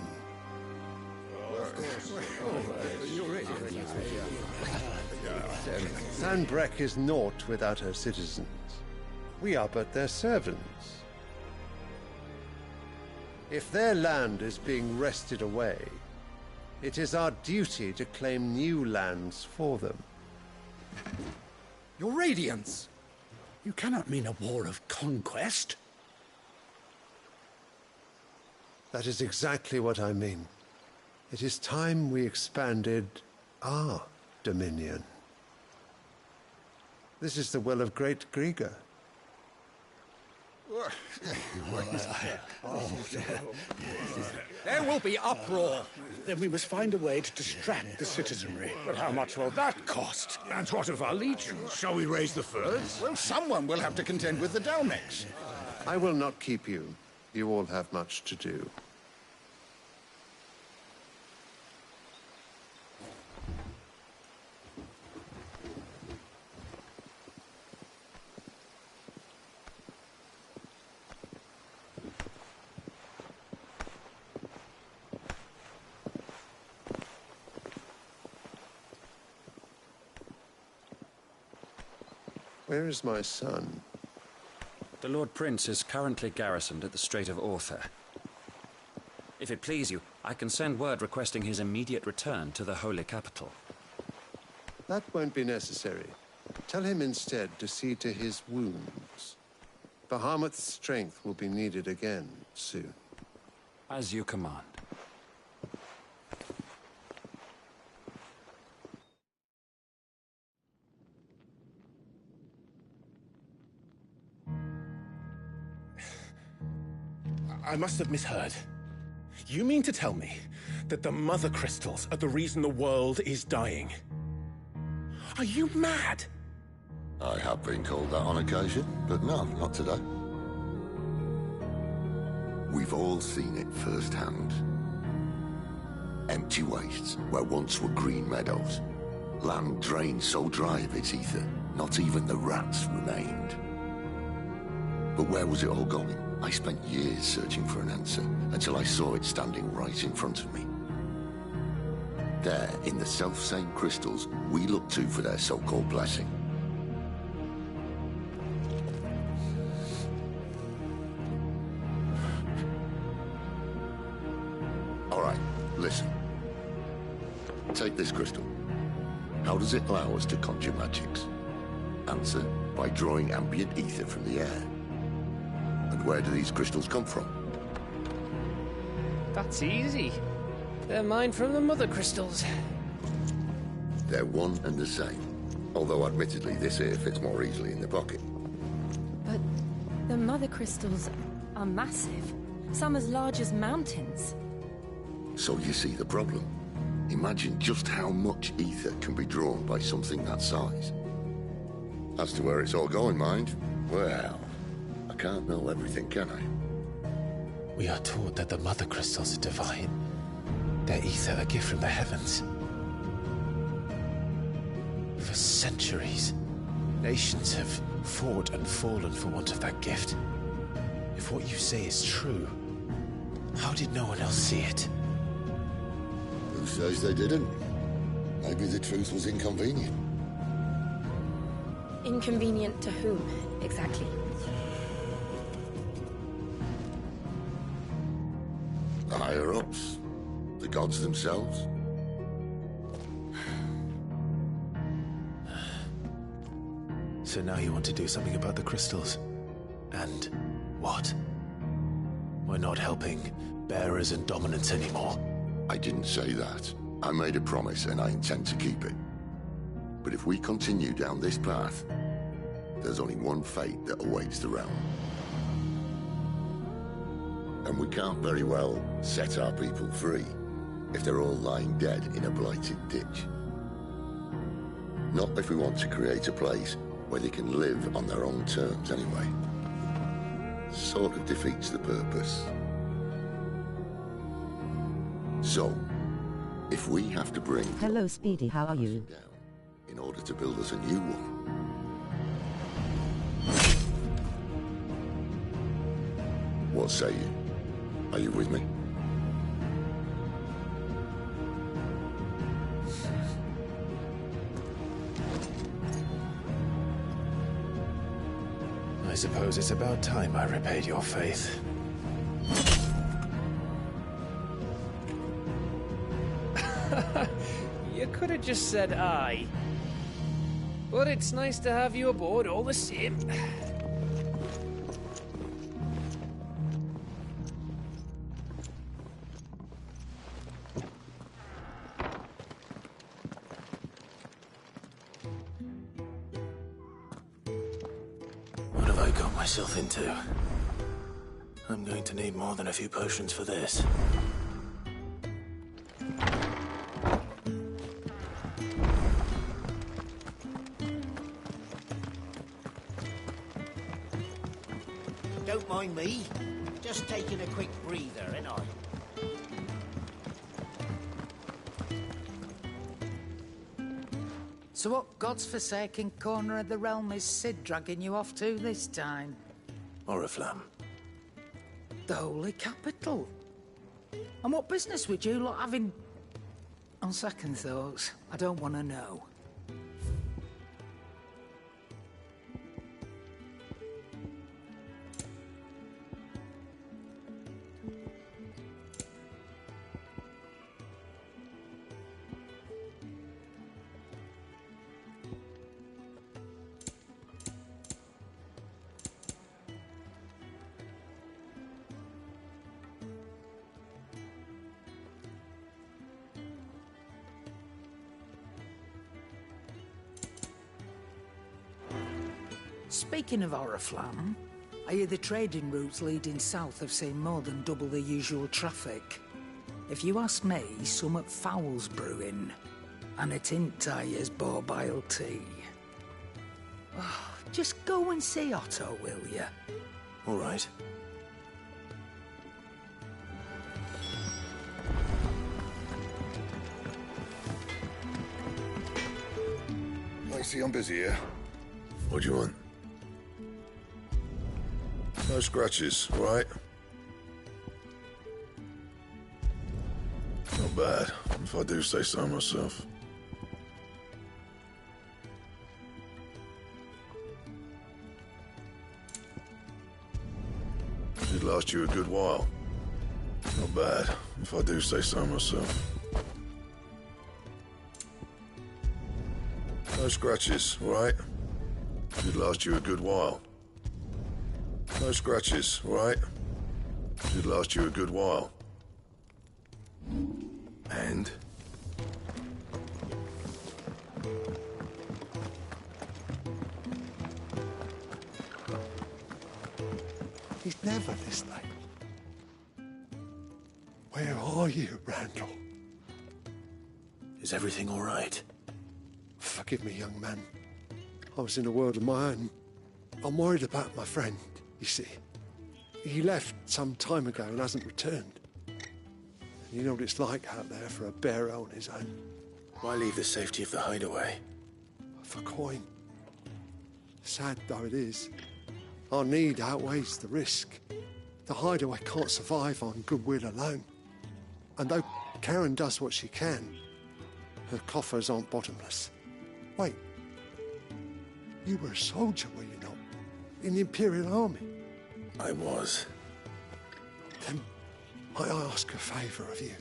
Sanbreque is naught without her citizens. We are but their servants. If their land is being wrested away, it is our duty to claim new lands for them. Your Radiance! You cannot mean a war of conquest. That is exactly what I mean. It is time we expanded our dominion. This is the Well of Great Griga. There will be uproar. Then we must find a way to distract the citizenry. But how much will that cost? And what of our legions? Shall we raise the furs? Well, someone will have to contend with the Dalmex. I will not keep you. You all have much to do. Where is my son? The Lord Prince is currently garrisoned at the Strait of Orther. If it please you, I can send word requesting his immediate return to the Holy Capital. That won't be necessary. Tell him instead to see to his wounds. Bahamut's strength will be needed again soon. As you command. I must have misheard. You mean to tell me that the Mother Crystals are the reason the world is dying? Are you mad? I have been called that on occasion, but no, not today. We've all seen it firsthand. Empty wastes where once were green meadows. Land drained so dry of its ether, not even the rats remained. But where was it all going? I spent years searching for an answer, until I saw it standing right in front of me. There, in the self-same crystals we look to for their so-called blessing. All right, listen. Take this crystal. How does it allow us to conjure magics? Answer, by drawing ambient ether from the air. And where do these crystals come from? That's easy. They're mine from the Mother Crystals. They're one and the same. Although admittedly this here fits more easily in the pocket. But the Mother Crystals are massive. Some as large as mountains. So you see the problem. Imagine just how much ether can be drawn by something that size. As to where it's all going, mind, well, I can't know everything, can I? We are taught that the Mother Crystals are divine. Their ether a gift from the heavens. For centuries, nations have fought and fallen for want of that gift. If what you say is true, how did no one else see it? Who says they didn't? Maybe the truth was inconvenient. Inconvenient to whom, exactly? The higher-ups. The gods themselves. So now you want to do something about the crystals? And what? We're not helping bearers and dominants anymore. I didn't say that. I made a promise and I intend to keep it. But if we continue down this path, there's only one fate that awaits the realm. And we can't very well set our people free if they're all lying dead in a blighted ditch. Not if we want to create a place where they can live on their own terms anyway. Sort of defeats the purpose. So, if we have to bring... Hello, Speedy, how are you? ...in order to build us a new one... What say you? Are you with me? I suppose it's about time I repaid your faith. You could have just said aye. But it's nice to have you aboard all the same. What have I got myself into? I'm going to need more than a few potions for this. Don't mind me. Just taking a quick breather, ain't I? So what god's-forsaken corner of the realm is Cid dragging you off to this time? Oriflamme. The Holy Capital. And what business would you lot having... On second thoughts, I don't want to know. Speaking of Oriflamme, I hear the trading routes leading south have seen more than double the usual traffic. If you ask me, summat foul's brewing, and a Tintayer's borbile tea. Oh, just go and see Otto, will you? All right. I see I'm busy here. What do you want? No scratches, all right? Not bad, if I do say so myself. Should last you a good while. Not bad, if I do say so myself. No scratches, all right? Should last you a good while. No scratches, all right? Should last you a good while. And? He's never this late. Where are you, Randall? Is everything all right? Forgive me, young man. I was in a world of my own. I'm worried about my friend, you see. He left some time ago and hasn't returned. You know what it's like out there for a bearer on his own. Why leave the safety of the hideaway? For coin. Sad though it is, our need outweighs the risk. The hideaway can't survive on goodwill alone. And though Karen does what she can, her coffers aren't bottomless. Wait. You were a soldier, were you not? In the Imperial Army? I was. Then might I ask a favour of you?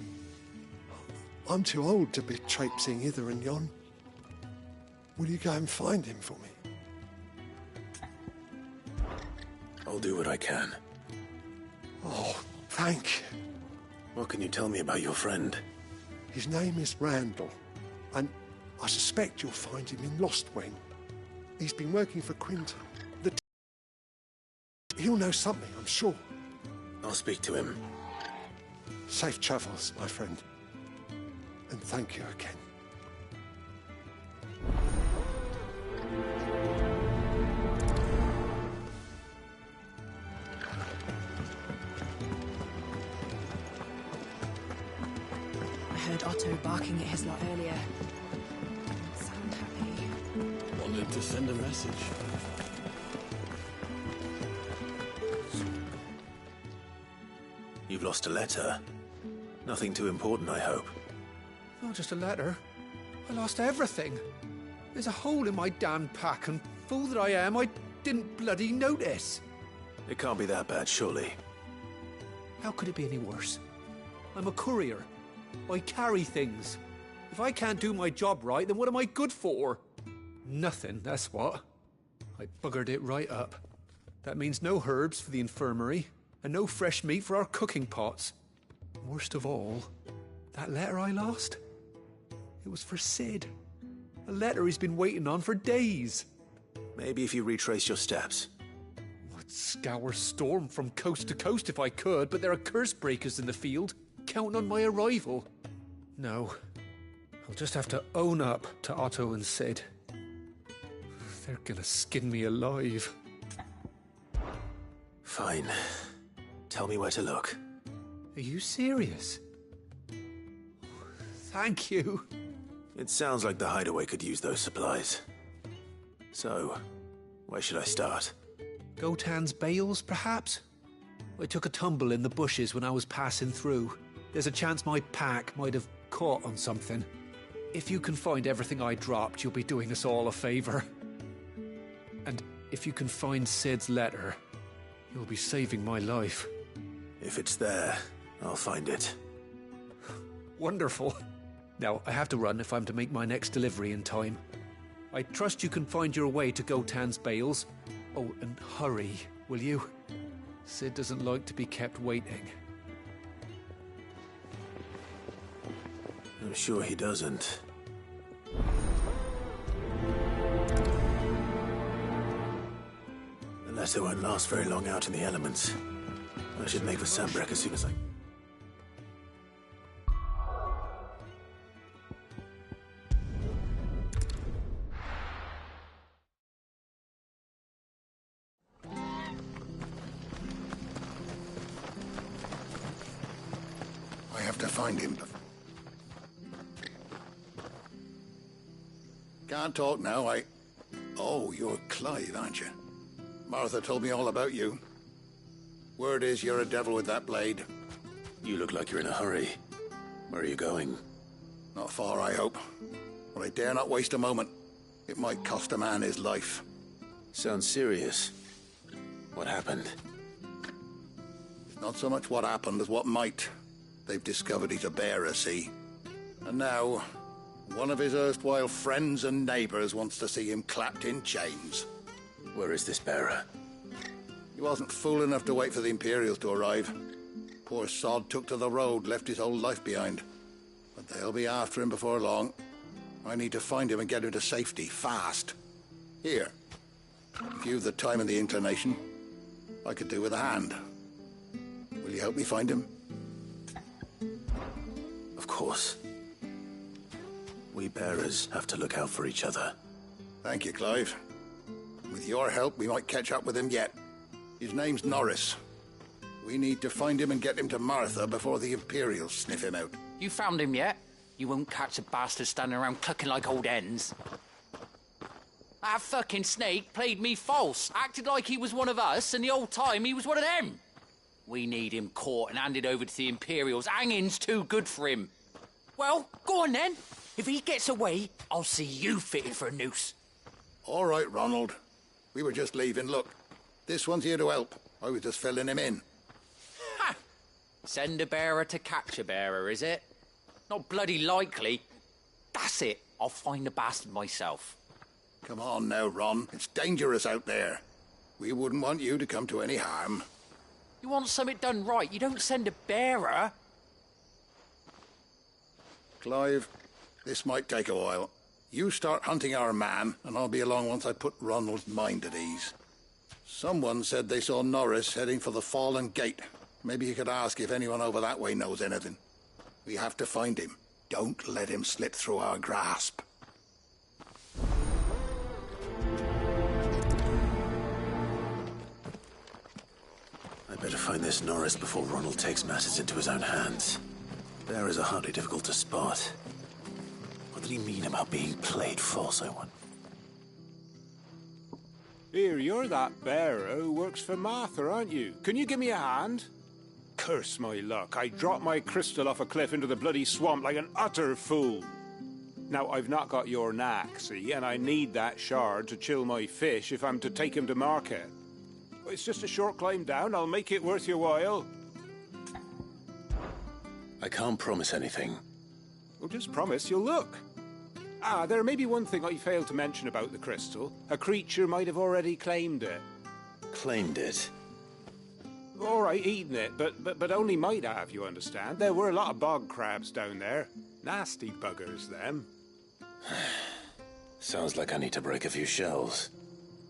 I'm too old to be traipsing hither and yon. Will you go and find him for me? I'll do what I can. Oh, thank you. What can you tell me about your friend? His name is Randall, and I suspect you'll find him in Lostwing. He's been working for Quinton. He'll know something, I'm sure. I'll speak to him. Safe travels, my friend. And thank you again. I heard Otto barking at his lot earlier. Sound happy. Wanted to send a message. You've lost a letter. Nothing too important, I hope. Not just a letter. I lost everything. There's a hole in my damn pack, and fool that I am, I didn't bloody notice. It can't be that bad, surely. How could it be any worse? I'm a courier. I carry things. If I can't do my job right, then what am I good for? Nothing, that's what. I buggered it right up. That means no herbs for the infirmary, and no fresh meat for our cooking pots. Worst of all, that letter I lost? It was for Sid. A letter he's been waiting on for days. Maybe if you retrace your steps. I'd scour Storm from coast to coast if I could, but there are curse breakers in the field, counting on my arrival. No, I'll just have to own up to Otto and Sid. They're gonna skin me alive. Fine. Tell me where to look. Are you serious? Thank you. It sounds like the hideaway could use those supplies. So, where should I start? Gotan's bales, perhaps? I took a tumble in the bushes when I was passing through. There's a chance my pack might have caught on something. If you can find everything I dropped, you'll be doing us all a favor. And if you can find Sid's letter, you'll be saving my life. If it's there, I'll find it. Wonderful. Now, I have to run if I'm to make my next delivery in time. I trust you can find your way to Gotan's bales. Oh, and hurry, will you? Sid doesn't like to be kept waiting. I'm sure he doesn't. Unless they won't last very long out in the elements. I should make for Sanbreque as soon as I... I have to find him. Can't talk now, Oh, you're Clive, aren't you? Martha told me all about you. Word is you're a devil with that blade. You look like you're in a hurry. Where are you going? Not far, I hope. But I dare not waste a moment. It might cost a man his life. Sounds serious. What happened? It's not so much what happened as what might. They've discovered he's a bearer, see? And now, one of his erstwhile friends and neighbors wants to see him clapped in chains. Where is this bearer? He wasn't fool enough to wait for the Imperials to arrive. Poor sod took to the road, left his whole life behind. But they'll be after him before long. I need to find him and get him to safety, fast. Here. If you've the time and the inclination, I could do with a hand. Will you help me find him? Of course. We bearers have to look out for each other. Thank you, Clive. With your help, we might catch up with him yet. His name's Norris. We need to find him and get him to Martha before the Imperials sniff him out. You found him yet? You won't catch a bastard standing around clucking like old hens. That fucking snake played me false, acted like he was one of us, and the whole time he was one of them. We need him caught and handed over to the Imperials. Hanging's too good for him. Well, go on then. If he gets away, I'll see you fitted for a noose. All right, Ronald. We were just leaving. Look, this one's here to help. I was just filling him in. Ha! Send a bearer to catch a bearer, is it? Not bloody likely. That's it. I'll find the bastard myself. Come on now, Ron. It's dangerous out there. We wouldn't want you to come to any harm. You want something done right, you don't send a bearer. Clive, this might take a while. You start hunting our man, and I'll be along once I put Ronald's mind at ease. Someone said they saw Norris heading for the Fallen Gate. Maybe you could ask if anyone over that way knows anything. We have to find him. Don't let him slip through our grasp. I better find this Norris before Ronald takes matters into his own hands. Bearers are hardly difficult to spot. What did he mean about being played false, I wonder? Here, you're that bearer who works for Martha, aren't you? Can you give me a hand? Curse my luck. I dropped my crystal off a cliff into the bloody swamp like an utter fool. Now, I've not got your knack, see, and I need that shard to chill my fish if I'm to take him to market. It's just a short climb down. I'll make it worth your while. I can't promise anything. Well, just promise you'll look. There may be one thing I failed to mention about the crystal. A creature might have already claimed it. Claimed it? All right, eaten it, but only might have, you understand. There were a lot of bog crabs down there. Nasty buggers, them. Sounds like I need to break a few shells.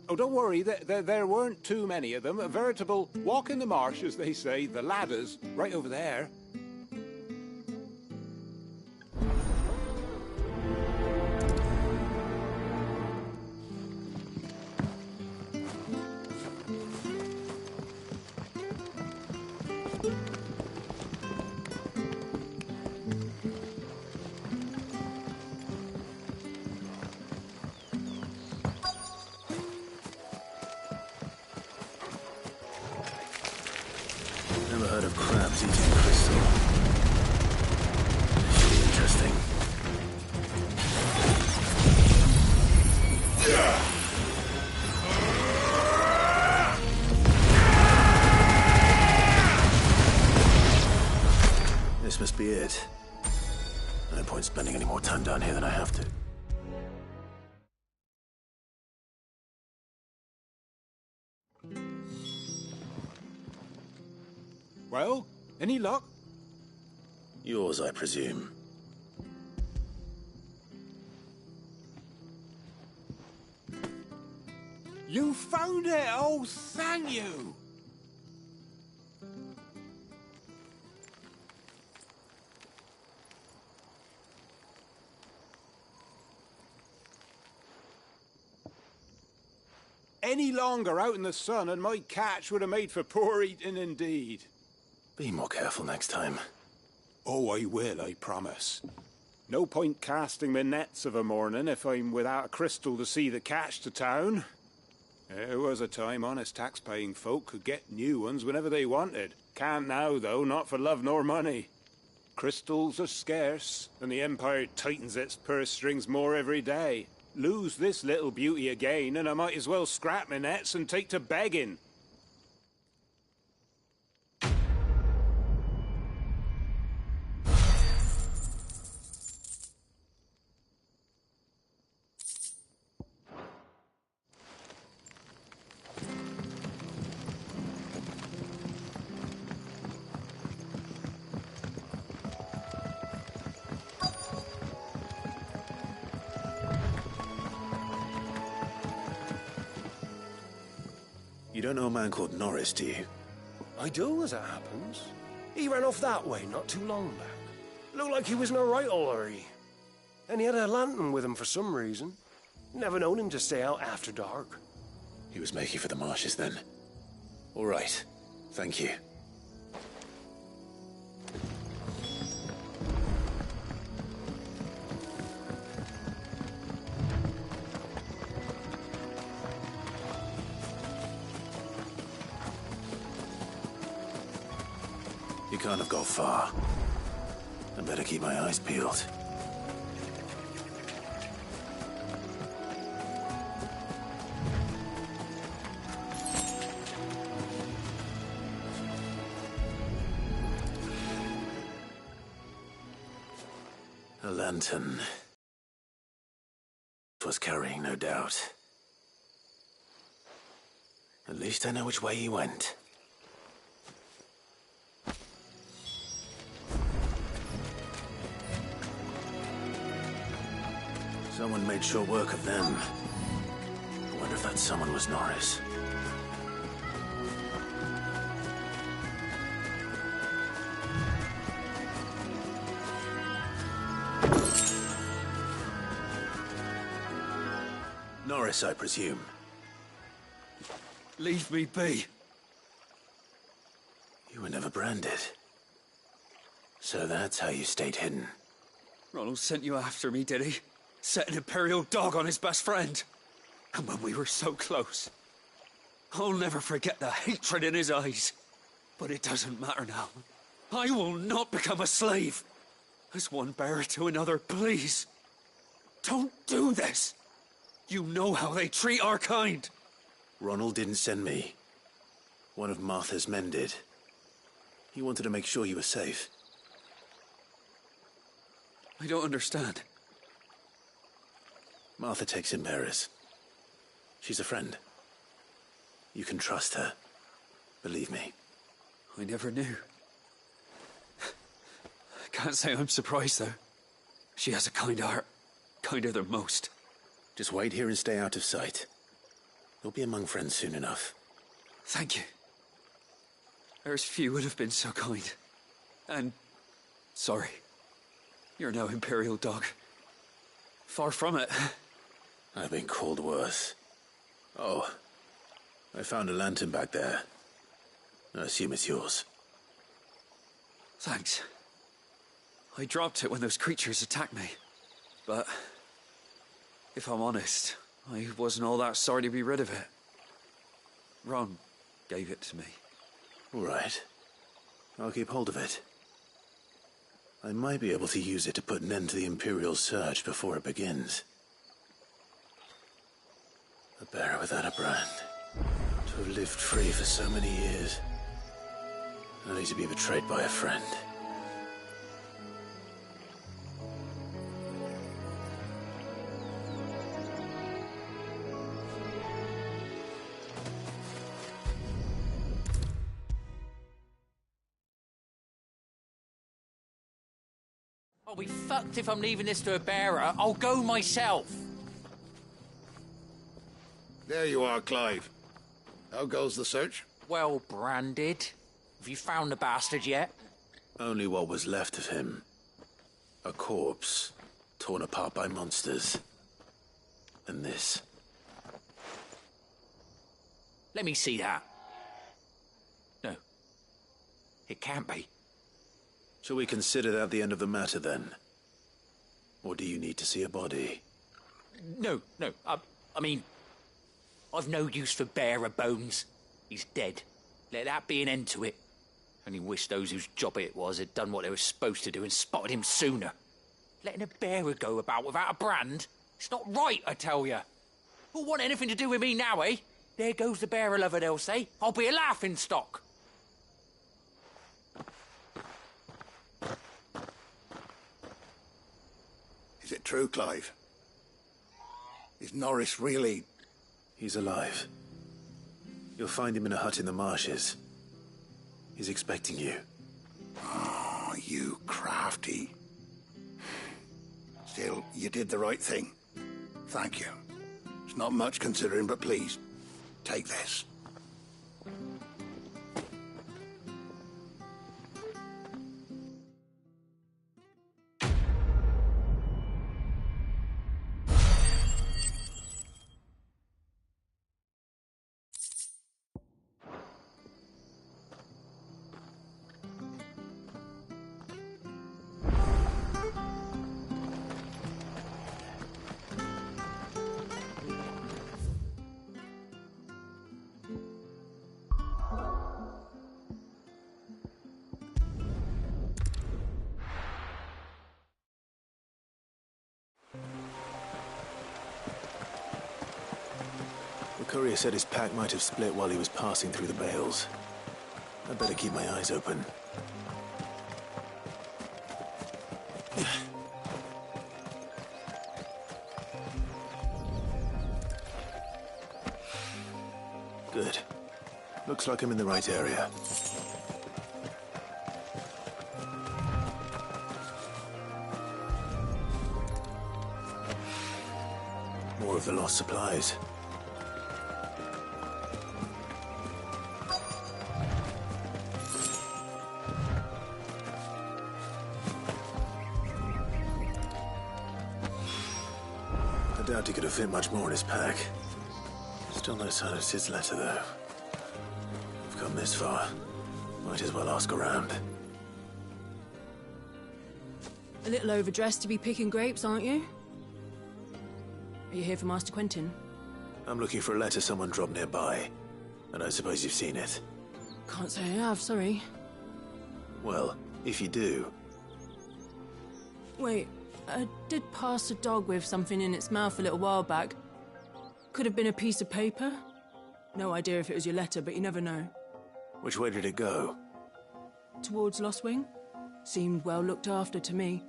Oh, don't worry, there weren't too many of them. A veritable walk in the marsh, as they say. The ladders, right over there. Never heard of crabs eating crystal. Should be interesting. This must be it. No point spending any more time down here than I have to. Well, any luck? Yours, I presume. You found it! Oh, thank you! Any longer out in the sun and my catch would have made for poor eating indeed. Be more careful next time. Oh, I will, I promise. No point casting my nets of a morning if I'm without a crystal to see the catch to town. There was a time honest tax-paying folk could get new ones whenever they wanted. Can't now, though, not for love nor money. Crystals are scarce, and the Empire tightens its purse strings more every day. Lose this little beauty again, and I might as well scrap my nets and take to begging. You don't know a man called Norris, do you? I do, as it happens. He ran off that way not too long back. Looked like he was in a right hurry. And he had a lantern with him for some reason. Never known him to stay out after dark. He was making for the marshes then. All right. Thank you. You can't have gone far. I better keep my eyes peeled. A lantern. It was carrying, no doubt. At least I know which way he went. Someone made short work of them. I wonder if that someone was Norris. Norris, I presume. Leave me be. You were never branded. So that's how you stayed hidden. Ronald sent you after me, did he? Set an Imperial dog on his best friend. And when we were so close. I'll never forget the hatred in his eyes. But it doesn't matter now. I will not become a slave. As one bearer to another, please. Don't do this. You know how they treat our kind. Ronald didn't send me. One of Martha's men did. He wanted to make sure you were safe. I don't understand. Martha takes in bearers. She's a friend. You can trust her. Believe me. I never knew. Can't say I'm surprised, though. She has a kind heart. Kinder than most. Just wait here and stay out of sight. You'll be among friends soon enough. Thank you. There's few would have been so kind. And sorry. You're no Imperial dog. Far from it. I've been called worse. Oh, I found a lantern back there. I assume it's yours. Thanks. I dropped it when those creatures attacked me. But if I'm honest, I wasn't all that sorry to be rid of it. Ron gave it to me. All right. I'll keep hold of it. I might be able to use it to put an end to the Imperial surge before it begins. A bearer without a brand. To have lived free for so many years. Only to be betrayed by a friend. I'll be fucked if I'm leaving this to a bearer. I'll go myself. There you are, Clive. How goes the search? Well branded. Have you found the bastard yet? Only what was left of him. A corpse, torn apart by monsters. And this. Let me see that. No. It can't be. Shall we consider that the end of the matter, then? Or do you need to see a body? No. I mean, I've no use for bearer bones. He's dead. Let that be an end to it. Only wish those whose job it was had done what they were supposed to do and spotted him sooner. Letting a bearer go about without a brand? It's not right, I tell you. Who'll want anything to do with me now, eh? There goes the bearer lover, they'll say. I'll be a laughing stock. Is it true, Clive? Is Norris really... He's alive. You'll find him in a hut in the marshes. He's expecting you. Oh, you crafty. Still, you did the right thing. Thank you. It's not much considering, but please, take this. The courier said his pack might have split while he was passing through the bales. I'd better keep my eyes open. Good. Looks like I'm in the right area. More of the lost supplies. I doubt he could have fit much more in his pack. Still no sign of Sid's letter, though. We've come this far. Might as well ask around. A little overdressed to be picking grapes, aren't you? Are you here for Master Quentin? I'm looking for a letter someone dropped nearby. And I suppose you've seen it. Can't say I have, sorry. Well, if you do... Wait, I did pass a dog with something in its mouth a little while back. Could have been a piece of paper. No idea if it was your letter, but you never know. Which way did it go? Towards Lostwing. Seemed well looked after to me.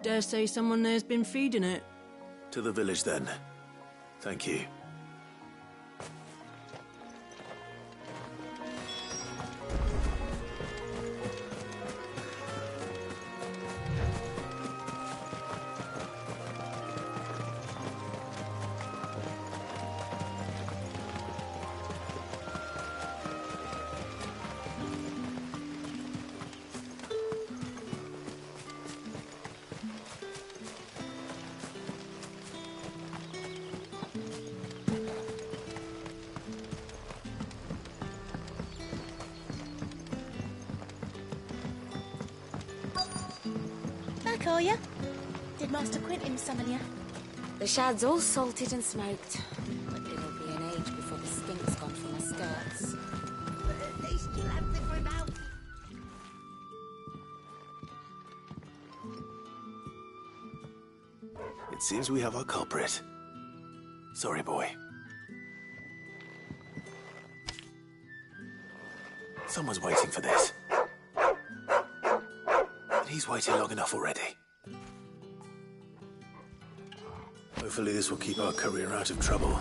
Dare say someone there's been feeding it. To the village, then. Thank you. Back, are you? Did Master Quentin summon you? The shad's all salted and smoked, but it'll be an age before the skink's gone from my skirts. But at least you'll have the grim out. It seems we have our culprit. Sorry, boy. Someone's waiting for this. But he's waited long enough already. Hopefully this will keep our career out of trouble.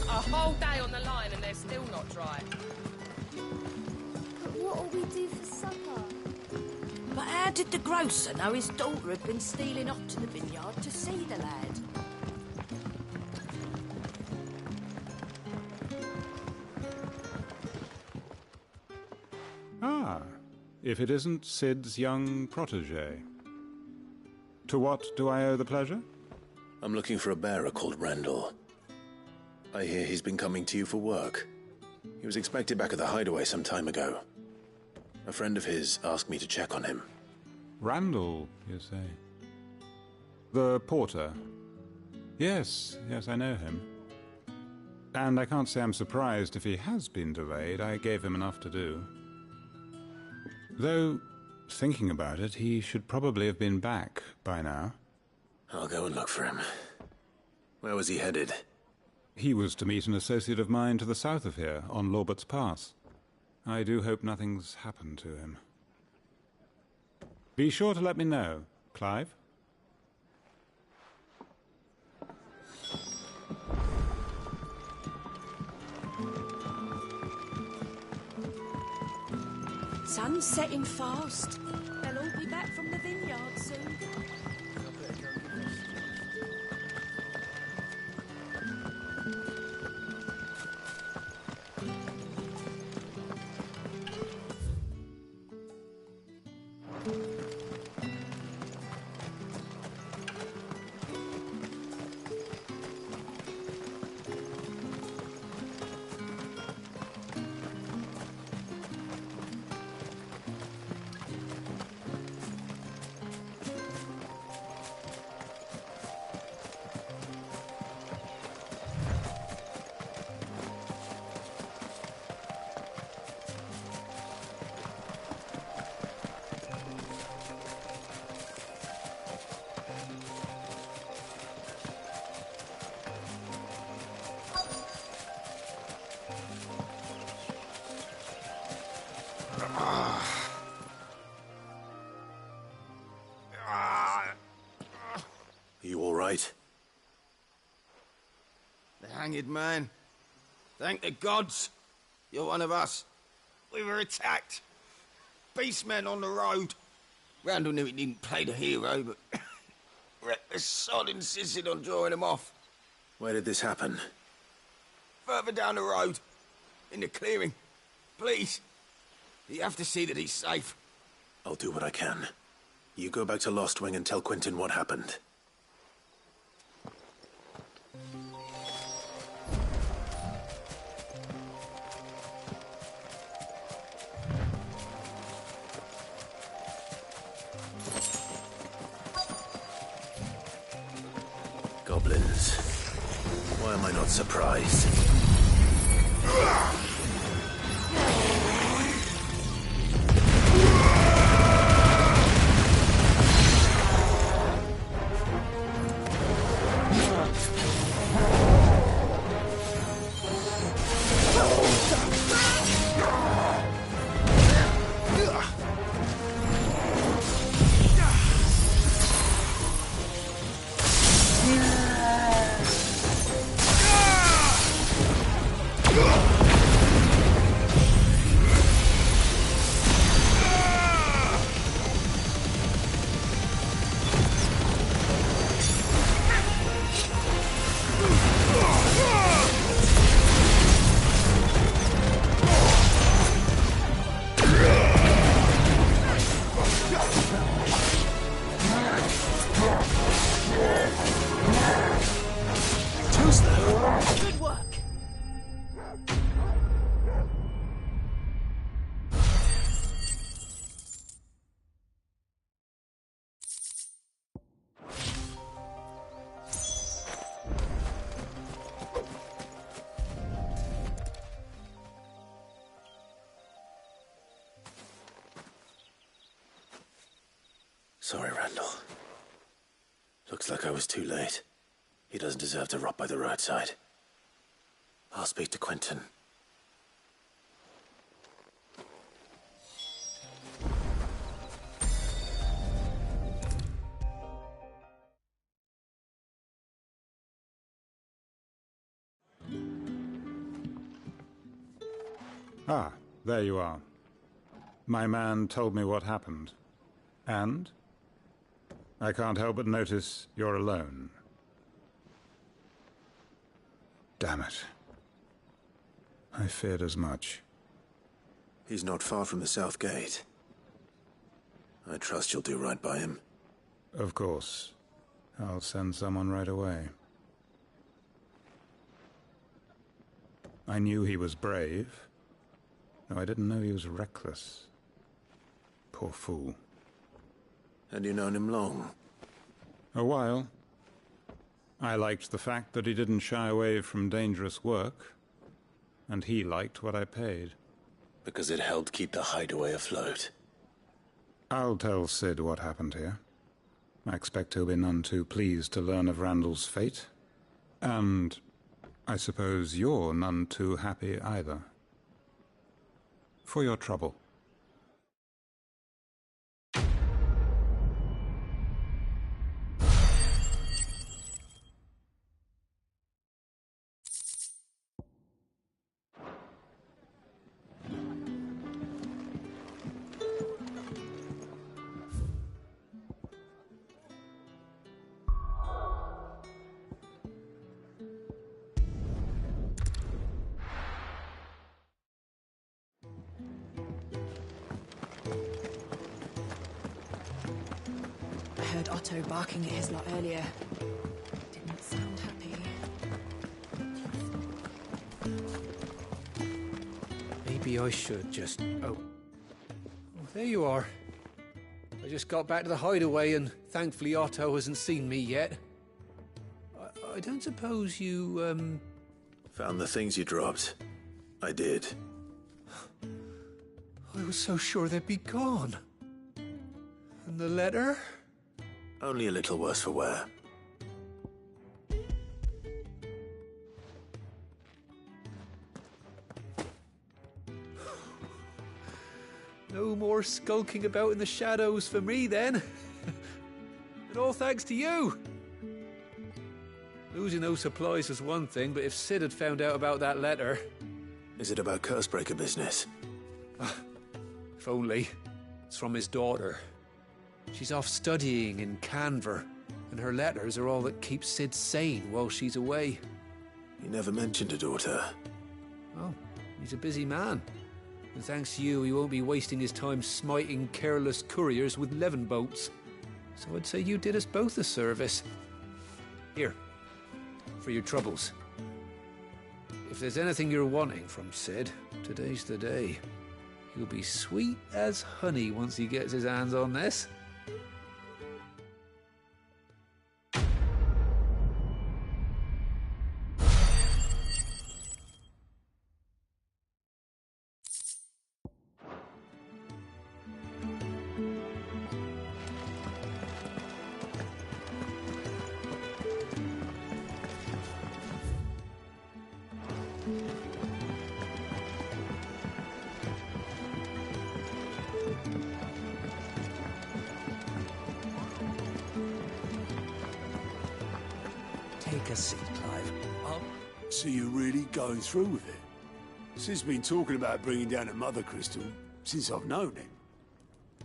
A whole day on the line and they're still not dry. But what'll we do for supper? But how did the grocer know his daughter had been stealing off to the vineyard to see the lad? Ah, if it isn't Sid's young protege. To what do I owe the pleasure? I'm looking for a bearer called Randall. I hear he's been coming to you for work. He was expected back at the hideaway some time ago. A friend of his asked me to check on him. Randall, you say? The porter? Yes, I know him. And I can't say I'm surprised if he has been delayed. I gave him enough to do. Though, thinking about it, he should probably have been back by now. I'll go and look for him. Where was he headed? He was to meet an associate of mine to the south of here, on Lorbert's Pass. I do hope nothing's happened to him. Be sure to let me know, Clive. Sun's setting fast. They'll all be back from the vineyard soon. You all right? The hanged man. Thank the gods. You're one of us. We were attacked. Beastmen on the road. Randall knew he didn't play the hero, but reckless sod insisted on drawing him off. Where did this happen? Further down the road. In the clearing. Please. You have to see that he's safe. I'll do what I can. You go back to Lost Wing and tell Quentin what happened. Goblins. Why am I not surprised? Sorry, Randall. Looks like I was too late. He doesn't deserve to rot by the roadside. I'll speak to Quentin. Ah, there you are. My man told me what happened. And? I can't help but notice you're alone. Damn it. I feared as much. He's not far from the South Gate. I trust you'll do right by him. Of course. I'll send someone right away. I knew he was brave, though I didn't know he was reckless. Poor fool. And you known him long? A while. I liked the fact that he didn't shy away from dangerous work, and he liked what I paid. Because it helped keep the hideaway afloat. I'll tell Sid what happened here. I expect he'll be none too pleased to learn of Randall's fate. And I suppose you're none too happy either. For your trouble. I heard Otto barking at his lot earlier. Didn't sound happy. Maybe I should just... Oh, there you are. I just got back to the hideaway and thankfully Otto hasn't seen me yet. I don't suppose you, Found the things you dropped. I did. I was so sure they'd be gone. And the letter? Only a little worse for wear. No more skulking about in the shadows for me, then. And all thanks to you. Losing those supplies was one thing, but if Sid had found out about that letter... Is it about Cursebreaker business? If only. It's from his daughter. She's off studying in Canver, and her letters are all that keeps Sid sane while she's away. He never mentioned a daughter. Oh, he's a busy man. And thanks to you, he won't be wasting his time smiting careless couriers with levin boats. So I'd say you did us both a service. Here, for your troubles. If there's anything you're wanting from Sid, today's the day. He'll be sweet as honey once he gets his hands on this. Take a seat, Clive. So you're really going through with it? Sid's been talking about bringing down a Mother Crystal since I've known him.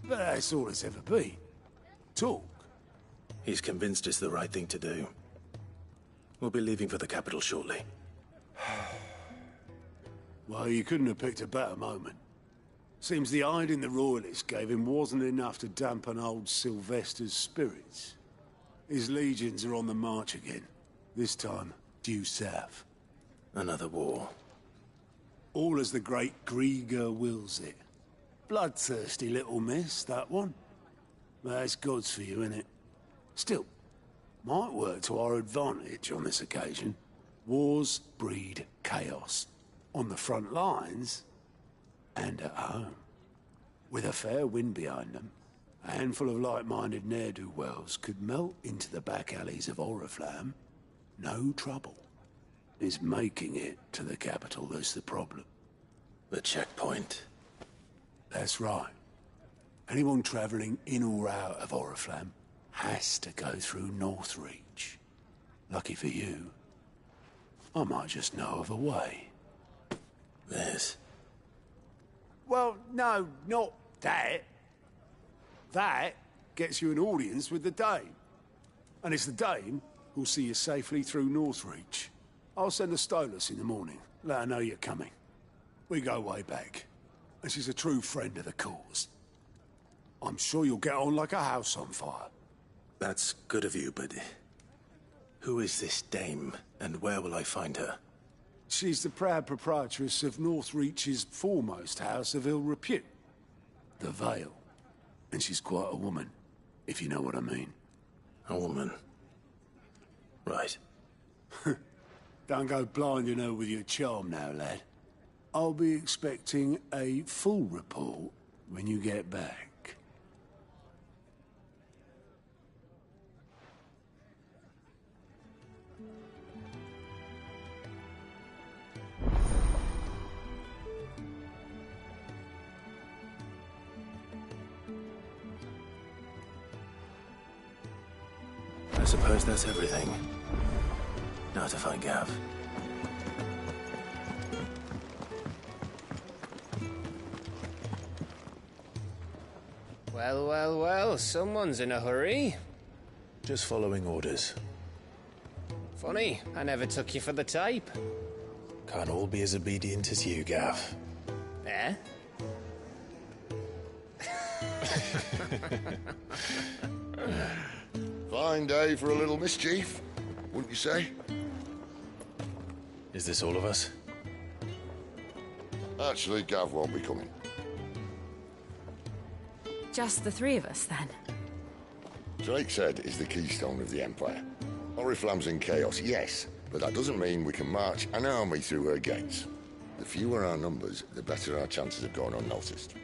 But that's all it's ever been. Talk. He's convinced it's the right thing to do. We'll be leaving for the capital shortly. Well, you couldn't have picked a better moment. Seems the hiding the Royalists gave him wasn't enough to dampen old Sylvester's spirits. His legions are on the march again. This time, due south. Another war. All as the great Grieger wills it. Bloodthirsty little miss, that one. That's God's for you, innit? Still, might work to our advantage on this occasion. Wars breed chaos. On the front lines, and at home. With a fair wind behind them, A handful of like-minded ne'er-do-wells could melt into the back alleys of Oriflamme. No trouble. It's making it to the capital that's the problem. The checkpoint. That's right. Anyone travelling in or out of Oriflamme has to go through Northreach. Lucky for you, I might just know of a way. This? Well, no, not that. That gets you an audience with the Dame. And it's the Dame who'll see you safely through Northreach. I'll send a Stolas in the morning. Let her know you're coming. We go way back. And she's a true friend of the cause. I'm sure you'll get on like a house on fire. That's good of you, but who is this Dame, and where will I find her? She's the proud proprietress of Northreach's foremost house of ill repute, the Vale. And she's quite a woman, if you know what I mean. A woman? Right. Don't go blinding her with your charm now, lad. I'll be expecting a full report when you get back. I suppose that's everything. Now to find Gav. Well, well, well, someone's in a hurry. Just following orders. Funny, I never took you for the type. Can't all be as obedient as you, Gav. Eh? Fine day for a little mischief, wouldn't you say? Is this all of us? Actually, Gav won't be coming. Just the three of us, then? Drakeshead is the keystone of the Empire. Oriflamme's in chaos, yes, but that doesn't mean we can march an army through her gates. The fewer our numbers, the better our chances of going unnoticed.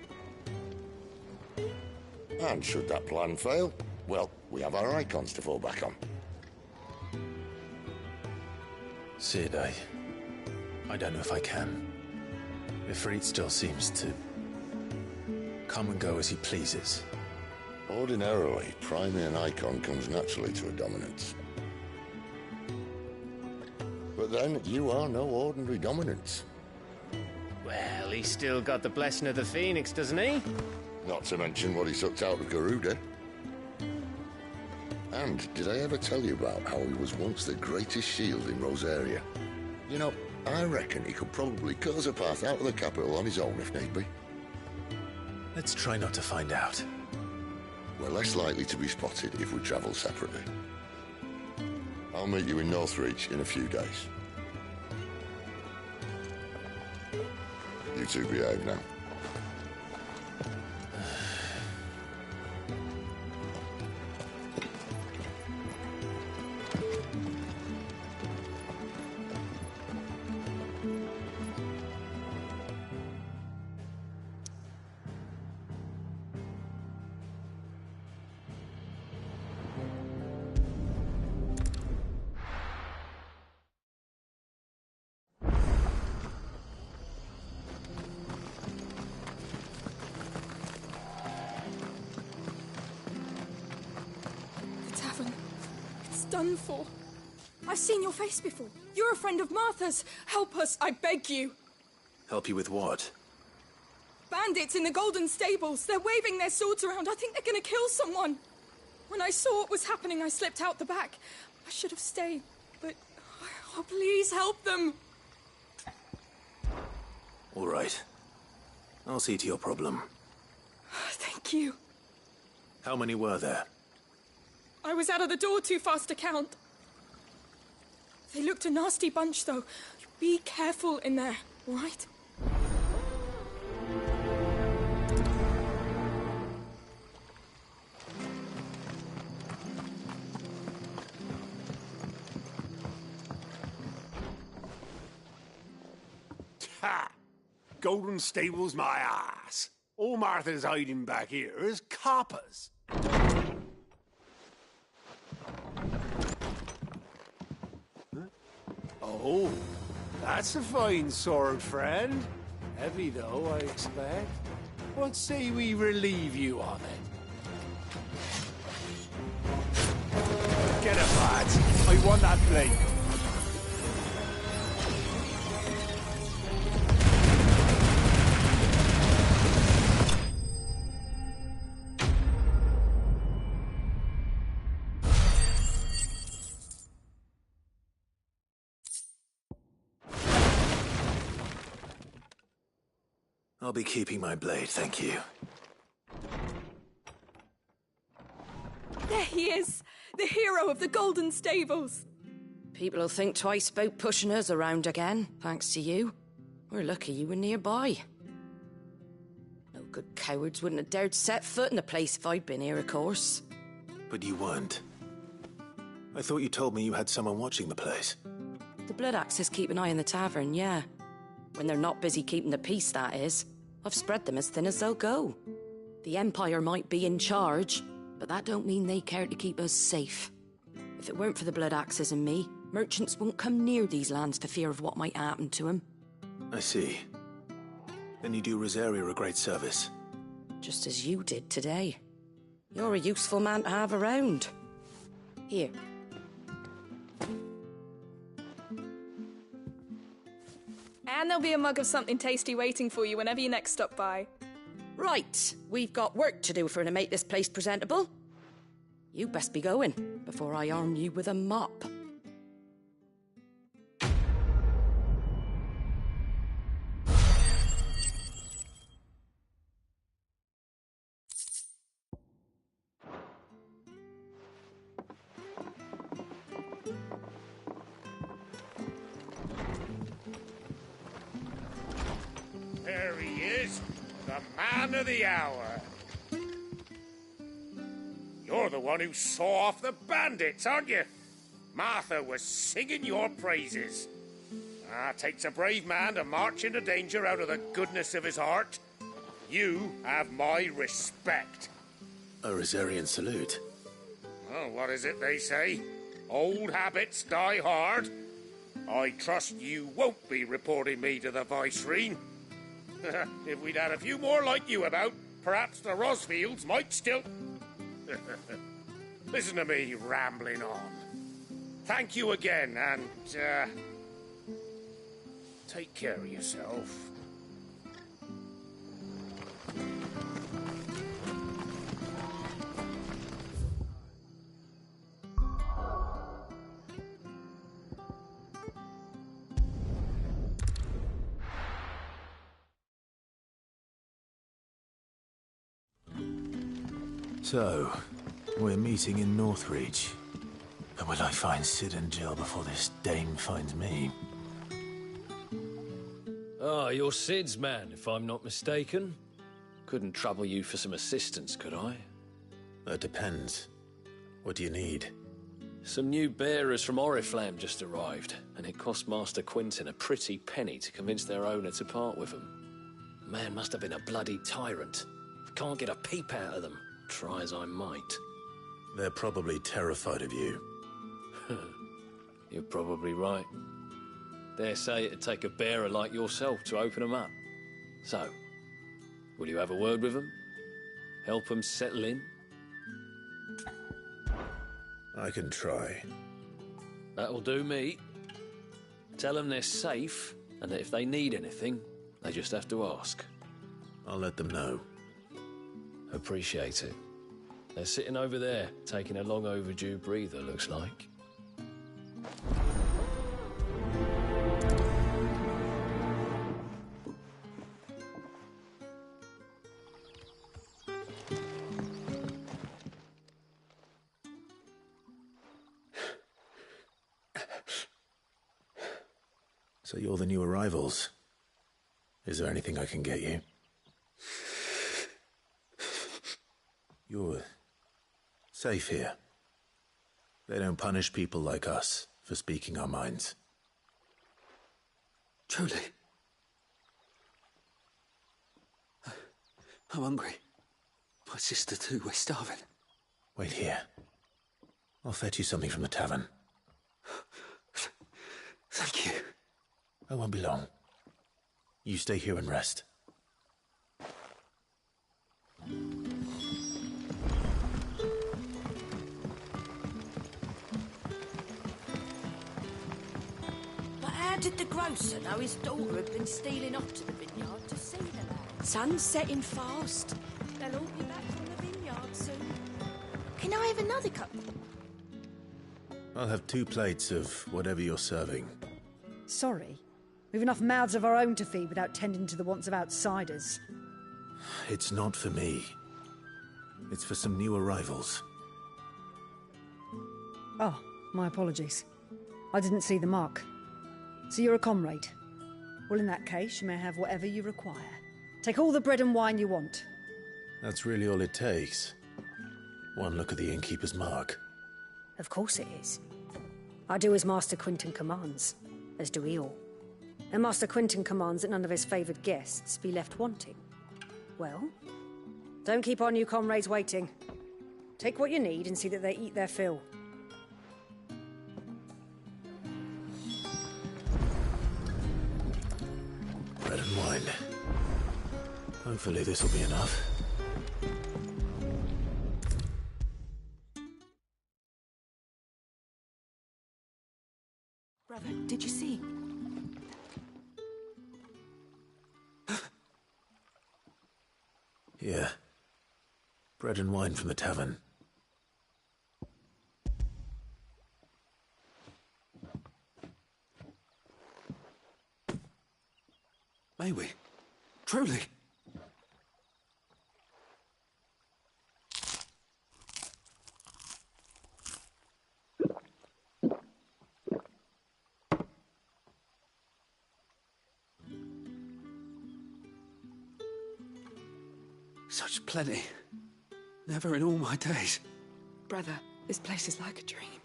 And should that plan fail, well, we have our icons to fall back on. Cid, I don't know if I can. Ifrit still seems to come and go as he pleases. Ordinarily, priming an icon comes naturally to a dominance. But then, you are no ordinary dominance. Well, he's still got the blessing of the Phoenix, doesn't he? Not to mention what he sucked out of Garuda. And did I ever tell you about how he was once the greatest shield in Rosaria? You know, I reckon he could probably cut us a path out of the capital on his own if need be. Let's try not to find out. We're less likely to be spotted if we travel separately. I'll meet you in Northreach in a few days. You two behave now. Done for. I've seen your face before. You're a friend of Martha's. Help us, I beg you. Help you with what? Bandits in the Golden Stables. They're waving their swords around. I think they're gonna kill someone. When I saw what was happening, I slipped out the back. I should have stayed, but... Oh, please help them. All right. I'll see to your problem. Thank you. How many were there? I was out of the door too fast to count. They looked a nasty bunch, though. Be careful in there, all right? Ha! Golden Stables, my ass. All Martha's hiding back here is coppers. Huh? Oh, that's a fine sword, friend. Heavy, though, I expect. What say we relieve you of it? Get it, lads. I want that blade. I'll be keeping my blade, thank you. There he is! The hero of the Golden Stables! People'll think twice about pushing us around again, thanks to you. We're lucky you were nearby. No good cowards wouldn't have dared set foot in the place if I'd been here, of course. But you weren't. I thought you told me you had someone watching the place. The Blood Axes keep an eye on the tavern, yeah. When they're not busy keeping the peace, that is. I've spread them as thin as they'll go. The Empire might be in charge, but that don't mean they care to keep us safe. If it weren't for the Blood Axes and me, merchants won't come near these lands for fear of what might happen to them. I see. Then you do Rosaria a great service. Just as you did today. You're a useful man to have around. Here. And there'll be a mug of something tasty waiting for you whenever you next stop by. Right, we've got work to do for to make this place presentable. You best be going, before I arm you with a mop. There he is, the man of the hour. You're the one who saw off the bandits, aren't you? Martha was singing your praises. Takes a brave man to march into danger out of the goodness of his heart. You have my respect. A Rosarian salute. Oh, what is it they say? Old habits die hard. I trust you won't be reporting me to the Viceroy. If we'd had a few more like you about, perhaps the Rosfields might still... Listen to me rambling on. Thank you again, and, take care of yourself. So, we're meeting in Northreach. But will I find Sid and Jill before this dame finds me? Ah, you're Sid's man, if I'm not mistaken. Couldn't trouble you for some assistance, could I? That depends. What do you need? Some new bearers from Oriflamme just arrived, and it cost Master Quintin a pretty penny to convince their owner to part with them. Man must have been a bloody tyrant. Can't get a peep out of them, try as I might. They're probably terrified of you. You're probably right. Dare say it'd take a bearer like yourself to open them up. So, will you have a word with them? Help them settle in? I can try. That'll do me. Tell them they're safe, and that if they need anything, they just have to ask. I'll let them know. Appreciate it. They're sitting over there, taking a long overdue breather, looks like. So you're the new arrivals. Is there anything I can get you? You're safe here. They don't punish people like us for speaking our minds. Truly? I'm hungry. My sister too, we're starving. Wait here. I'll fetch you something from the tavern. Thank you. I won't be long. You stay here and rest. But how did the grocer know his daughter had been stealing off to the vineyard to see the lad? Sun's setting fast. They'll all be back from the vineyard soon. Can I have another cup? I'll have 2 plates of whatever you're serving. Sorry. We've enough mouths of our own to feed without tending to the wants of outsiders. It's not for me. It's for some new arrivals. Oh, my apologies. I didn't see the mark. So you're a comrade. Well, in that case, you may have whatever you require. Take all the bread and wine you want. That's really all it takes. One look at the innkeeper's mark. Of course it is. I do as Master Quinton commands, as do we all. And Master Quinton commands that none of his favoured guests be left wanting. Well, don't keep our new comrades waiting. Take what you need and see that they eat their fill. Bread and wine. Hopefully this will be enough. Brother, did you see? Here. Bread and wine from the tavern. May we? Truly? Such plenty. Never in all my days. Brother, this place is like a dream.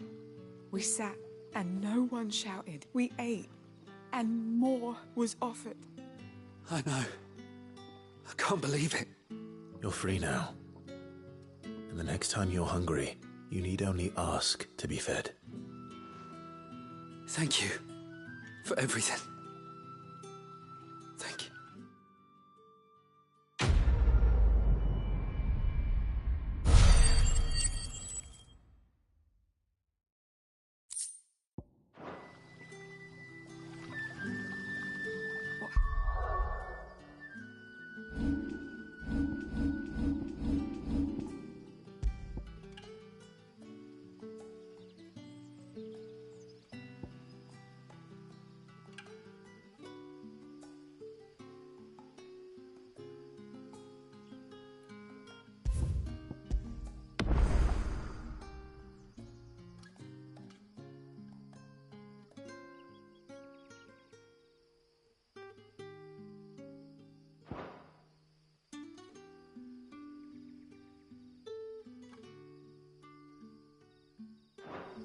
We sat and no one shouted. We ate and more was offered. I know. I can't believe it. You're free now. And the next time you're hungry, you need only ask to be fed. Thank you for everything. Thank you.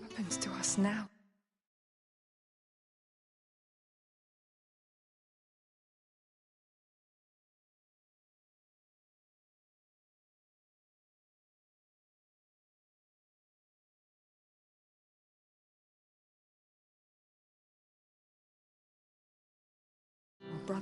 What happens to us now? Oh, brother.